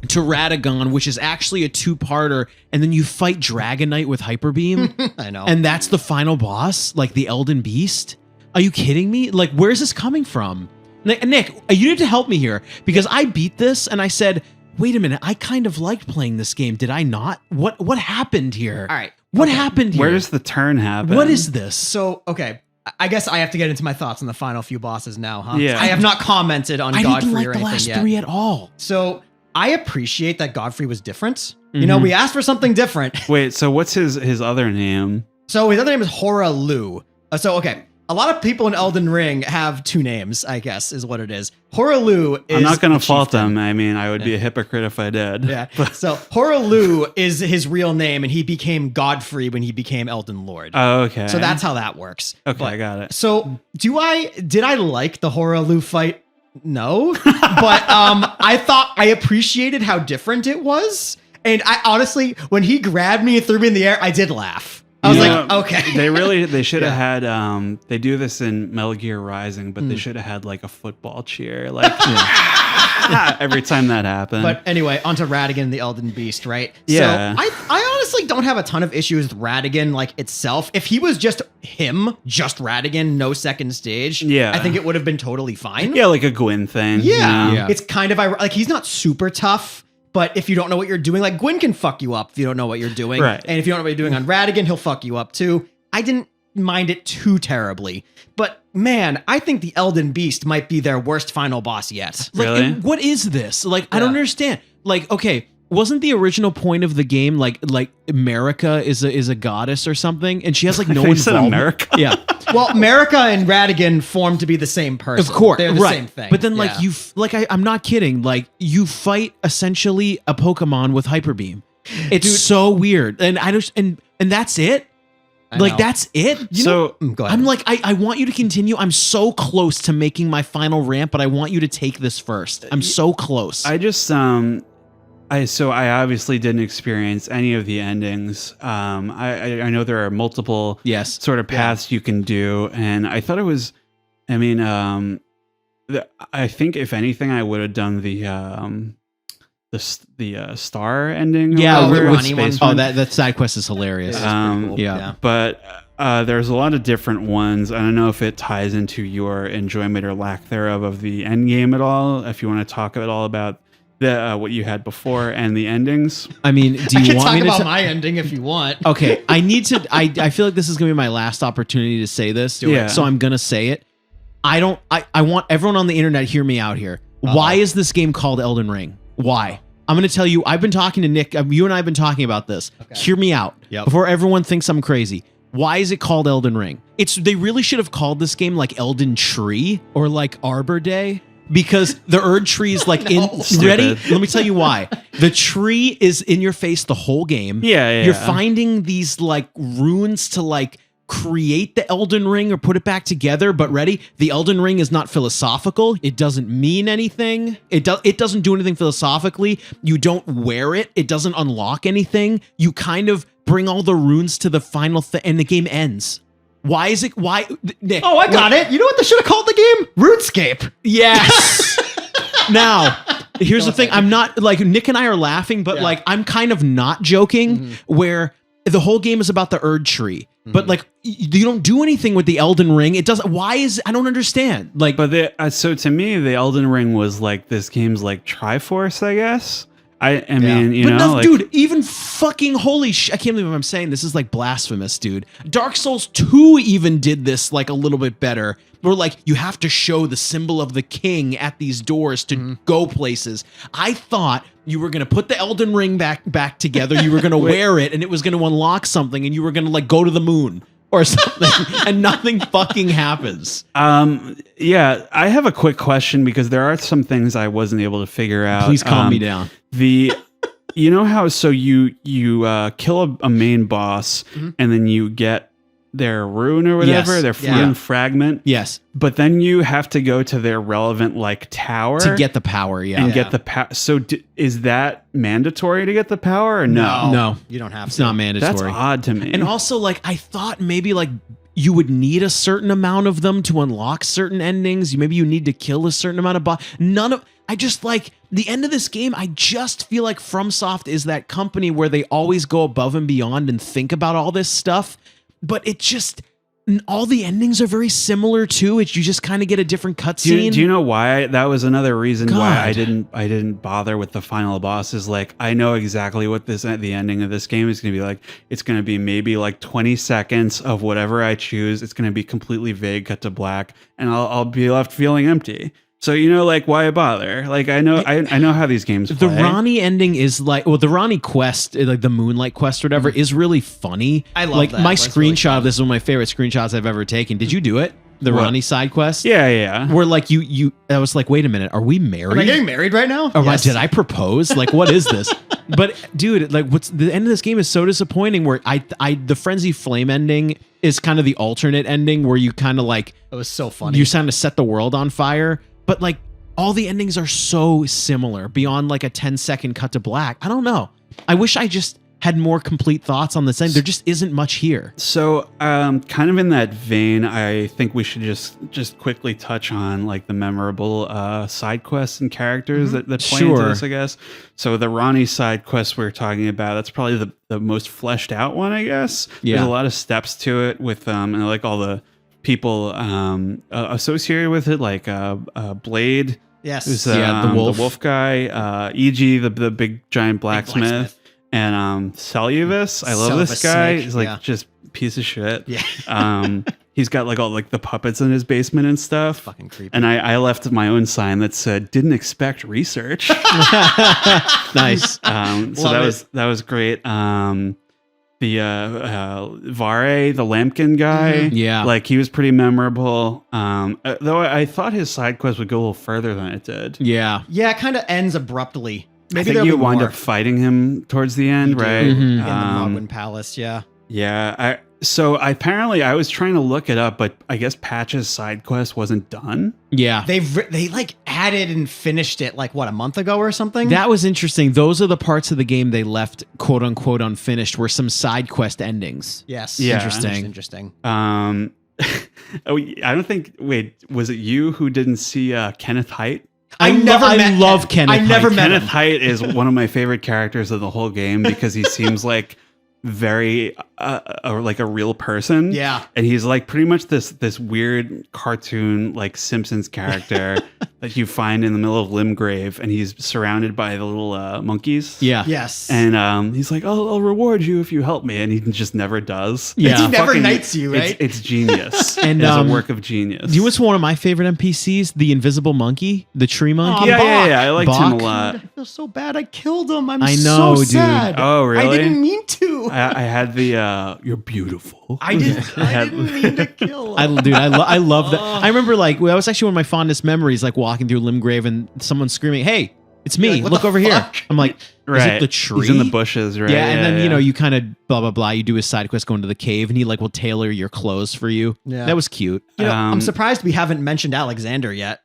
to Radagon, which is actually a 2-parter, and then you fight Dragon Knight with Hyper Beam. I know, and that's the final boss, like the Elden Beast. Are you kidding me? Like, where's this coming from? Nick, you need to help me here, because I beat this and I said, wait a minute, I kind of liked playing this game. Did I not? What happened here? All right. What happened here? Where does the turn happen? What is this? So, okay. I guess I have to get into my thoughts on the final few bosses now, huh? Yeah. I have not commented on Godfrey or anything yet. I didn't like the last 3 at all. So, I appreciate that Godfrey was different. You know, we asked for something different. Wait, so what's his other name? So, his other name is Hora Lu. Okay. A lot of people in Elden Ring have 2 names, I guess, is what it is. Hora Lu is... I'm not going to fault him. I mean, I would be a hypocrite if I did. Yeah. So Hora Lu is his real name, and he became Godfrey when he became Elden Lord. Oh, okay. So that's how that works. Okay, I got it. So did I like the Hora Lu fight? No. But I appreciated how different it was. And I honestly, when he grabbed me and threw me in the air, I did laugh. I was like, okay. They should have had, they do this in Metal Gear Rising, but they should have had like a football cheer, like every time that happened. But anyway, onto Radagon and the Elden Beast, right? Yeah. So I honestly don't have a ton of issues with Radagon like itself. If he was just Radagon, no second stage, I think it would have been totally fine. Yeah, like a Gwyn thing. Yeah. It's kind of like, he's not super tough. But if you don't know what you're doing, like Gwyn can fuck you up if you don't know what you're doing. Right. And if you don't know what you're doing on Radagon, he'll fuck you up too. I didn't mind it too terribly. But man, I think the Elden Beast might be their worst final boss yet. Really? What is this? Like, I don't understand. Like, okay, wasn't the original point of the game like America is a goddess or something, and she has like no involvement? America? Yeah. Well, America and Radagon formed to be the same person. Of course, they're the same thing. But then, like I'm not kidding. Like, you fight essentially a Pokemon with Hyper Beam. It's so weird, and and that's it. Like, that's it. Go ahead. I'm like, I want you to continue. I'm so close to making my final rant, but I want you to take this first. I'm so close. I just I obviously didn't experience any of the endings. I know there are multiple sort of paths you can do, and I thought it was, I mean, I think if anything, I would have done the star ending. Yeah, the Space one. Oh, that side quest is hilarious. Cool. Yeah, but there's a lot of different ones. I don't know if it ties into your enjoyment or lack thereof of the end game at all. If you want to talk at all about what you had before and the endings. I mean, do you want me to talk about my ending if you want? Okay, I need to. I feel like this is gonna be my last opportunity to say this. So I'm gonna say it. I want everyone on the internet hear me out here. Why is this game called Elden Ring? Why? I'm gonna tell you. I've been talking to Nick. You and I have been talking about this. Okay. Hear me out before everyone thinks I'm crazy. Why is it called Elden Ring? They really should have called this game like Elden Tree or like Arbor Day. Because the Erd tree is like ready. Let me tell you why. The tree is in your face the whole game. Yeah. You're finding these like runes to like create the Elden Ring or put it back together, but ready, the Elden Ring is not philosophical. It doesn't mean anything. It doesn't do anything philosophically. You don't wear it. It doesn't unlock anything. You kind of bring all the runes to the final thing, and the game ends. Why is it? Why, Nick? Oh, I got it. You know what they should have called the game? RuneScape. Yes. Now, here's the thing. I'm not like Nick and I are laughing, but like I'm kind of not joking. Where the whole game is about the Erd tree, but like you don't do anything with the Elden Ring. It doesn't. Why is I don't understand. Like, but so to me, the Elden Ring was like this game's like Triforce, I guess. I mean, you but know, no, like, dude, even fucking holy shit. I can't believe what I'm saying. This is like blasphemous, dude. Dark Souls 2 even did this like a little bit better. Where like you have to show the symbol of the king at these doors to go places. I thought you were gonna put the Elden Ring back together. You were gonna wear it, and it was gonna unlock something, and you were gonna like go to the moon or something, and nothing fucking happens. Yeah, I have a quick question because there are some things I wasn't able to figure out. Please calm me down. You know how you kill a main boss and then you get their rune or whatever, Yes. their rune fragment. Yes, But then you have to go to their relevant like tower to get the power. Yeah, and get the power. So is that mandatory to get the power or no? no, You don't have it's to. not mandatory. That's odd to me. And also, like, I thought maybe like you would need a certain amount of them to unlock certain endings. Maybe you need to kill a certain amount of boss. I just like the end of this game. I just feel like Fromsoft is that company where they always go above and beyond and think about all this stuff. But it just, all the endings are very similar too. You just kind of get a different cutscene. Do you know why? That was another reason why I God. didn't bother with the final boss. Is like I know exactly what the ending of this game is going to be like. It's going to be maybe like 20 seconds of whatever I choose. It's going to be completely vague, cut to black, and I'll be left feeling empty. So you know, like why bother? Like I know how these games play. The Ronnie ending is like, well, the Ronnie quest, like the Moonlight quest or whatever, is really funny. I love like that. my That's screenshot really of this is one of my favorite screenshots I've ever taken. Did you do it? The What? Ronnie side quest? Yeah. Where like I was like, wait a minute, are we married? Am I getting married right now? Or Yes. did I propose? Like, what is this? But dude, like, what's the end of this game is so disappointing. Where the Frenzy Flame ending is kind of the alternate ending where you kind of like It was so funny. you kind of set the world on fire, but like all the endings are so similar beyond like a 10-second cut to black. I don't know. I wish I just had more complete thoughts on this end. There just isn't much here. So, kind of in that vein, I think we should just quickly touch on like the memorable side quests and characters that play into Sure. this, I guess. So the Ronnie side quest we're talking about, that's probably the most fleshed out one, I guess. Yeah. There's a lot of steps to it with and like all the people associated with it, like Blade. Yes. Who's the wolf. the wolf guy, E.G. the big giant blacksmith. And Celubus, I love this Celubus guy. snake, He's like yeah. just piece of shit. Yeah. He's got like all like the puppets in his basement and stuff. Fucking creepy. And I left my own sign that said "Didn't expect research." Nice. So Love that was great. The Vare, the Lampkin guy, Yeah. like he was pretty memorable. Though I thought his side quest would go a little further than it did. Yeah. Yeah, it kind of ends abruptly. I Maybe think there'll you be wind more up fighting him towards the end, You do, right? Mhm. in the Mogwin Palace. Yeah. Yeah. Apparently I was trying to look it up, but I guess Patch's side quest wasn't done. Yeah. They like added and finished it like what, a month ago or something. That was interesting. Those are the parts of the game they left quote unquote unfinished were some side quest endings. Yes. Yeah. Interesting. I don't think. Wait, was it you who didn't see Kenneth Haidt? I love Kenneth. I never Haidt. met Kenneth him. Haidt is one of my favorite characters of the whole game because he seems like very like a real person. Yeah. And he's like pretty much this weird cartoon like Simpsons character that you find in the middle of Limgrave, and he's surrounded by the little monkeys. Yeah. Yes. And he's like, I'll reward you if you help me, and he just never does. Yeah. He never Fucking- knights you, right? It's genius. And, It's a um, work of genius. You know what's one of my favorite NPCs? The invisible monkey, the tree monkey. Yeah, I liked him a Bach. lot. I feel so bad. I killed him. I'm I know, so dude. sad. Oh, really? I didn't mean to. I had the you're beautiful. I didn't mean to kill him. I love that. I remember like that was actually one of my fondest memories, like walking through Limgrave and someone screaming, "Hey, it's me. Like, what Look the over here. fuck? I'm like, is it the tree? He's in the bushes, right? Yeah, and then, you kind of blah, blah, blah. You do his side quest, go into the cave, and he like will tailor your clothes for you. Yeah. That was cute. I'm surprised we haven't mentioned Alexander yet.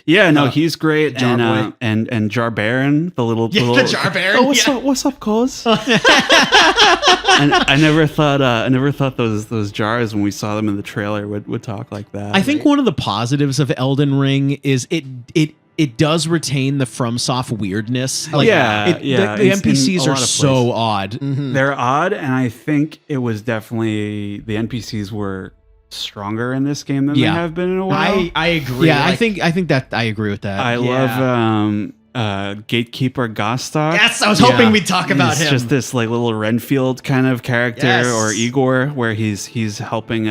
Yeah, no, he's great. Jar Boy. And Jar Baron, the little The Jar Baron. Oh, what's up, cuz? And I never thought those jars when we saw them in the trailer would talk like that. I think one of the positives of Elden Ring is it does retain the FromSoft weirdness. Like, the NPCs are so odd. Mm-hmm. They're odd, and I think it was definitely the NPCs were stronger in this game than they have been in a while. I agree. Yeah, I think that I agree with that. I love Gatekeeper Gostok. Yes, I was hoping we'd talk about him. Just this like little Renfield kind of character, Yes. or Igor, where he's helping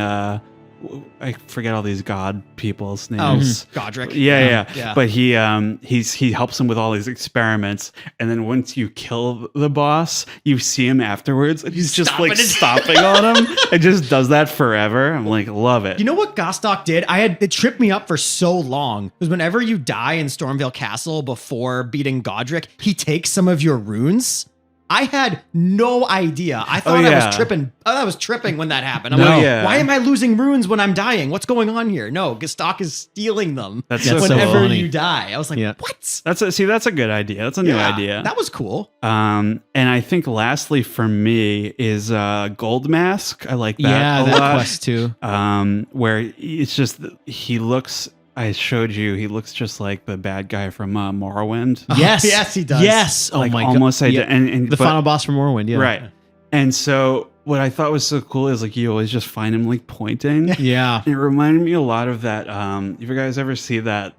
I forget all these god people's names. Godric. Yeah. But he helps him with all these experiments, and then once you kill the boss, you see him afterwards, and he's just like stomping on him, and just does that forever. I'm like, love it. You know what Gostok did? It tripped me up for so long, because whenever you die in Stormvale Castle before beating Godric, he takes some of your runes. I had no idea. I thought I was tripping. I was tripping when that happened. I'm why am I losing runes when I'm dying? What's going on here? No, Gostok is stealing them whenever you die. I was like, what? That's a good idea. That's a new idea. That was cool. And I think lastly for me is Gold Mask. I like that a lot. Quest too. Where it's just he looks. I showed you. He looks just like the bad guy from Morrowind. Yes, he does. Yes. Like oh my almost god. And the final boss from Morrowind. Yeah. Right. And so what I thought was so cool is like you always just find him like pointing. Yeah. And it reminded me a lot of that. If you guys ever see that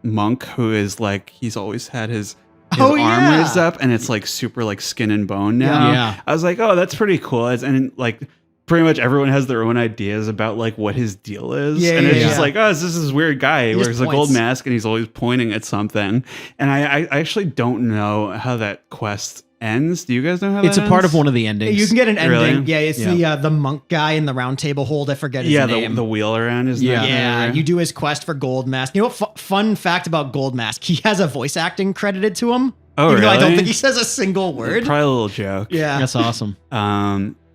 monk who is like he's always had his arm raised up, and it's like super like skin and bone now. Yeah. I was like, oh, that's pretty cool. And like pretty much everyone has their own ideas about like what his deal is. And it's just like, oh, this is this weird guy. He wears a gold mask and he's always pointing at something. And I actually don't know how that quest ends. Do you guys know how it's that a part ends? of one of the endings. You can get an ending. Really? Yeah, it's the monk guy in the round table hold. I forget his name. The wheel around his neck. Yeah, you do his quest for Gold Mask. You know what? Fun fact about Gold Mask: he has a voice acting credited to him. Oh, even really? though I don't think he says a single word. Probably a little joke. Yeah, that's awesome.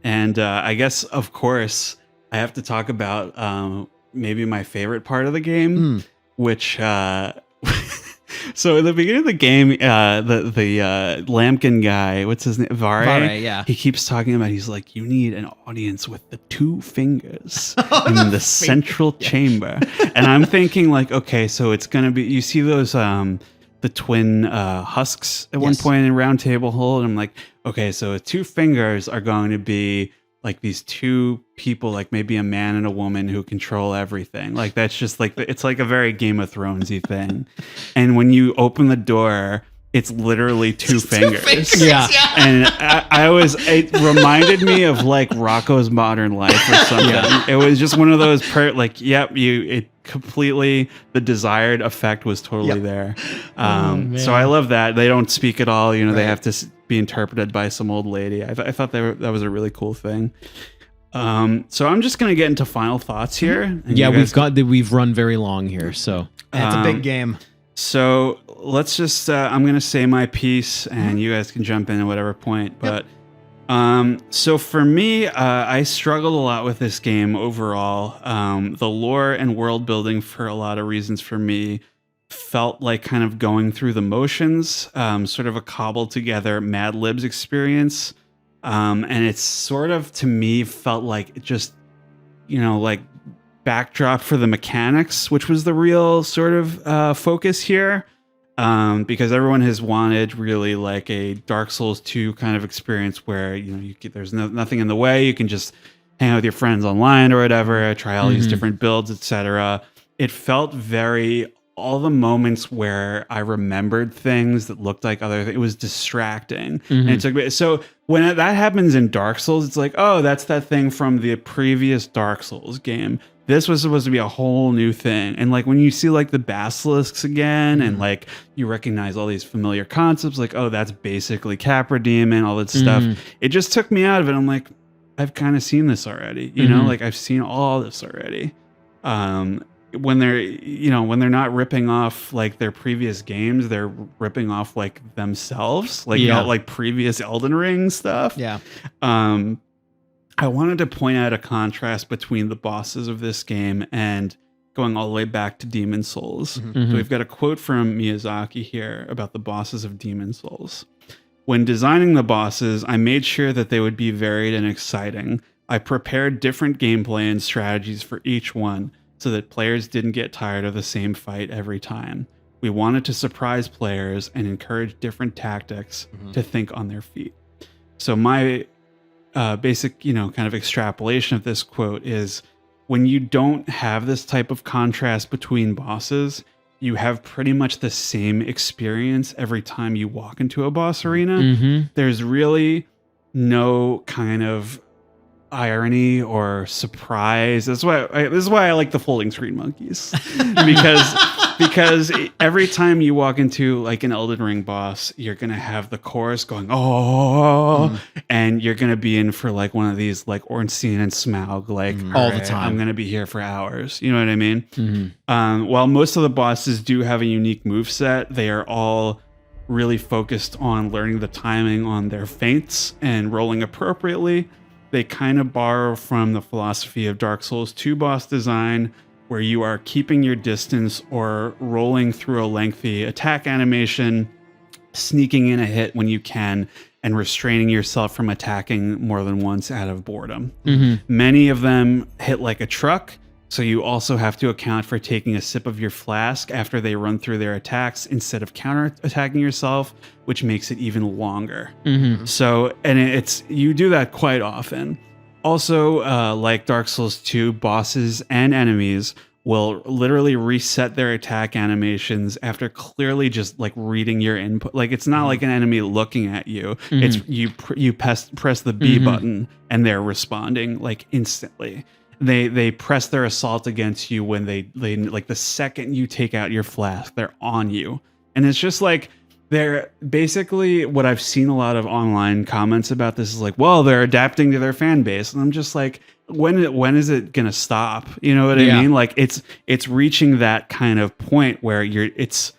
And I guess, of course, I have to talk about maybe my favorite part of the game, which so in the beginning of the game, the Lampkin guy, what's his name? Vare, yeah. He keeps talking about, he's like, you need an audience with the two fingers in the central chamber. And I'm thinking like, okay, so it's going to be, you see those, the twin husks at one point in Round Table Hold. And I'm like, okay, so two fingers are going to be like these two people, like maybe a man and a woman who control everything. Like that's just like, it's like a very Game of Thrones-y thing. And when you open the door, it's literally two fingers. Yeah. And it reminded me of like Rocco's Modern Life or something. It was just one of those, completely, the desired effect was totally there. So I love that. They don't speak at all. You know, they have to be interpreted by some old lady. I thought that was a really cool thing. So I'm just going to get into final thoughts here. And we've run very long here. So it's a big game. So let's just, I'm going to say my piece and you guys can jump in at whatever point. But so for me, I struggled a lot with this game overall. The lore and world building, for a lot of reasons for me, felt like kind of going through the motions, sort of a cobbled together Mad Libs experience. And it's sort of, to me, felt like just, like backdrop for the mechanics, which was the real sort of focus here. Because everyone has wanted really like a Dark Souls 2 kind of experience where, there's nothing in the way. You can just hang out with your friends online or whatever, try all these different builds, etc. It felt all the moments where I remembered things that looked like other things, it was distracting. And it took me, so when that happens in Dark Souls, it's like, oh, that's that thing from the previous Dark Souls game. This was supposed to be a whole new thing. And like when you see like the basilisks again and like you recognize all these familiar concepts, like, oh, that's basically Capra Demon, all that stuff. It just took me out of it. I'm like, I've kind of seen this already, like I've seen all this already. when they're not ripping off like their previous games, they're ripping off like themselves, like like previous Elden Ring stuff. Yeah. I wanted to point out a contrast between the bosses of this game and going all the way back to Demon Souls. So we've got a quote from Miyazaki here about the bosses of Demon Souls. When designing the bosses, I made sure that they would be varied and exciting. I prepared different gameplay and strategies for each one so that players didn't get tired of the same fight every time. We wanted to surprise players and encourage different tactics to think on their feet. So my basic, kind of extrapolation of this quote is when you don't have this type of contrast between bosses, you have pretty much the same experience every time you walk into a boss arena. There's really no kind of irony or surprise. This is why I like the folding screen monkeys, because every time you walk into like an Elden Ring boss, you're gonna have the chorus going and you're gonna be in for like one of these like Ornstein and Smaug like all the time. I'm gonna be here for hours. You know what I mean? While most of the bosses do have a unique moveset, they are all really focused on learning the timing on their feints and rolling appropriately. They kind of borrow from the philosophy of Dark Souls 2 boss design, where you are keeping your distance or rolling through a lengthy attack animation, sneaking in a hit when you can, and restraining yourself from attacking more than once out of boredom. Many of them hit like a truck, so you also have to account for taking a sip of your flask after they run through their attacks instead of counter-attacking yourself, which makes it even longer. So, and you do that quite often. Also, like Dark Souls 2, bosses and enemies will literally reset their attack animations after clearly just like reading your input. Like it's not like an enemy looking at you. It's you press the B button and they're responding like instantly. They press their assault against you when they like the second you take out your flask, they're on you. And it's just like they're basically what I've seen a lot of online comments about this is like, well, they're adapting to their fan base. And I'm just like, when is it gonna stop? You know what I mean? Like it's reaching that kind of point where it's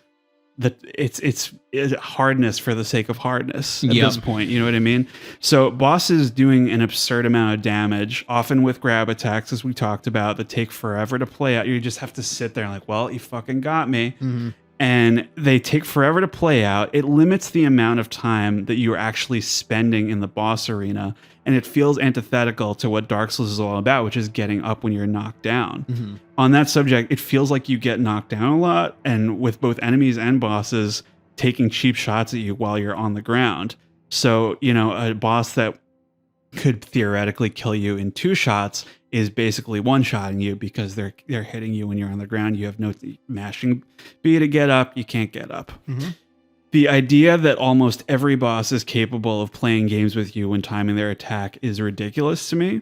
hardness for the sake of hardness at this point. You know what I mean? So bosses doing an absurd amount of damage, often with grab attacks, as we talked about, that take forever to play out. You just have to sit there and like, well, you fucking got me. And they take forever to play out. It limits the amount of time that you're actually spending in the boss arena. And it feels antithetical to what Dark Souls is all about, which is getting up when you're knocked down. On that subject, it feels like you get knocked down a lot, and with both enemies and bosses taking cheap shots at you while you're on the ground. So, a boss that could theoretically kill you in 2 shots is basically one-shotting you because they're hitting you when you're on the ground. You have no mashing B to get up. You can't get up. The idea that almost every boss is capable of playing games with you when timing their attack is ridiculous to me.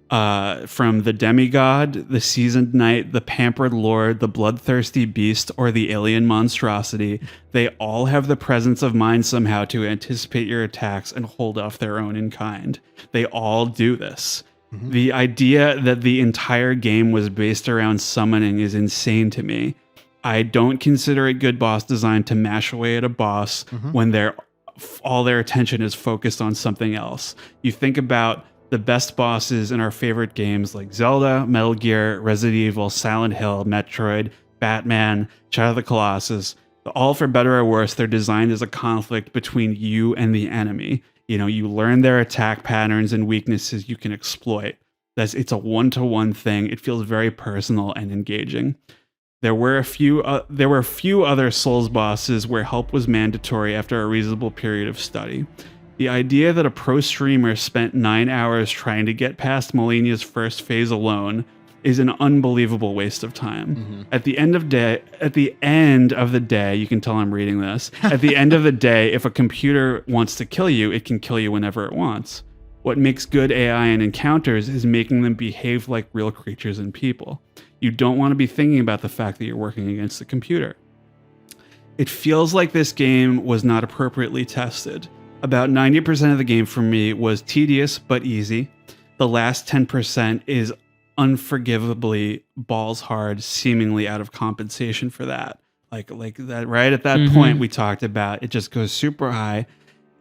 From the demigod, the seasoned knight, the pampered lord, the bloodthirsty beast, or the alien monstrosity, they all have the presence of mind somehow to anticipate your attacks and hold off their own in kind. They all do this. The idea that the entire game was based around summoning is insane to me. I don't consider it good boss design to mash away at a boss when all their attention is focused on something else. You think about the best bosses in our favorite games like Zelda, Metal Gear, Resident Evil, Silent Hill, Metroid, Batman, Shadow of the Colossus. All for better or worse, they're designed as a conflict between you and the enemy. You learn their attack patterns and weaknesses you can exploit. It's a one-to-one thing. It feels very personal and engaging. There were a few other Souls bosses where help was mandatory after a reasonable period of study. The idea that a pro streamer spent 9 hours trying to get past Malenia's first phase alone is an unbelievable waste of time. At the end of the day, you can tell I'm reading this. At the end of the day, if a computer wants to kill you, it can kill you whenever it wants. What makes good AI and encounters is making them behave like real creatures and people. You don't want to be thinking about the fact that you're working against the computer. It feels like this game was not appropriately tested. About 90% of the game for me was tedious but easy. The last 10% is unforgivably balls hard, seemingly out of compensation for that. Like that right at that point we talked about, it just goes super high.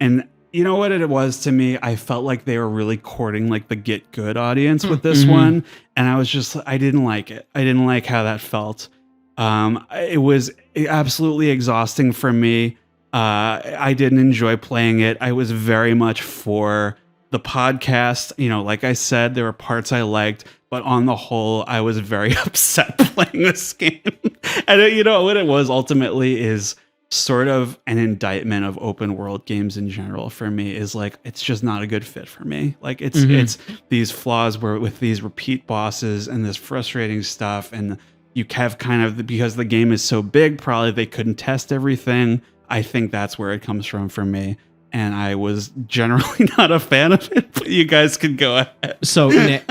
And you know what it was to me? I felt like they were really courting like the get good audience with this one. And I didn't like it. I didn't like how that felt. It was absolutely exhausting for me. I didn't enjoy playing it. I was very much for the podcast. You know, like I said, there were parts I liked, but on the whole, I was very upset playing this game. And you know what it was ultimately is sort of an indictment of open world games in general for me, is like, it's just not a good fit for me. Like it's these flaws where with these repeat bosses and this frustrating stuff, and you have kind of, because the game is so big, probably they couldn't test everything. I think that's where it comes from for me. And I was generally not a fan of it, but you guys can go ahead. So, Nick,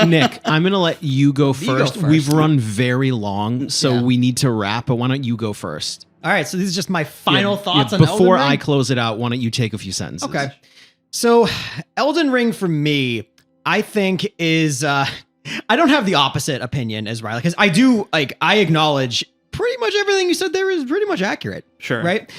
I'm going to let you go first. We've run very long, so we need to wrap, but why don't you go first? All right, so these are just my final thoughts on Before Elden Ring. I close it out, why don't you take a few sentences? Okay. So, Elden Ring for me, I think is... I don't have the opposite opinion as Riley, because I acknowledge pretty much everything you said there is pretty much accurate. Sure. Right?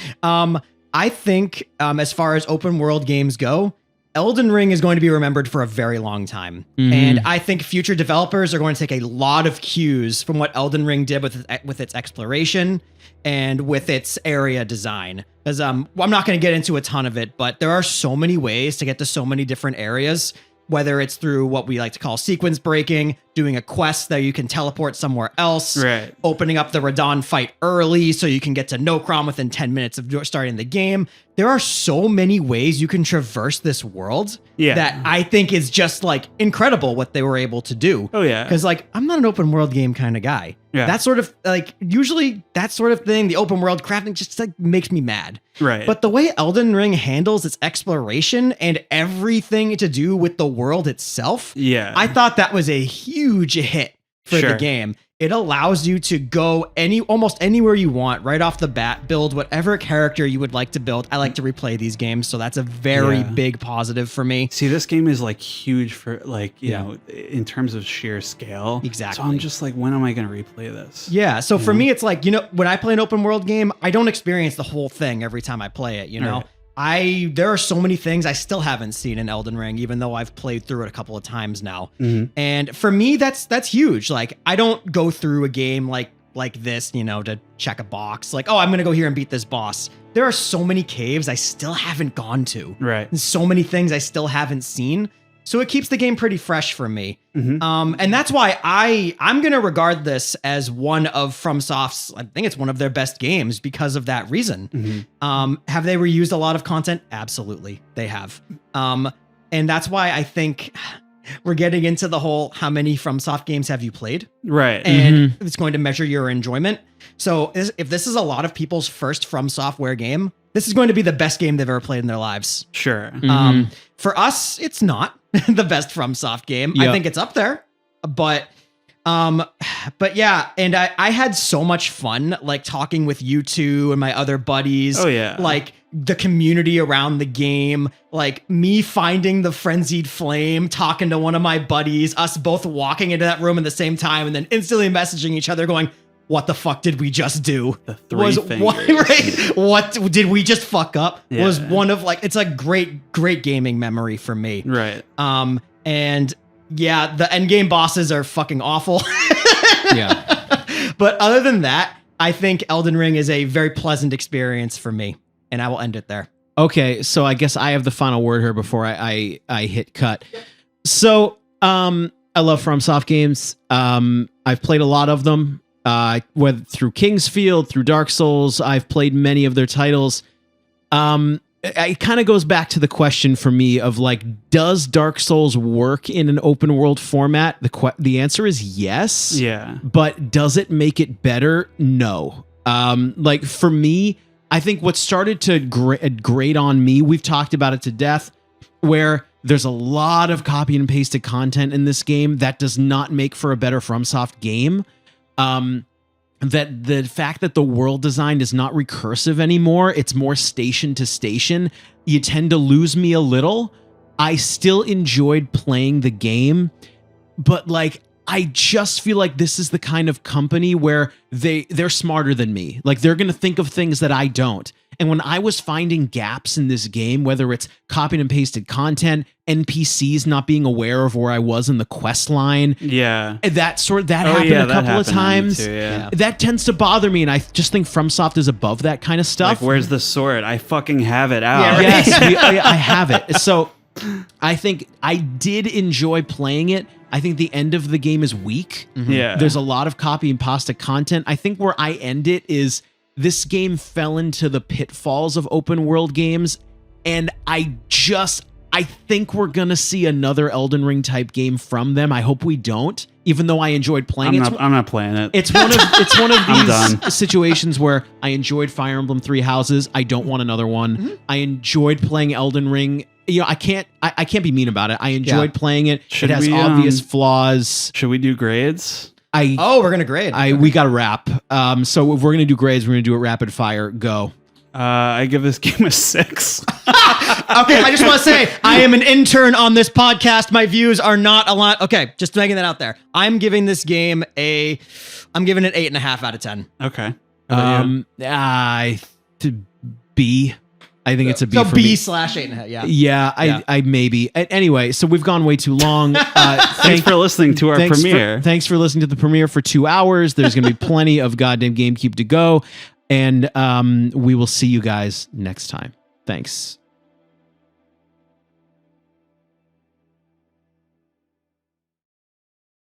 I think as far as open world games go, Elden Ring is going to be remembered for a very long time. And I think future developers are going to take a lot of cues from what Elden Ring did with its exploration and with its area design. Because I'm not going to get into a ton of it, but there are so many ways to get to so many different areas, whether it's through what we like to call sequence breaking, doing a quest that you can teleport somewhere else, right, opening up the Radahn fight early so you can get to Nokron within 10 minutes of starting the game. There are so many ways you can traverse this world that I think is just like incredible what they were able to do. Oh, yeah. Because like, I'm not an open world game kind of guy. Yeah. That sort of like, usually that sort of thing, the open world crafting just like makes me mad. Right. But the way Elden Ring handles its exploration and everything to do with the world itself, I thought that was a huge hit for the game. It allows you to go almost anywhere you want right off the bat, build whatever character you would like to build. I like to replay these games, so that's a very big positive for me. See, this game is like huge for like, you know, in terms of sheer scale. Exactly. So I'm just like, when am I going to replay this? Yeah. So for me, it's like, you know, when I play an open world game, I don't experience the whole thing every time I play it, you know? There are so many things I still haven't seen in Elden Ring, even though I've played through it a couple of times now. And for me, that's huge. Like, I don't go through a game like this, you know, to check a box. Like, oh, I'm going to go here and beat this boss. There are so many caves I still haven't gone to. Right. And so many things I still haven't seen. So it keeps the game pretty fresh for me. And that's why I'm going to regard this as one of FromSoft's, I think it's one of their best games because of that reason. Have they reused a lot of content? Absolutely, they have. And that's why I think we're getting into the whole, how many FromSoft games have you played? Right. And it's going to measure your enjoyment. So if this is a lot of people's first From Software game, this is going to be the best game they've ever played in their lives. Sure. For us, it's not the best FromSoft game. I think it's up there, but yeah. And I had so much fun, like talking with you two and my other buddies. Oh yeah. Like the community around the game, like me finding the frenzied flame, talking to one of my buddies, us both walking into that room at the same time, and then instantly messaging each other going, what the fuck did we just do? The three fingers. What did we just fuck up? Was one of like, it's a great gaming memory for me. Right. And yeah, the endgame bosses are fucking awful. But other than that, I think Elden Ring is a very pleasant experience for me, and I will end it there. Okay, so I guess I have the final word here before I hit cut. So I love FromSoft games. I've played a lot of them. Whether through Kingsfield, through Dark Souls, I've played many of their titles. It kind of goes back to the question for me of like, does Dark Souls work in an open world format? The answer is yes. Yeah. But does it make it better? No. Like for me, I think what started to grate on me, we've talked about it to death, where there's a lot of copy and pasted content in this game that does not make for a better FromSoft game. That the fact that the world design is not recursive anymore, it's more station to station, you tend to lose me a little. I still enjoyed playing the game, but like, I just feel like this is the kind of company where they're smarter than me. Like they're going to think of things that I don't. And when I was finding gaps in this game, whether it's copied and pasted content, NPCs not being aware of where I was in the quest line, that happened a couple of times. Too, yeah. That tends to bother me, and I just think FromSoft is above that kind of stuff. Like, where's the sword? I fucking have it out. Yeah, Yes, I have it. So I think I did enjoy playing it. I think the end of the game is weak. Yeah. There's a lot of copy and pasta content. I think where I end it is this game fell into the pitfalls of open world games. And I think we're going to see another Elden Ring type game from them. I hope we don't, even though I enjoyed playing it. I'm not playing it. It's one of these situations where I enjoyed Fire Emblem Three Houses. I don't want another one. Mm-hmm. I enjoed playing Elden Ring. You know, I can't be mean about it. I enjoyed playing it. Should it has we, obvious flaws. Should we do grades? We're gonna grade. We got to wrap. So if we're gonna do grades, we're gonna do it rapid fire. Go. I give this game a 6. Okay, I just want to say I am an intern on this podcast. My views are not aligned. Okay, just making that out there. I'm giving this game I'm giving it 8.5 out of 10. Okay. B. I think it's a B. So for B me. /8.5. Yeah. Yeah, I maybe. Anyway, so we've gone way too long. Thanks for listening to our premiere. Thanks for listening to the premiere for 2 hours. There's going to be plenty of Goddamn GameCube to go. And we will see you guys next time. Thanks.